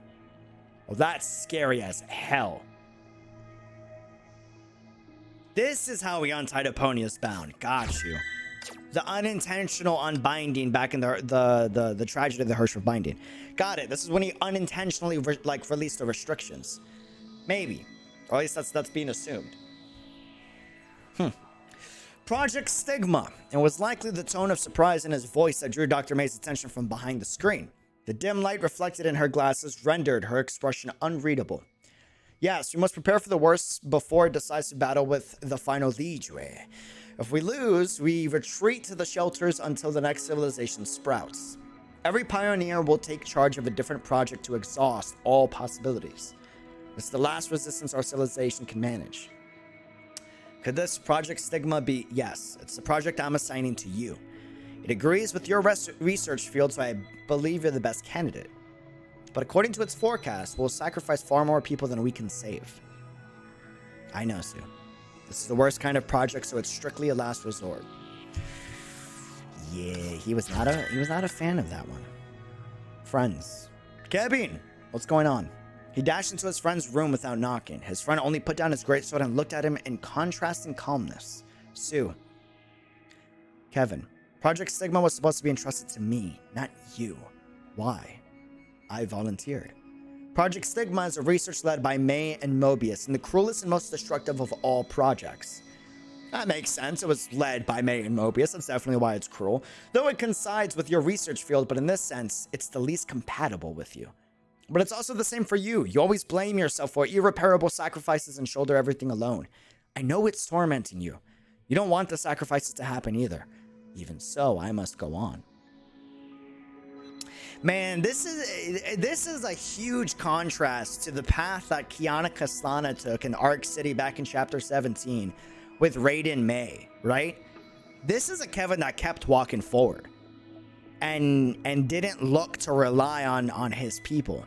Well, that's scary as hell. This is how we untied Eponius bound. Got you. The unintentional unbinding back in the tragedy of the Hirsch of Binding. Got it. This is when he unintentionally released the restrictions. Maybe. Or at least that's being assumed. Project Stigma. It was likely the tone of surprise in his voice that drew Dr. May's attention from behind the screen. The dim light reflected in her glasses rendered her expression unreadable. Yes, we must prepare for the worst before a decisive battle with the final Liege. If we lose, we retreat to the shelters until the next civilization sprouts. Every pioneer will take charge of a different project to exhaust all possibilities. It's the last resistance our civilization can manage. Could this Project Stigma be? Yes, it's the project I'm assigning to you. It agrees with your research field, so I believe you're the best candidate. But according to its forecast, we'll sacrifice far more people than we can save. I know, Sue. This is the worst kind of project, so it's strictly a last resort. Yeah, he was not a fan of that one. Friends. Kevin, what's going on? He dashed into his friend's room without knocking. His friend only put down his greatsword and looked at him in contrasting calmness. Sue. Kevin, Project Stigma was supposed to be entrusted to me, not you. Why? I volunteered. Project Stigma is a research led by May and Mobius, and the cruelest and most destructive of all projects. That makes sense. It was led by May and Mobius. That's definitely why it's cruel. Though it coincides with your research field, but in this sense, it's the least compatible with you. But it's also the same for you. You always blame yourself for irreparable sacrifices and shoulder everything alone. I know it's tormenting you. You don't want the sacrifices to happen either. Even so, I must go on. Man, this is a huge contrast to the path that Kiana Kastana took in Arc City back in Chapter 17 with Raiden May, right? This is a Kevin that kept walking forward and didn't look to rely on his people.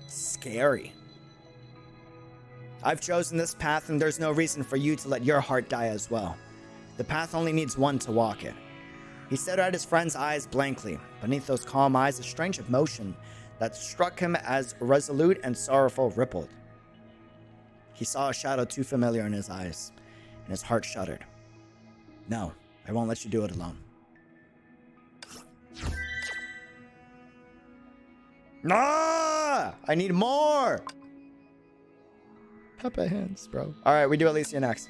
Scary. I've chosen this path, and there's no reason for you to let your heart die as well. The path only needs one to walk it. He stared at his friend's eyes blankly. Beneath those calm eyes, a strange emotion that struck him as resolute and sorrowful rippled. He saw a shadow too familiar in his eyes, and his heart shuddered. No, I won't let you do it alone. Ah! I need more! Pepe hands, bro. Alright, we do Elysian next.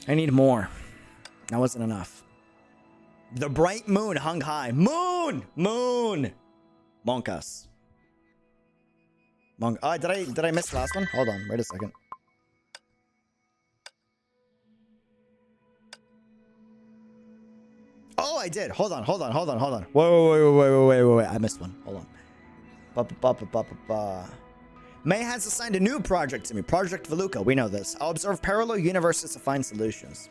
I need more. That wasn't enough. The bright moon hung high. Moon! Moon! Monkas. Did I miss the last one? Hold on, wait a second. Oh, I did. Hold on. Wait. I missed one. Hold on. May has assigned a new project to me. Project Veluca. We know this. I'll observe parallel universes to find solutions.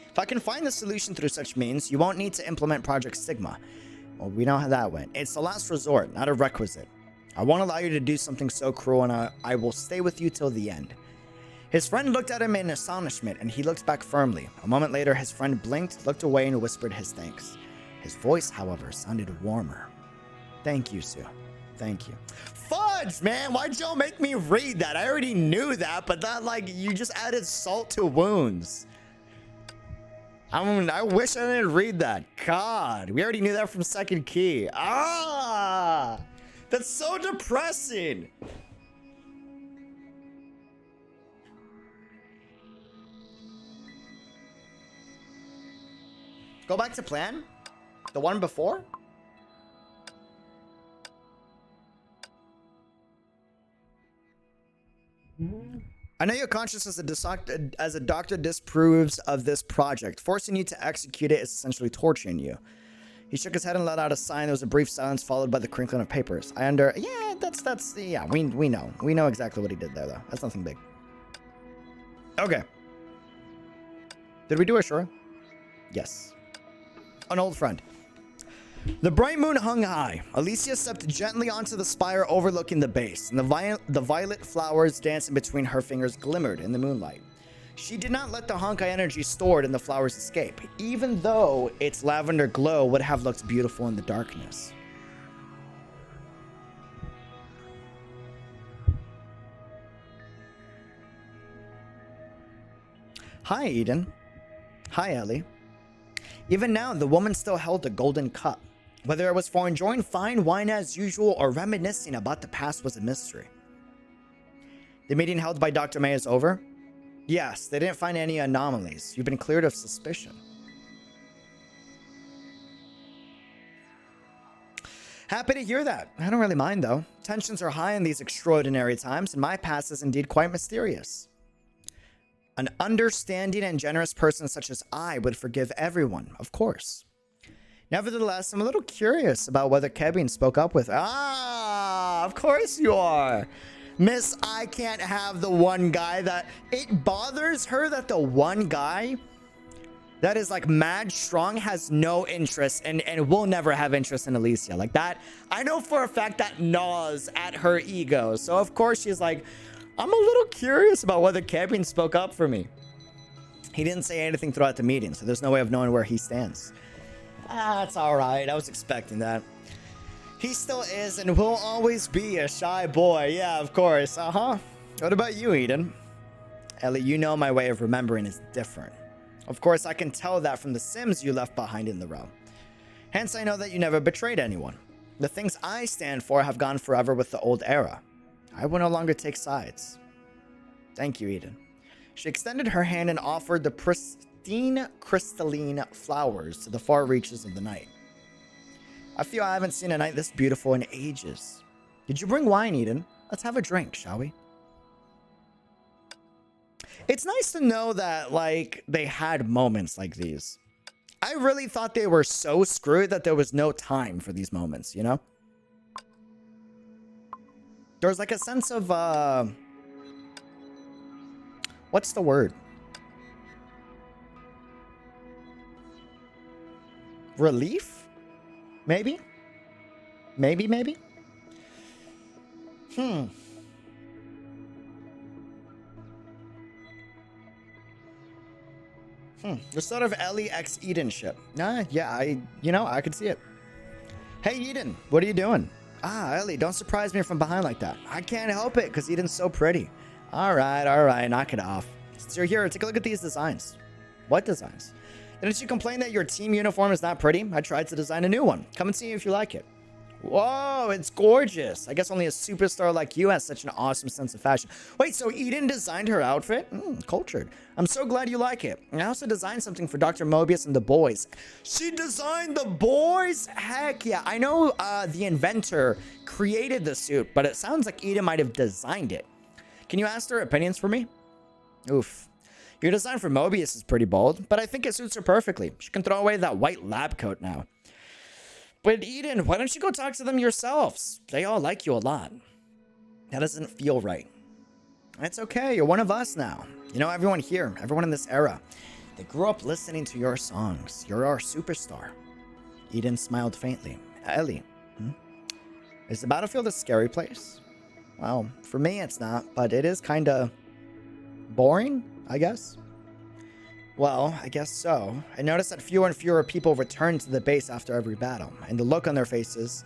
If I can find the solution through such means, you won't need to implement Project Stigma. Well, we know how that went. It's the last resort, not a requisite. I won't allow you to do something so cruel, and I will stay with you till the end. His friend looked at him in astonishment, and he looked back firmly. A moment later, his friend blinked, looked away, and whispered his thanks. His voice, however, sounded warmer. Thank you, Sue. Thank you. Fudge, man! Why'd Joe make me read that? I already knew that, but that, you just added salt to wounds. I wish I didn't read that. God, we already knew that from Second Key. Ah! That's so depressing! Go back to plan? The one before? I know your conscience as a doctor disapproves of this project. Forcing you to execute it is essentially torturing you. He shook his head and let out a sign. There was a brief silence followed by the crinkling of papers. Yeah, yeah, we know. We know exactly what he did there, though. That's nothing big. Okay. Did we do Ashura? Yes. An old friend. The bright moon hung high. Elysia stepped gently onto the spire overlooking the base, and the violet flowers dancing between her fingers glimmered in the moonlight. She did not let the Honkai energy stored in the flowers escape, even though its lavender glow would have looked beautiful in the darkness. Hi, Eden. Hi, Ellie. Even now, the woman still held a golden cup. Whether it was for enjoying fine wine as usual or reminiscing about the past was a mystery. The meeting held by Dr. May is over? Yes, they didn't find any anomalies. You've been cleared of suspicion. Happy to hear that. I don't really mind, though. Tensions are high in these extraordinary times, and my past is indeed quite mysterious. An understanding and generous person such as I would forgive everyone, of course. Nevertheless, I'm a little curious about whether Kevin spoke up with... Ah, of course you are. Miss, I can't have the one guy that... It bothers her that the one guy that is like mad strong has no interest and will never have interest in Elysia. Like that, I know for a fact that gnaws at her ego. So of course she's like, I'm a little curious about whether Kevin spoke up for me. He didn't say anything throughout the meeting, so there's no way of knowing where he stands. Ah, it's alright. I was expecting that. He still is and will always be a shy boy. Yeah, of course. Uh-huh. What about you, Eden? Ellie, you know my way of remembering is different. Of course, I can tell that from the Sims you left behind in the realm. Hence, I know that you never betrayed anyone. The things I stand for have gone forever with the old era. I will no longer take sides. Thank you, Eden. She extended her hand and offered the pristine, crystalline flowers to the far reaches of the night. I feel I haven't seen a night this beautiful in ages. Did you bring wine, Eden? Let's have a drink, shall we? It's nice to know that, like, they had moments like these. I really thought they were so screwed that there was no time for these moments, you know? There's like a sense of, what's the word? Relief? Maybe? Maybe? The sort of Ellie x Eden ship. Yeah, I could see it. Hey, Eden, what are you doing? Ah, Ellie, don't surprise me from behind like that. I can't help it, because Eden's so pretty. Alright, knock it off. Since you're here, take a look at these designs. What designs? Didn't you complain that your team uniform is not pretty? I tried to design a new one. Come and see if you like it. Whoa, it's gorgeous. I guess only a superstar like you has such an awesome sense of fashion. Wait, so Eden designed her outfit? Cultured. I'm so glad you like it. I also designed something for Dr. Mobius and the boys. She designed the boys? Heck yeah. I know the inventor created the suit, but it sounds like Eden might have designed it. Can you ask their opinions for me? Oof. Your design for Mobius is pretty bold, but I think it suits her perfectly. She can throw away that white lab coat now. But Eden, why don't you go talk to them yourselves? They all like you a lot. That doesn't feel right. It's okay, you're one of us now. You know, everyone here, everyone in this era, they grew up listening to your songs. You're our superstar. Eden smiled faintly. Ellie, is the battlefield a scary place? Well, for me it's not, but it is kind of boring, I guess. Well, I guess so. I noticed that fewer and fewer people returned to the base after every battle, and the look on their faces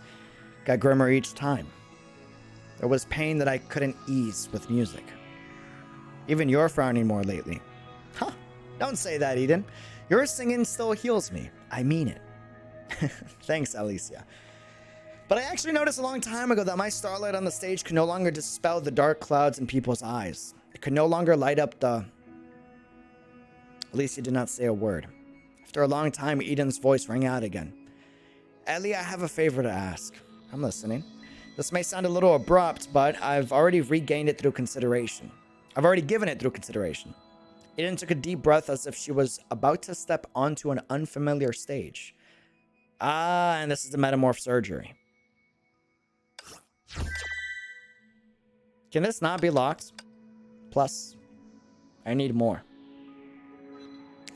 got grimmer each time. There was pain that I couldn't ease with music. Even you're frowning more lately. Huh, don't say that, Eden. Your singing still heals me. I mean it. Thanks, Elysia. But I actually noticed a long time ago that my starlight on the stage could no longer dispel the dark clouds in people's eyes. It could no longer light up the... Elysia did not say a word. After a long time, Eden's voice rang out again. Ellie, I have a favor to ask. I'm listening. This may sound a little abrupt, but I've already regained it through consideration. I've already given it through consideration. Eden took a deep breath as if she was about to step onto an unfamiliar stage. Ah, and this is the metamorph surgery. Can this not be locked? Plus, I need more.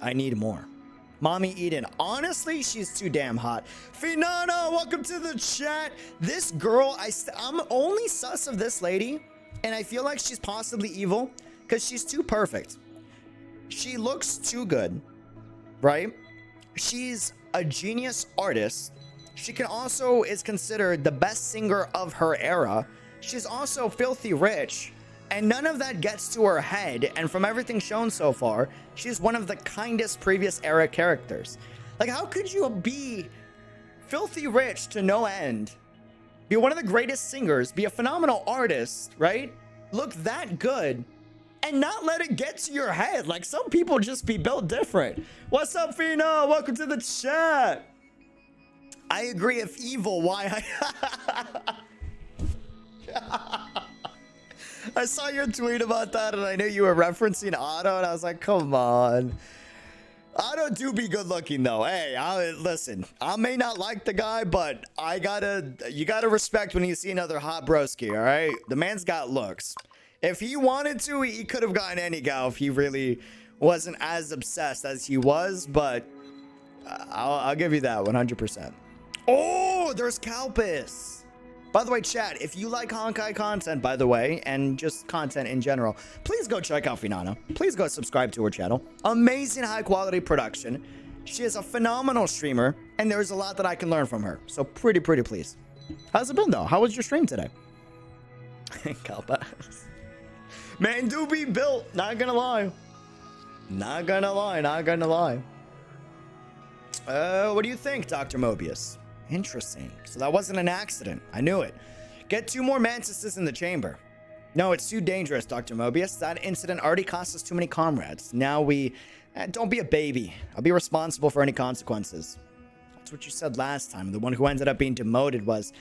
I need more. Mommy Eden. Honestly, she's too damn hot. Finana, welcome to the chat. This girl, I'm only sus of this lady, and I feel like she's possibly evil because she's too perfect. She looks too good, right? She's a genius artist. She can also is considered the best singer of her era. She's also filthy rich, and none of that gets to her head. And from everything shown so far, she's one of the kindest previous era characters. Like, how could you be filthy rich to no end, be one of the greatest singers, be a phenomenal artist, right? Look that good, and not let it get to your head? Like, some people just be built different. What's up, Fina? Welcome to the chat. I agree. If evil, why I saw your tweet about that, and I knew you were referencing Otto, and I was like, come on. Otto do be good looking, though. Hey, listen, I may not like the guy, but you gotta respect when you see another hot broski, all right? The man's got looks. If he wanted to, he could have gotten any gal if he really wasn't as obsessed as he was, but I'll give you that 100%. Oh, there's Kalpis. By the way, chat, if you like Honkai content, by the way, and just content in general, please go check out Finana. Please go subscribe to her channel. Amazing high quality production. She is a phenomenal streamer, and there's a lot that I can learn from her. So pretty please. How's it been, though? How was your stream today? Kalpis. Man, do be built. Not gonna lie. Not gonna lie. What do you think, Dr. Mobius? Interesting. So that wasn't an accident. I knew it. Get 2 more mantises in the chamber. No, it's too dangerous, Dr. Mobius. That incident already cost us too many comrades. Now don't be a baby. I'll be responsible for any consequences. That's what you said last time. The one who ended up being demoted was,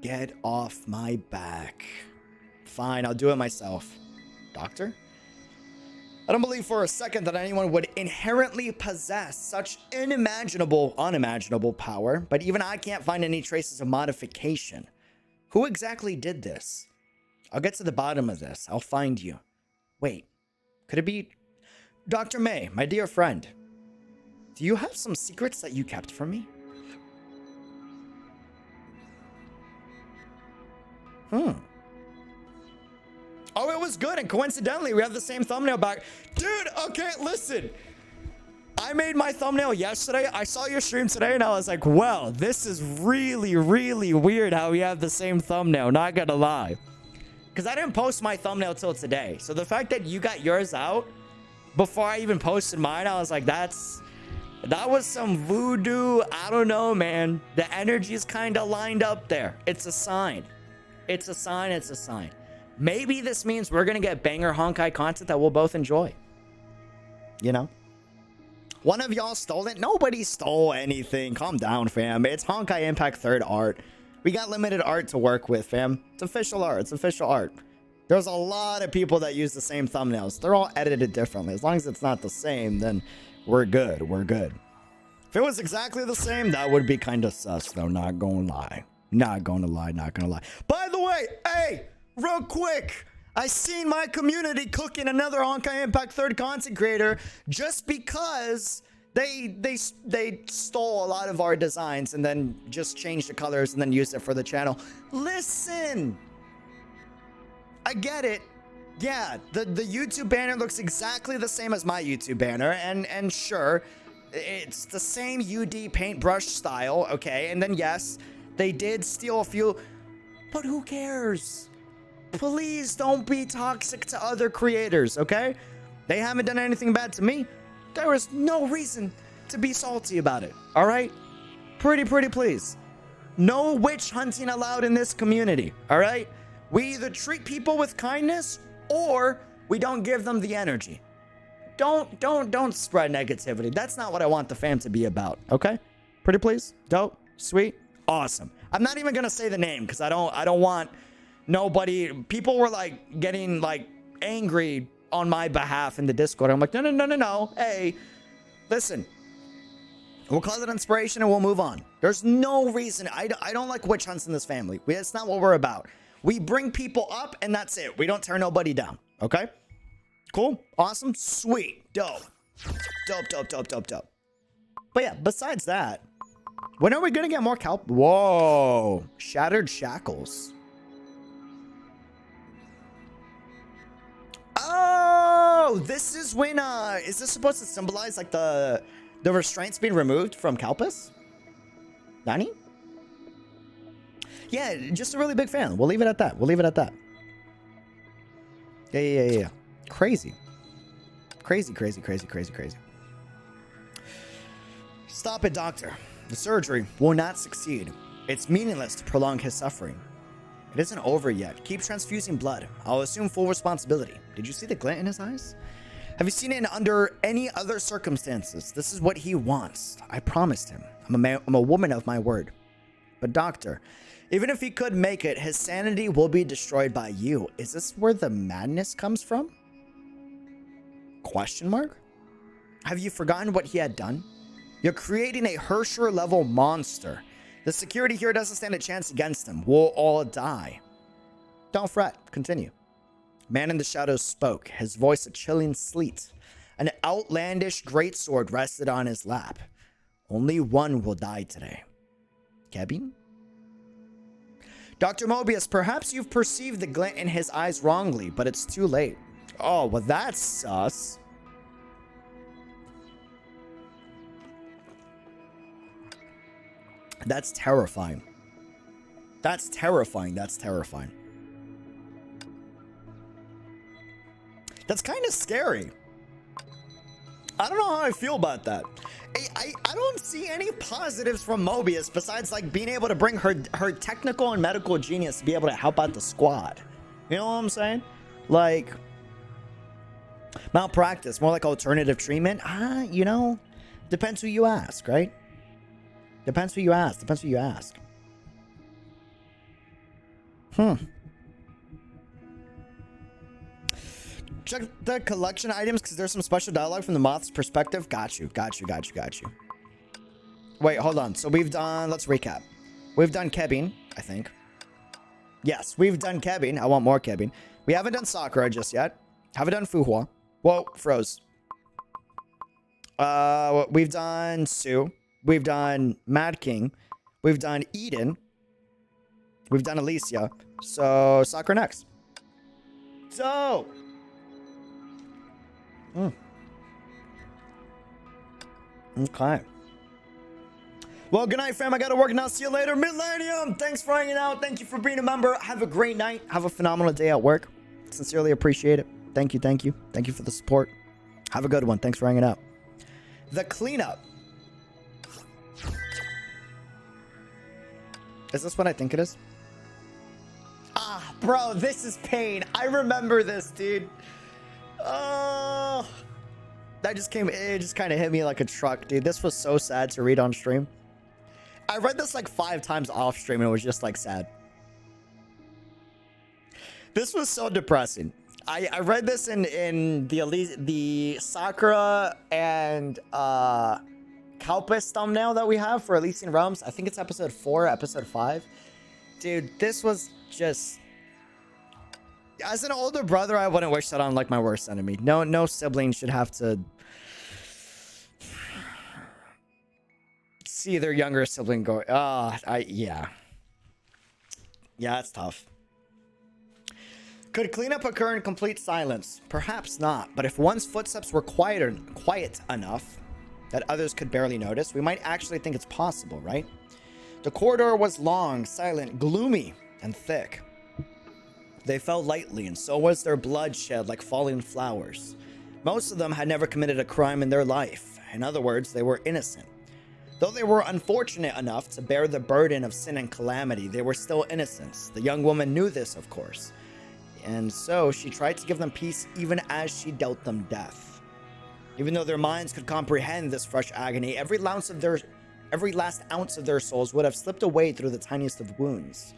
get off my back. Fine, I'll do it myself. Doctor? I don't believe for a second that anyone would inherently possess such unimaginable power, but even I can't find any traces of modification. Who exactly did this? I'll get to the bottom of this. I'll find you. Wait, could it be Dr. May, my dear friend? Do you have some secrets that you kept from me? Oh, it was good, and coincidentally, we have the same thumbnail back. Dude, okay, listen. I made my thumbnail yesterday. I saw your stream today, and I was like, well, this is really weird how we have the same thumbnail, not gonna lie. Because I didn't post my thumbnail till today. So the fact that you got yours out before I even posted mine, I was like, that was some voodoo. I don't know, man. The energy's kind of lined up there. It's a sign. It's a sign. Maybe this means we're going to get banger Honkai content that we'll both enjoy. You know? One of y'all stole it? Nobody stole anything. Calm down, fam. It's Honkai Impact 3rd art. We got limited art to work with, fam. It's official art. It's official art. There's a lot of people that use the same thumbnails. They're all edited differently. As long as it's not the same, then we're good. We're good. If it was exactly the same, that would be kind of sus, though. Not gonna lie. Not gonna lie. By the way, hey! Real quick, I seen my community cooking another Honkai Impact 3rd content creator just because they stole a lot of our designs and then just changed the colors and then used it for the channel. Listen, I get it. Yeah, the YouTube banner looks exactly the same as my YouTube banner, and sure, it's the same UD paintbrush style, okay? And then yes, they did steal a few, but who cares? Please don't be toxic to other creators, okay? They haven't done anything bad to me. There is no reason to be salty about it, all right? Pretty please. No witch hunting allowed in this community, all right? We either treat people with kindness or we don't give them the energy. Don't spread negativity. That's not what I want the fam to be about, okay? Pretty please. Dope. Sweet. Awesome. I'm not even gonna say the name because I don't want nobody. People were like getting like angry on my behalf in the Discord. I'm like, no, no, no, no, no. Hey, listen. We'll call it inspiration and we'll move on. There's no reason. I don't like witch hunts in this family. That's not what we're about. We bring people up and that's it. We don't tear nobody down. Okay? Cool? Awesome? Sweet. Dope. Dope, dope, dope, dope, dope. But yeah, besides that, when are we going to get more kelp? Whoa. Shattered shackles. Oh, this is when, is this supposed to symbolize like the restraints being removed from Kalpis? Nani? Yeah, just a really big fan. We'll leave it at that. We'll leave it at that. Yeah. Crazy. Crazy. Stop it, doctor. The surgery will not succeed. It's meaningless to prolong his suffering. It isn't over yet. Keep transfusing blood. I'll assume full responsibility. Did you see the glint in his eyes? Have you seen it under any other circumstances? This is what he wants. I promised him. I'm a woman of my word. But doctor, even if he could make it, his sanity will be destroyed by you. Is this where the madness comes from? Question mark? Have you forgotten what he had done? You're creating a Hersher level monster. The security here doesn't stand a chance against him. We'll all die. Don't fret. Continue. Man in the shadows spoke, his voice a chilling sleet. An outlandish greatsword rested on his lap. Only one will die today. Kevin? Dr. Mobius, perhaps you've perceived the glint in his eyes wrongly, but it's too late. Oh, well, that's sus. That's terrifying. That's terrifying. That's terrifying. That's kind of scary. I don't know how I feel about that. I don't see any positives from Mobius besides like being able to bring her technical and medical genius to be able to help out the squad. You know what I'm saying? Like malpractice, more like alternative treatment. You know, depends who you ask, right? Depends who you ask. Depends who you ask. Check the collection items because there's some special dialogue from the Moth's perspective. Got you. Wait, hold on. So we've done, let's recap. We've done Kevin, I think. Yes, we've done Kevin. I want more Kevin. We haven't done Sakura just yet. Haven't done Fuhua. Whoa, froze. We've done Sue. We've done Mad King. We've done Eden. We've done Alicia. So, Sakura next. So. Okay. Well, good night, fam. I gotta work now. See you later. Millennium. Thanks for hanging out. Thank you for being a member. Have a great night. Have a phenomenal day at work. Sincerely appreciate it. Thank you. Thank you. Thank you for the support. Have a good one. Thanks for hanging out. The cleanup. Is this what I think it is? Ah, bro, this is pain. I remember this, dude. Oh, that just came, it just kind of hit me like a truck, dude. This was so sad to read on stream. I read this like 5 times off stream and it was just like sad. This was so depressing. I read this in the Sakura and Kalpis thumbnail that we have for Elysian Realms. I think it's episode 4, episode 5. Dude, this was just... As an older brother, I wouldn't wish that on like my worst enemy. No sibling should have to see their younger sibling go. Yeah, it's tough. Could cleanup occur in complete silence? Perhaps not. But if one's footsteps were quiet enough that others could barely notice, we might actually think it's possible, right? The corridor was long, silent, gloomy, and thick. They fell lightly, and so was their blood shed like falling flowers. Most of them had never committed a crime in their life. In other words, they were innocent. Though they were unfortunate enough to bear the burden of sin and calamity, they were still innocents. The young woman knew this, of course. And so she tried to give them peace even as she dealt them death. Even though their minds could comprehend this fresh agony, every last ounce of their souls would have slipped away through the tiniest of wounds.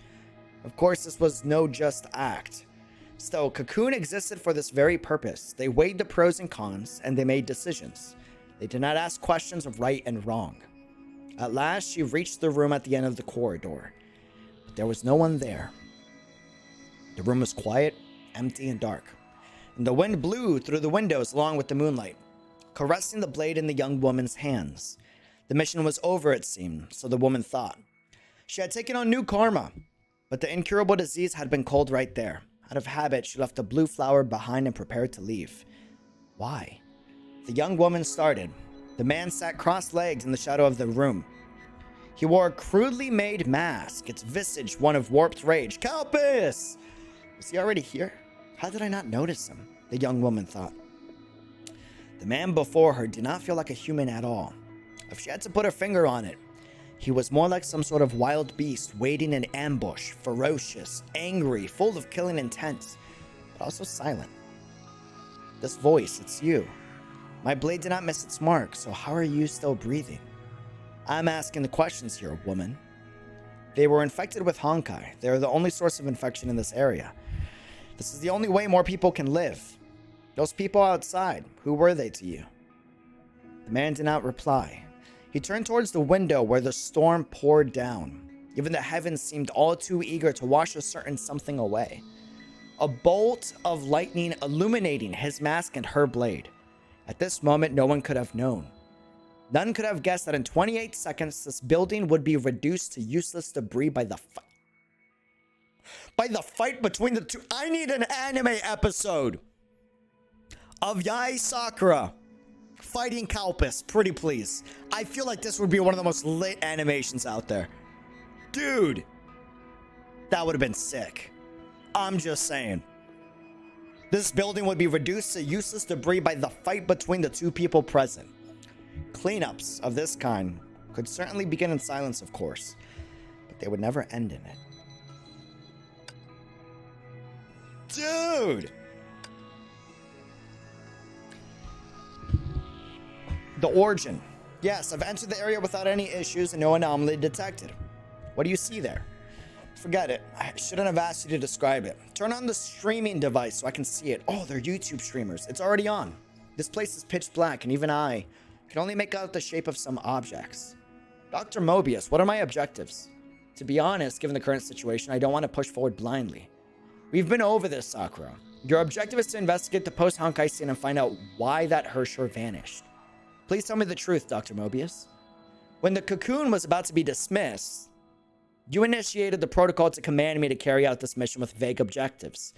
Of course, this was no just act. Still, Cocoon existed for this very purpose. They weighed the pros and cons, and they made decisions. They did not ask questions of right and wrong. At last, she reached the room at the end of the corridor. But there was no one there. The room was quiet, empty, and dark. And the wind blew through the windows along with the moonlight, caressing the blade in the young woman's hands. The mission was over, it seemed, so the woman thought. She had taken on new karma, but the incurable disease had been cold right there. Out of habit, she left the blue flower behind and prepared to leave. Why? The young woman started. The man sat cross-legged in the shadow of the room. He wore a crudely made mask, its visage one of warped rage. Calpus! Was he already here? How did I not notice him? The young woman thought. The man before her did not feel like a human at all. If she had to put her finger on it, he was more like some sort of wild beast waiting in ambush, ferocious, angry, full of killing intent, but also silent. This voice, it's you. My blade did not miss its mark, so how are you still breathing? I'm asking the questions here, woman. They were infected with Honkai. They are the only source of infection in this area. This is the only way more people can live. Those people outside, who were they to you? The man did not reply. He turned towards the window where the storm poured down. Even the heavens seemed all too eager to wash a certain something away. A bolt of lightning illuminating his mask and her blade. At this moment, no one could have known. None could have guessed that in 28 seconds, this building would be reduced to useless debris by the fight between the two. I need an anime episode of Yae Sakura fighting Calpus, pretty please. I feel like this would be one of the most lit animations out there. Dude, that would have been sick. I'm just saying. This building would be reduced to useless debris by the fight between the two people present. Cleanups of this kind could certainly begin in silence, of course, but they would never end in it. Dude! The origin. Yes, I've entered the area without any issues and no anomaly detected. What do you see there? Forget it. I shouldn't have asked you to describe it. Turn on the streaming device so I can see it. Oh, they're YouTube streamers. It's already on. This place is pitch black and even I can only make out the shape of some objects. Dr. Mobius, what are my objectives? To be honest, given the current situation, I don't want to push forward blindly. We've been over this, Sakura. Your objective is to investigate the post-Honkai scene and find out why that Hersher vanished. Please tell me the truth, Dr. Mobius. When the cocoon was about to be dismissed, you initiated the protocol to command me to carry out this mission with vague objectives.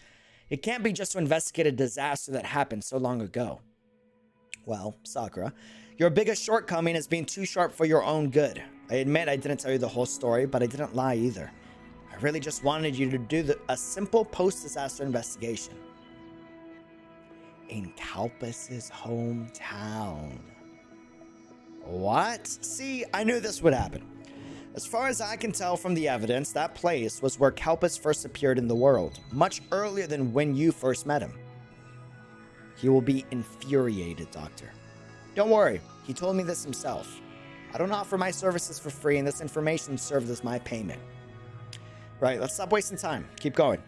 It can't be just to investigate a disaster that happened so long ago. Well, Sakura, your biggest shortcoming is being too sharp for your own good. I admit I didn't tell you the whole story, but I didn't lie either. I really just wanted you to do a simple post-disaster investigation. In Calpus's hometown. What? See, I knew this would happen. As far as I can tell from the evidence, that place was where Calpus first appeared in the world, much earlier than when you first met him. He will be infuriated, Doctor. Don't worry, he told me this himself. I don't offer my services for free, and this information serves as my payment. Right, let's stop wasting time. Keep going.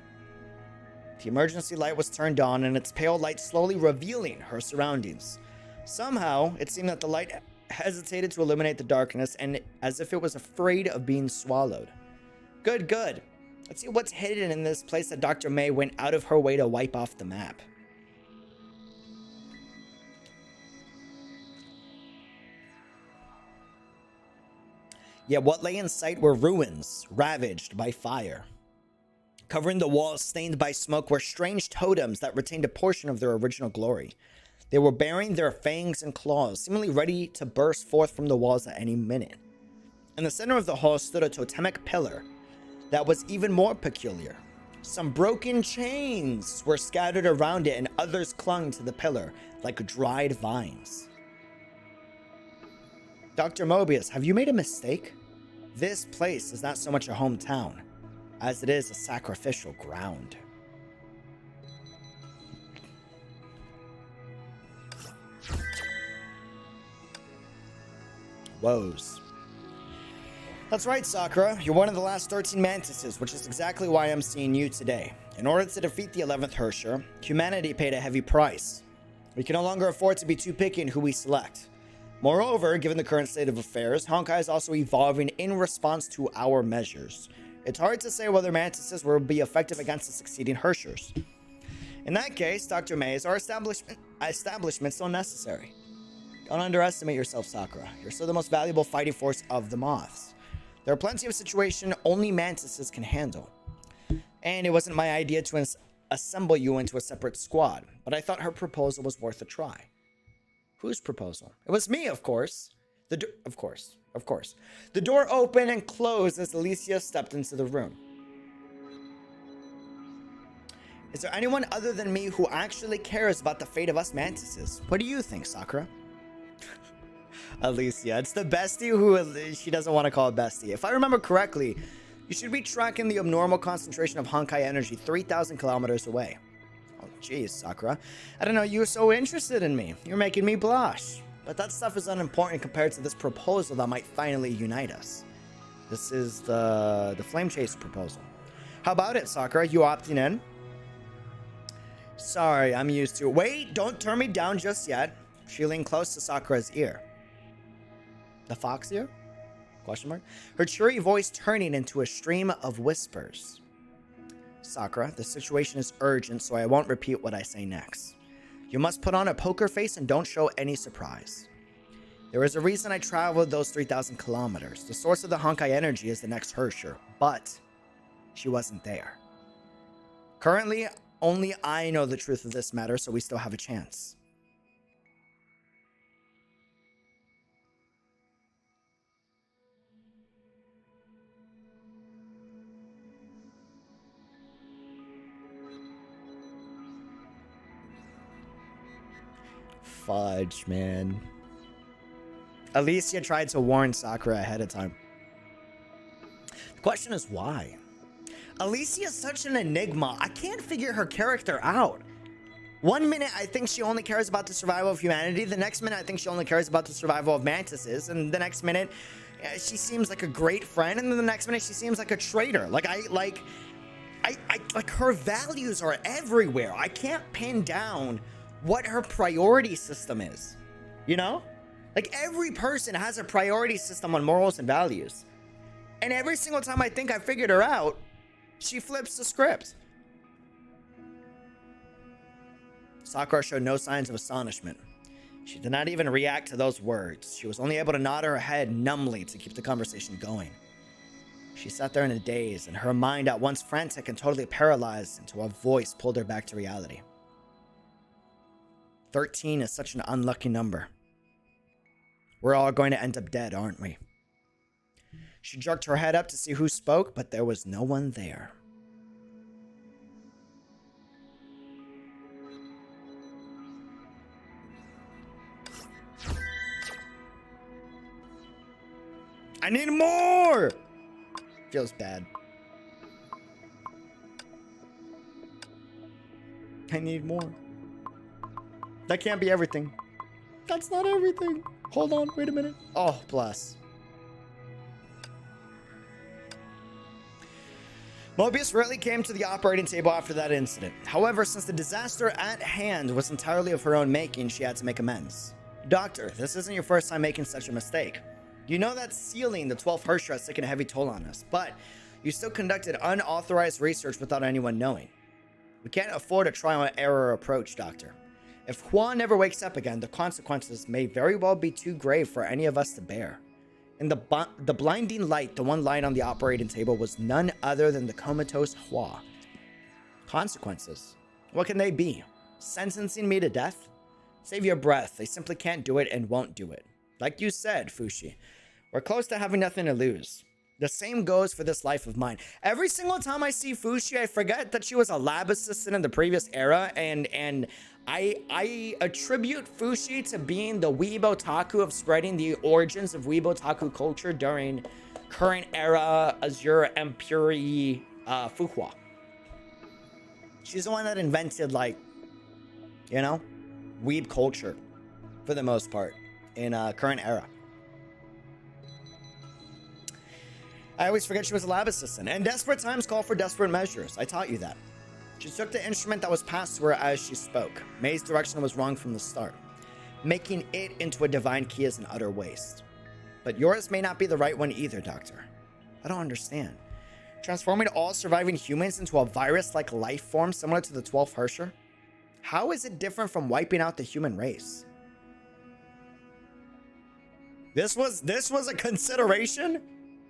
The emergency light was turned on, and its pale light slowly revealing her surroundings. Somehow, it seemed that the light hesitated to illuminate the darkness, and as if it was afraid of being swallowed. Good, good. Let's see what's hidden in this place that Dr. May went out of her way to wipe off the map. Yet what lay in sight were ruins, ravaged by fire. Covering the walls stained by smoke were strange totems that retained a portion of their original glory. They were baring their fangs and claws, seemingly ready to burst forth from the walls at any minute. In the center of the hall stood a totemic pillar that was even more peculiar. Some broken chains were scattered around it, and others clung to the pillar like dried vines. Dr. Mobius, have you made a mistake? This place is not so much a hometown as it is a sacrificial ground. Woes. That's right, Sakura. You're one of the last 13 mantises, which is exactly why I'm seeing you today. In order to defeat the 11th Hersher, humanity paid a heavy price. We can no longer afford to be too picky in who we select. Moreover, given the current state of affairs, Honkai is also evolving in response to our measures. It's hard to say whether mantises will be effective against the succeeding Hershers. In that case, Dr. Mays, our establishment still necessary. Don't underestimate yourself, Sakura. You're still the most valuable fighting force of the Moths. There are plenty of situations only mantises can handle. And it wasn't my idea to assemble you into a separate squad, but I thought her proposal was worth a try. Whose proposal? It was me, of course. Of course. The door opened and closed as Elysian stepped into the room. Is there anyone other than me who actually cares about the fate of us mantises? What do you think, Sakura? Elysian, it's the bestie who she doesn't want to call a bestie. If I remember correctly, you should be tracking the abnormal concentration of Honkai energy 3,000 kilometers away. Oh, jeez, Sakura. I don't know you were so interested in me. You're making me blush. But that stuff is unimportant compared to this proposal that might finally unite us. This is the Flame Chase proposal. How about it, Sakura? You opting in? Sorry, I'm used to it. Wait, don't turn me down just yet. She leaned close to Sakura's ear. The fox ear? Question mark? Her cheery voice turning into a stream of whispers. Sakura, the situation is urgent, so I won't repeat what I say next. You must put on a poker face and don't show any surprise. There is a reason I traveled those 3,000 kilometers. The source of the Honkai energy is the next Hersher, but she wasn't there. Currently, only I know the truth of this matter, so we still have a chance. Fudge, man. Elysian tried to warn Sakura ahead of time. The question is why? Elysian is such an enigma. I can't figure her character out. One minute I think she only cares about the survival of humanity. The next minute I think she only cares about the survival of mantises. And the next minute she seems like a great friend. And then the next minute she seems like a traitor. Like her values are everywhere. I can't pin down what her priority system is, you know? Like every person has a priority system on morals and values. And every single time I think I figured her out, she flips the script. Sakura showed no signs of astonishment. She did not even react to those words. She was only able to nod her head numbly to keep the conversation going. She sat there in a daze, and her mind at once frantic and totally paralyzed until a voice pulled her back to reality. 13 is such an unlucky number. We're all going to end up dead, aren't we? She jerked her head up to see who spoke, but there was no one there. I need more! Feels bad. I need more. That can't be everything. That's not everything. Hold on, wait a minute. Oh, bless. Mobius rarely came to the operating table after that incident. However, since the disaster at hand was entirely of her own making, she had to make amends. Doctor, this isn't your first time making such a mistake. You know that sealing the 12th Hersher has taken a heavy toll on us, but you still conducted unauthorized research without anyone knowing. We can't afford a trial and error approach, Doctor. If Juan never wakes up again, the consequences may very well be too grave for any of us to bear. In the blinding light, the one light on the operating table was none other than the comatose Hua. Consequences? What can they be? Sentencing me to death? Save your breath. They simply can't do it and won't do it. Like you said, Fushi, we're close to having nothing to lose. The same goes for this life of mine. Every single time I see Fushi, I forget that she was a lab assistant in the previous era, and I attribute Fushi to being the weeb otaku of spreading the origins of weeb otaku culture during current era Azure Empyre Fuhua. She's the one that invented, like, you know, weeb culture for the most part in current era. I always forget she was a lab assistant, and desperate times call for desperate measures. I taught you that. She took the instrument that was passed to her as she spoke. May's direction was wrong from the start. Making it into a divine key is an utter waste. But yours may not be the right one either, Doctor. I don't understand. Transforming all surviving humans into a virus-like life form similar to the 12th Hersher? How is it different from wiping out the human race? This was a consideration?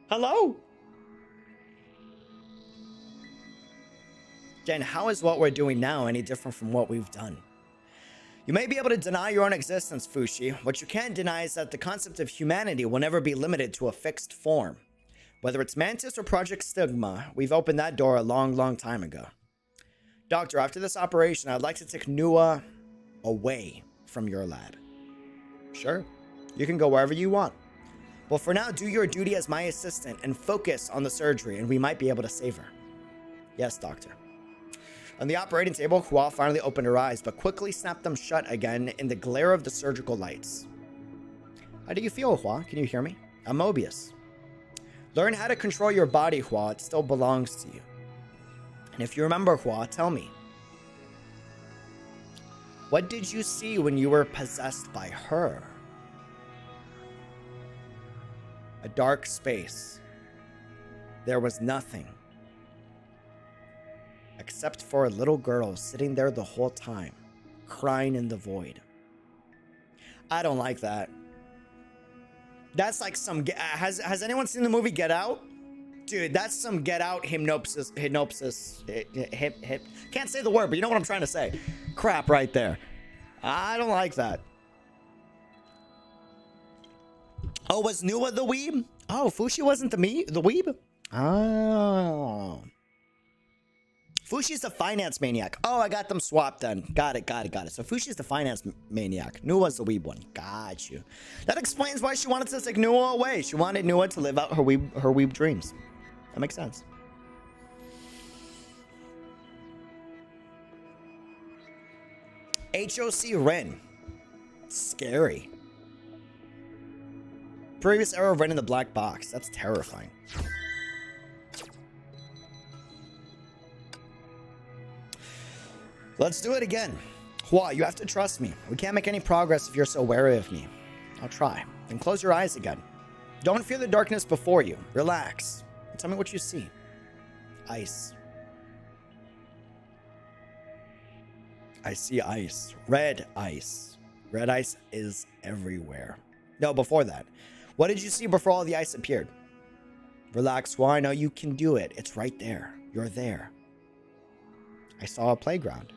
Hello? Then how is what we're doing now any different from what we've done? You may be able to deny your own existence, Fushi. What you can't deny is that the concept of humanity will never be limited to a fixed form. Whether it's Mantis or Project Stigma, we've opened that door a long, long time ago. Doctor, after this operation, I'd like to take Nua away from your lab. Sure, you can go wherever you want. But for now, do your duty as my assistant and focus on the surgery, and we might be able to save her. Yes, Doctor. On the operating table, Hua finally opened her eyes, but quickly snapped them shut again in the glare of the surgical lights. How do you feel, Hua? Can you hear me? I'm Mobius. Learn how to control your body, Hua. It still belongs to you. And if you remember, Hua, tell me. What did you see when you were possessed by her? A dark space. There was nothing. Except for a little girl sitting there the whole time, crying in the void. I don't like that. That's like some... Has anyone seen the movie Get Out? Dude, that's some Get Out hypnosis. Can't say the word, but you know what I'm trying to say. Crap right there. I don't like that. Oh, was Nua the weeb? Oh, Fushi wasn't the weeb? Oh. Fushi's the finance maniac. Oh, I got them swapped then. Got it. So Fushi's the finance maniac. Nua's the weeb one. Got you. That explains why she wanted to take Nua away. She wanted Nua to live out her weeb dreams. That makes sense. HOC Ren. Scary. Previous era of Ren in the black box. That's terrifying. Let's do it again. Hua, you have to trust me. We can't make any progress if you're so wary of me. I'll try. Then close your eyes again. Don't fear the darkness before you. Relax. And tell me what you see. Ice. I see ice. Red ice. Red ice is everywhere. No, before that. What did you see before all the ice appeared? Relax, Hua. I know you can do it. It's right there. You're there. I saw a playground.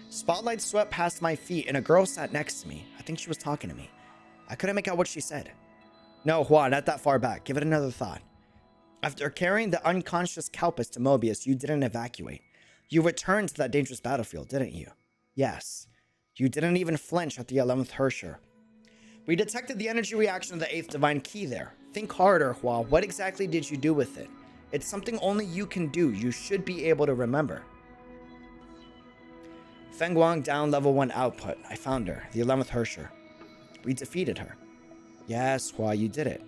Spotlight swept past my feet and a girl sat next to me. I think she was talking to me. I couldn't make out what she said. No, Hua, not that far back. Give it another thought. After carrying the unconscious Kalpus to Mobius, you didn't evacuate. You returned to that dangerous battlefield, didn't you? Yes. You didn't even flinch at the 11th Hersher. We detected the energy reaction of the 8th Divine Key there. Think harder, Hua. What exactly did you do with it? It's something only you can do. You should be able to remember. Feng Guang down level 1 output. I found her, the 11th Hersher. We defeated her. Yes, Hua, you did it.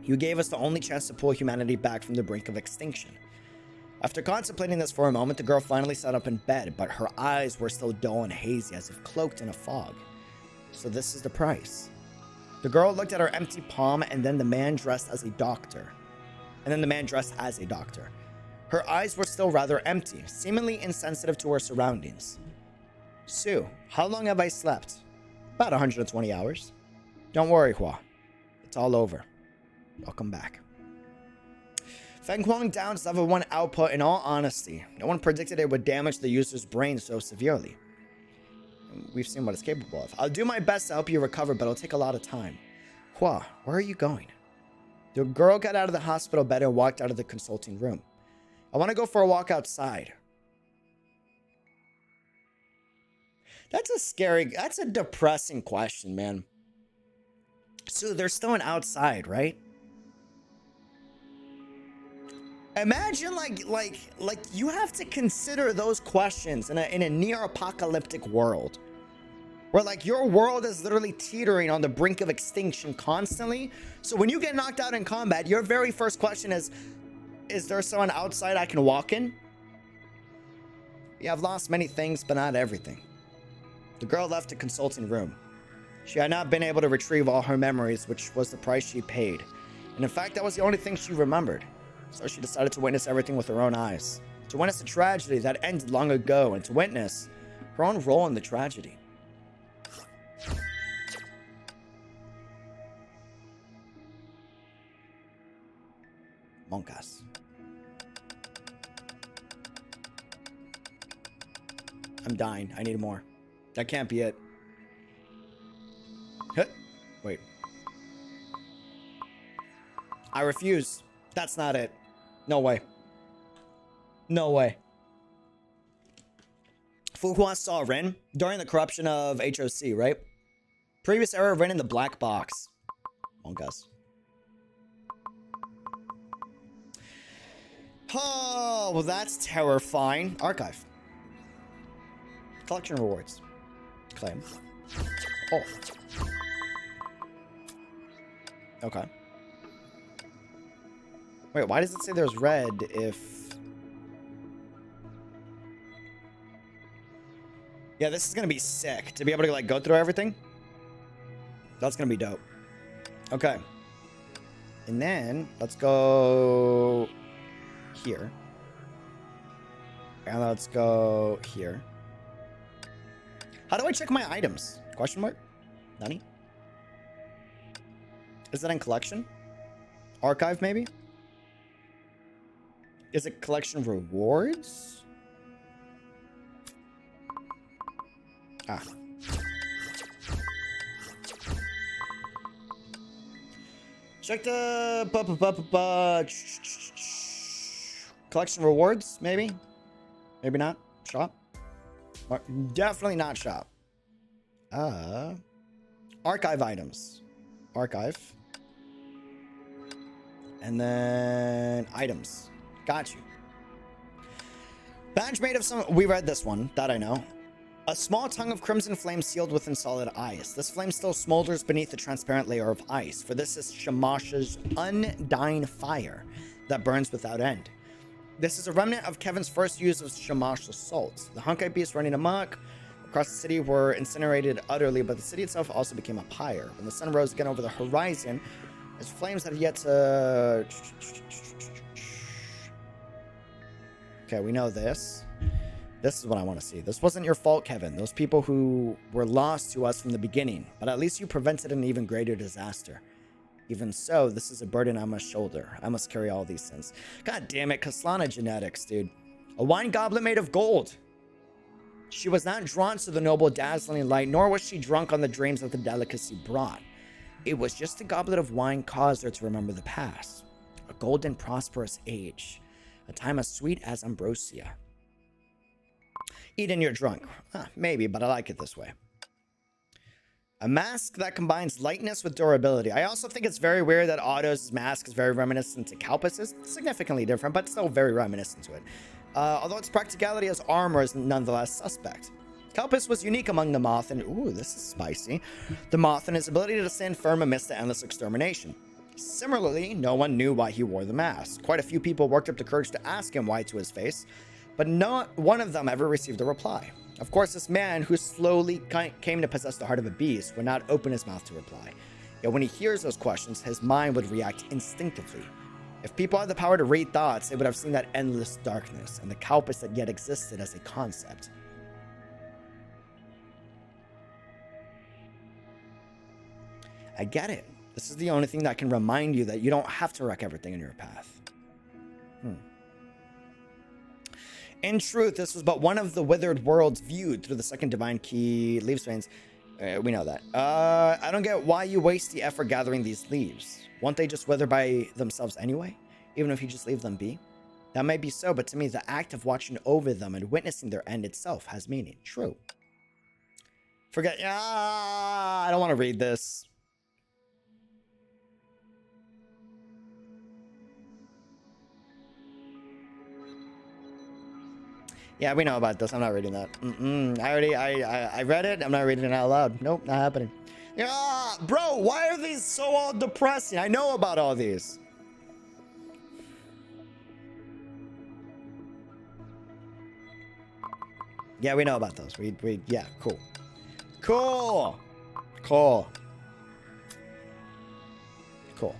You gave us the only chance to pull humanity back from the brink of extinction. After contemplating this for a moment, the girl finally sat up in bed, but her eyes were still dull and hazy, as if cloaked in a fog. So this is the price. The girl looked at her empty palm, and then the man dressed as a doctor. Her eyes were still rather empty, seemingly insensitive to her surroundings. Sue, how long have I slept? About 120 hours. Don't worry, Hua. It's all over. Welcome back. Feng Huang downs level 1 output. In all honesty, no one predicted it would damage the user's brain so severely. We've seen what it's capable of. I'll do my best to help you recover, but it'll take a lot of time. Hua, where are you going? The girl got out of the hospital bed and walked out of the consulting room. I want to go for a walk outside. That's a depressing question, man. So there's still an outside, right? Imagine like you have to consider those questions in a near apocalyptic world. where like your world is literally teetering on the brink of extinction constantly. So when you get knocked out in combat, your very first question is there someone outside I can walk in? You have lost many things, but not everything. The girl left the consulting room. She had not been able to retrieve all her memories, which was the price she paid. And in fact, that was the only thing she remembered. So she decided to witness everything with her own eyes. To witness a tragedy that ended long ago, and to witness her own role in the tragedy. Monkas. I'm dying. I need more. That can't be it. Wait. I refuse. That's not it. No way. No way. Fuhua saw Rin during the corruption of HOC, right? Previous era of Rin in the black box. Monkas. Oh, well, that's terrifying. Archive. Collection rewards. Claim. Oh. Okay. Wait, why does it say there's red if... Yeah, this is gonna be sick. To be able to, like, go through everything. That's gonna be dope. Okay. And then, let's go... here. And let's go here. How do I check my items? Question mark? Nani? Is that in collection? Archive, maybe? Is it collection rewards? Ah. Check the... collection rewards, maybe? Maybe not. Shop? Definitely not shop. Archive items. Archive. And then items. Got you. Badge made of some... We read this one. That I know. A small tongue of crimson flame sealed within solid ice. This flame still smolders beneath the transparent layer of ice. For this is Shamash's undying fire that burns without end. This is a remnant of Kevin's first use of Shamash assault. The Honkai beasts running amok across the city were incinerated utterly, but the city itself also became a pyre. When the sun rose again over the horizon, its flames had yet to... Okay, we know this. This is what I want to see. This wasn't your fault, Kevin. Those people who were lost to us from the beginning, but at least you prevented an even greater disaster. Even so, this is a burden on my shoulder. I must carry all these sins. God damn it, Kaslana genetics, dude. A wine goblet made of gold. She was not drawn to the noble dazzling light, nor was she drunk on the dreams that the delicacy brought. It was just a goblet of wine caused her to remember the past. A golden, prosperous age. A time as sweet as ambrosia. Eden, you're drunk. Huh, maybe, but I like it this way. A mask that combines lightness with durability. I also think it's very weird that Otto's mask is very reminiscent to Kalpas's. Significantly different, but still very reminiscent to it. Although its practicality as armor is nonetheless suspect. Kalpas was unique among the Moth and... Ooh, this is spicy. The Moth and his ability to stand firm amidst the endless extermination. Similarly, no one knew why he wore the mask. Quite a few people worked up the courage to ask him why to his face, but not one of them ever received a reply. Of course, this man, who slowly came to possess the heart of a beast, would not open his mouth to reply. Yet when he hears those questions, his mind would react instinctively. If people had the power to read thoughts, they would have seen that endless darkness, and the Kalpas that yet existed as a concept. I get it. This is the only thing that can remind you that you don't have to wreck everything in your path. In truth, this was but one of the withered worlds viewed through the second divine key leaves veins. We know that. I don't get why you waste the effort gathering these leaves. Won't they just wither by themselves anyway? Even if you just leave them be? That may be so, but to me, the act of watching over them and witnessing their end itself has meaning. True. Forget. I don't want to read this. Yeah, we know about this. I'm not reading that. I read it. I'm not reading it out loud. Nope, not happening. Yeah, bro, why are these so all depressing? I know about all these. Yeah, we know about those. Yeah, cool. Cool. Cool. Cool.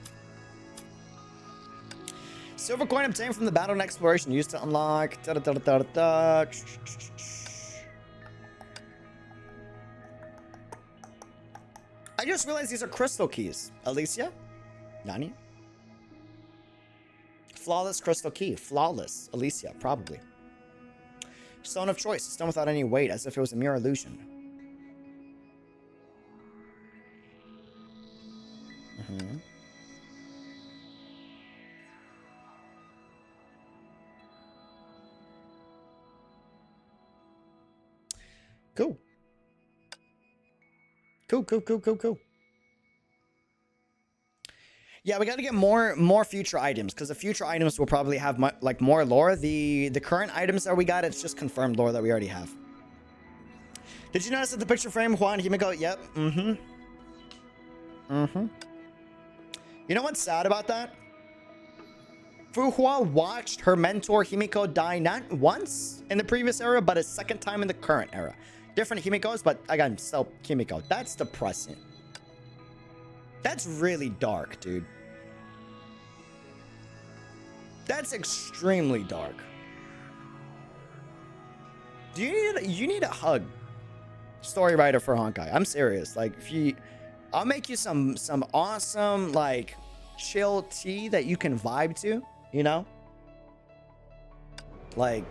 Silver coin obtained from the battle and exploration used to unlock. I just realized these are crystal keys. Alicia? Nani? Flawless crystal key. Flawless. Alicia, probably. Stone of choice. Stone without any weight, as if it was a mere illusion. Cool. Cool. Yeah, we got to get more future items, because the future items will probably have like more lore. The current items that we got, it's just confirmed lore that we already have. Did you notice that the picture frame, Juan Himiko? Yep. You know what's sad about that? Fuhua watched her mentor Himiko die not once in the previous era, but a second time in the current era. Different Himikos, but again, still Himiko. That's depressing. That's really dark, dude. That's extremely dark. You need a hug, story writer for Honkai. I'm serious. Like, I'll make you some awesome, like, chill tea that you can vibe to, you know? Like,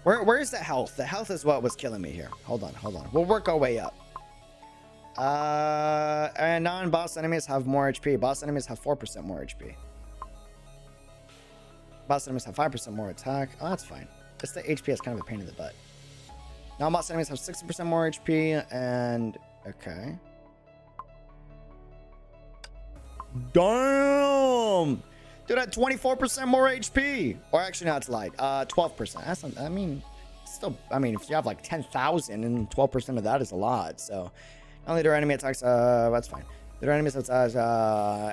where's the health? The health is what was killing me here. Hold on. We'll work our way up. And non-boss enemies have more HP. Boss enemies have 4% more HP. Boss enemies have 5% more attack. Oh, that's fine. It's the HP is kind of a pain in the butt. Non-boss enemies have 60% more HP, and... okay. Damn! Dude, at 24% more HP! Or actually, no, it's light. 12%. That's not, I mean, still... I mean, if you have like 10,000, and 12% of that is a lot, so... Not only their enemy attacks... that's fine. Their enemies attacks...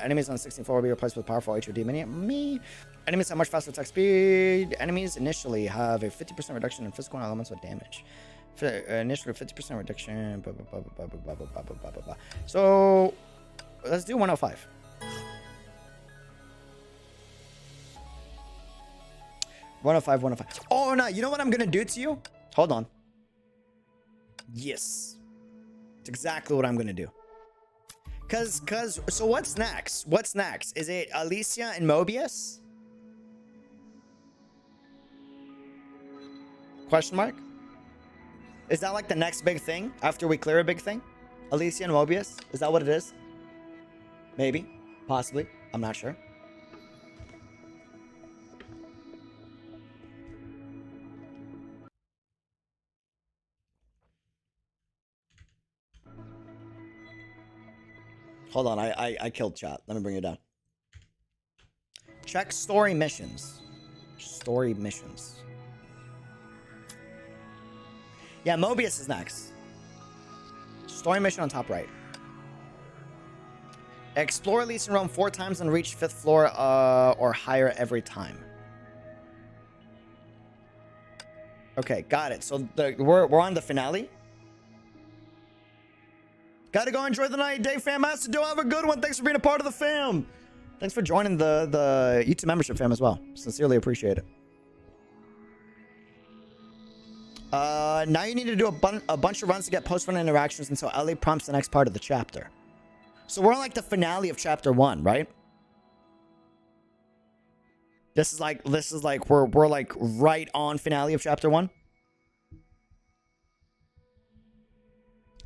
enemies on 16 floor will be replaced with powerful HOD mini. Enemies have much faster attack speed. Enemies initially have a 50% reduction in physical and elemental damage. Initially 50% reduction. Blah, blah, blah, blah, blah, blah, blah, blah, blah. So let's do 105. Oh no, you know what I'm gonna do to you? Hold on. Yes. It's exactly what I'm gonna do. So what's next? What's next? Is it Elysian and Mobius? Question mark? Is that like the next big thing after we clear a big thing? Elysian and Mobius? Is that what it is? Maybe. Possibly. I'm not sure. Hold on, I killed chat. Let me bring it down. Check story missions. Story missions. Yeah, Mobius is next. Story mission on top right. Explore Elysian Realm 4 times and reach 5th floor or higher every time. Okay, got it. So we're on the finale. Gotta go enjoy the night, Dave Fam Master. Do have a good one. Thanks for being a part of the fam. Thanks for joining the YouTube membership fam as well. Sincerely appreciate it. Now you need to do a bunch of runs to get post-run interactions until Ellie prompts the next part of the chapter. So we're on like the finale of chapter 1, right? This is like we're like right on finale of chapter 1.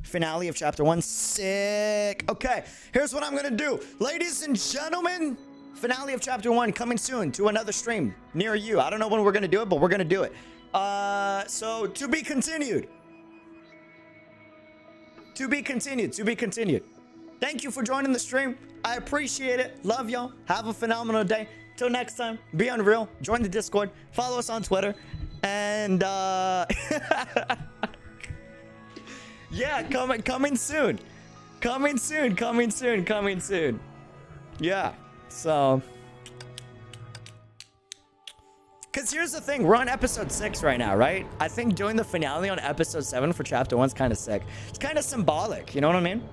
Finale of chapter 1. Sick. Okay, here's what I'm gonna do, ladies and gentlemen. Finale of chapter 1 coming soon to another stream near you. I don't know when we're gonna do it, but we're gonna do it. So to be continued. To be continued. Thank you for joining the stream. I appreciate it. Love y'all. Have a phenomenal day. Till next time, be unreal. Join the Discord. Follow us on Twitter. And yeah, coming soon. Coming soon. Yeah. So, because here's the thing, we're on episode 6 right now, right? I think doing the finale on episode 7 for chapter 1 is kind of sick. It's kind of symbolic, you know what I mean?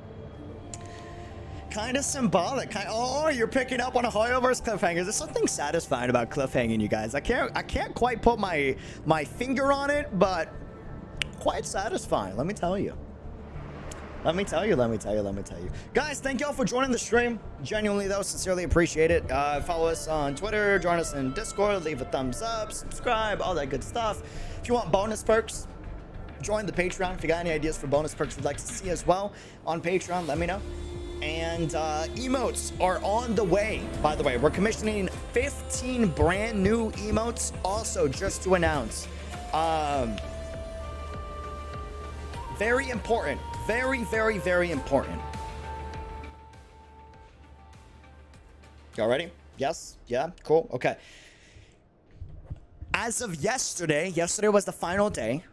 Kind of symbolic. Oh, you're picking up on a Hoyoverse cliffhanger. There's something satisfying about cliffhanging, you guys. I can't quite put my finger on it, but quite satisfying. Let me tell you. Guys, thank y'all for joining the stream. Genuinely, though, sincerely appreciate it. Follow us on Twitter, join us in Discord, leave a thumbs up, subscribe, all that good stuff. If you want bonus perks, join the Patreon. If you got any ideas for bonus perks you'd like to see as well on Patreon, let me know. And emotes are on the way. By the way, we're commissioning 15 brand new emotes. Also, just to announce, very important. Very important. Y'all ready? Yes? Yeah? Cool. Okay. As of yesterday was the final day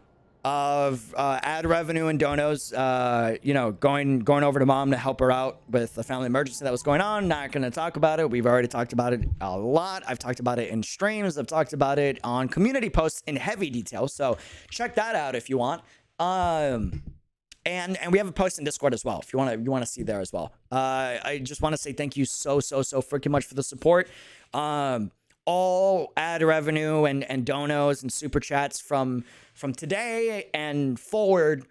of ad revenue and donos, going over to mom to help her out with the family emergency that was going on. Not going to talk about it. We've already talked about it a lot. I've talked about it in streams. I've talked about it on community posts in heavy detail. So check that out if you want. And we have a post in Discord as well if you want to see there as well. I just want to say thank you so freaking much for the support. All ad revenue and donos and super chats from today and forward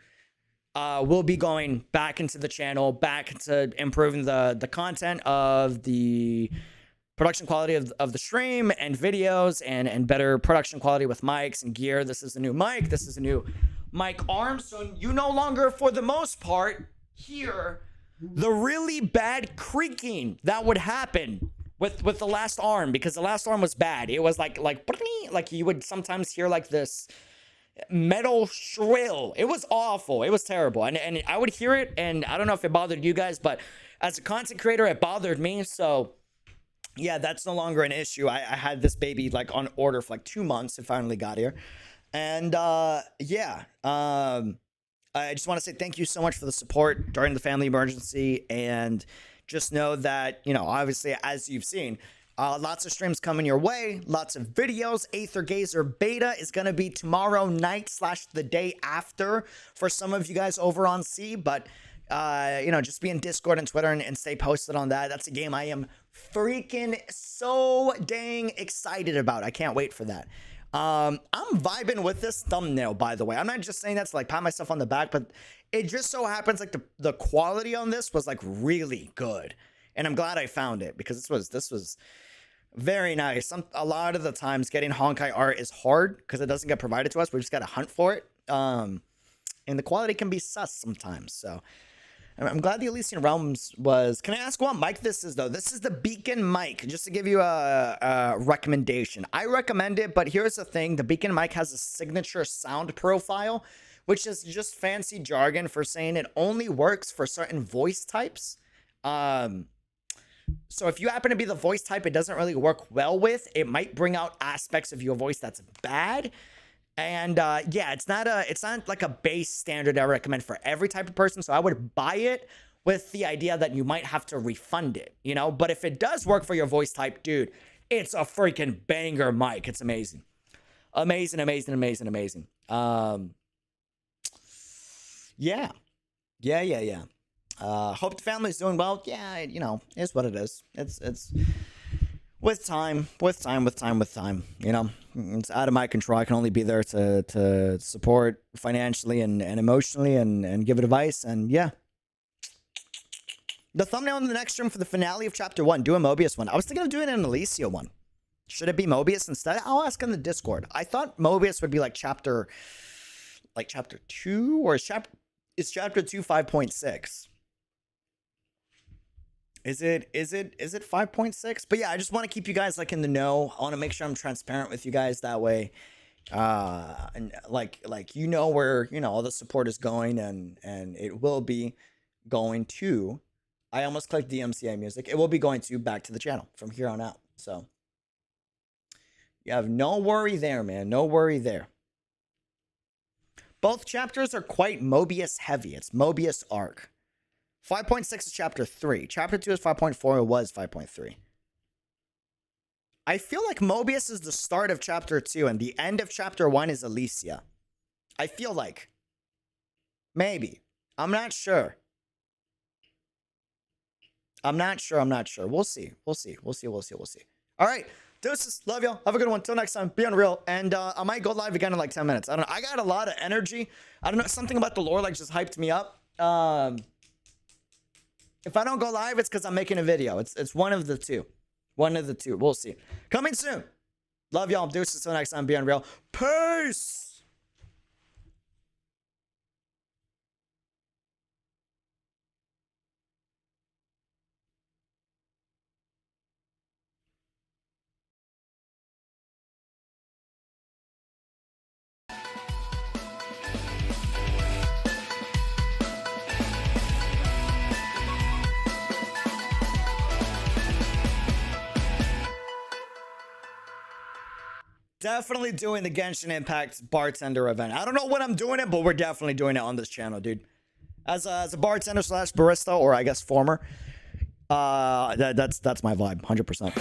will be going back into the channel, back into improving the content of the production quality of the stream and videos and better production quality with mics and gear. This is a new mic. This is a new mic arm. So you no longer, for the most part, hear the really bad creaking that would happen with the last arm, because the last arm was bad. It was like you would sometimes hear like this metal shrill. It was awful. It was terrible. And I would hear it, and I don't know if it bothered you guys, but as a content creator, it bothered me. So yeah, that's no longer an issue. I had this baby like on order for like 2 months. It finally got here. And I just want to say thank you so much for the support during the family emergency. And just know that, obviously, as you've seen, lots of streams coming your way, lots of videos. Aether Gazer beta is going to be tomorrow night / the day after for some of you guys over on C. But, just be in Discord and Twitter and stay posted on that. That's a game I am freaking so dang excited about. I can't wait for that. I'm vibing with this thumbnail, by the way. I'm not just saying that to like pat myself on the back, but it just so happens like the quality on this was like really good, and I'm glad I found it because this was very nice. A lot of the times getting Honkai art is hard because it doesn't get provided to us. We just gotta hunt for it, and the quality can be sus sometimes. So I'm glad the Elysian Realms was. Can I ask what mic this is, though? This is the Beacon mic, just to give you a recommendation. I recommend it, but here's the thing. The Beacon mic has a signature sound profile, which is just fancy jargon for saying it only works for certain voice types. So if you happen to be the voice type it doesn't really work well with, it might bring out aspects of your voice that's bad. And yeah, it's not like a base standard I recommend for every type of person. So I would buy it with the idea that you might have to refund it, But if it does work for your voice type, dude, it's a freaking banger mic. It's amazing. Amazing. Yeah. Hope the family's doing well. Yeah, it's what it is. It's with time, it's out of my control. I can only be there to support financially and emotionally and give advice. And yeah, the thumbnail in the next stream for the finale of chapter 1, do a Mobius one. I was thinking of doing an Elysia one. Should it be Mobius instead? I'll ask on the Discord. I thought Mobius would be like chapter 2, or is chapter 2 5.6? Is it 5.6? But yeah, I just want to keep you guys like in the know. I want to make sure I'm transparent with you guys that way. And like where all the support is going, and it will be going to I almost clicked DMCA music. It will be going to back to the channel from here on out. So you have no worry there, man. No worry there. Both chapters are quite Mobius heavy. It's Mobius arc. 5.6 is chapter 3. Chapter 2 is 5.4. It was 5.3. I feel like Mobius is the start of chapter 2 and the end of chapter 1 is Elysia. I feel like. Maybe. I'm not sure. I'm not sure. We'll see. We'll see. All right. Deuces. Love y'all. Have a good one. Till next time. Be unreal. And I might go live again in like 10 minutes. I don't know. I got a lot of energy. I don't know. Something about the lore like just hyped me up. If I don't go live, it's because I'm making a video. It's one of the two. One of the two. We'll see. Coming soon. Love y'all. Deuces. Till next time. Be unreal. Peace. Definitely doing the Genshin Impact bartender event. I don't know when I'm doing it, but we're definitely doing it on this channel, dude. As a bartender slash barista, or I guess former, that's my vibe, 100%.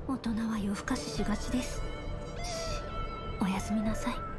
大人は夜更かししがちです。おやすみなさい。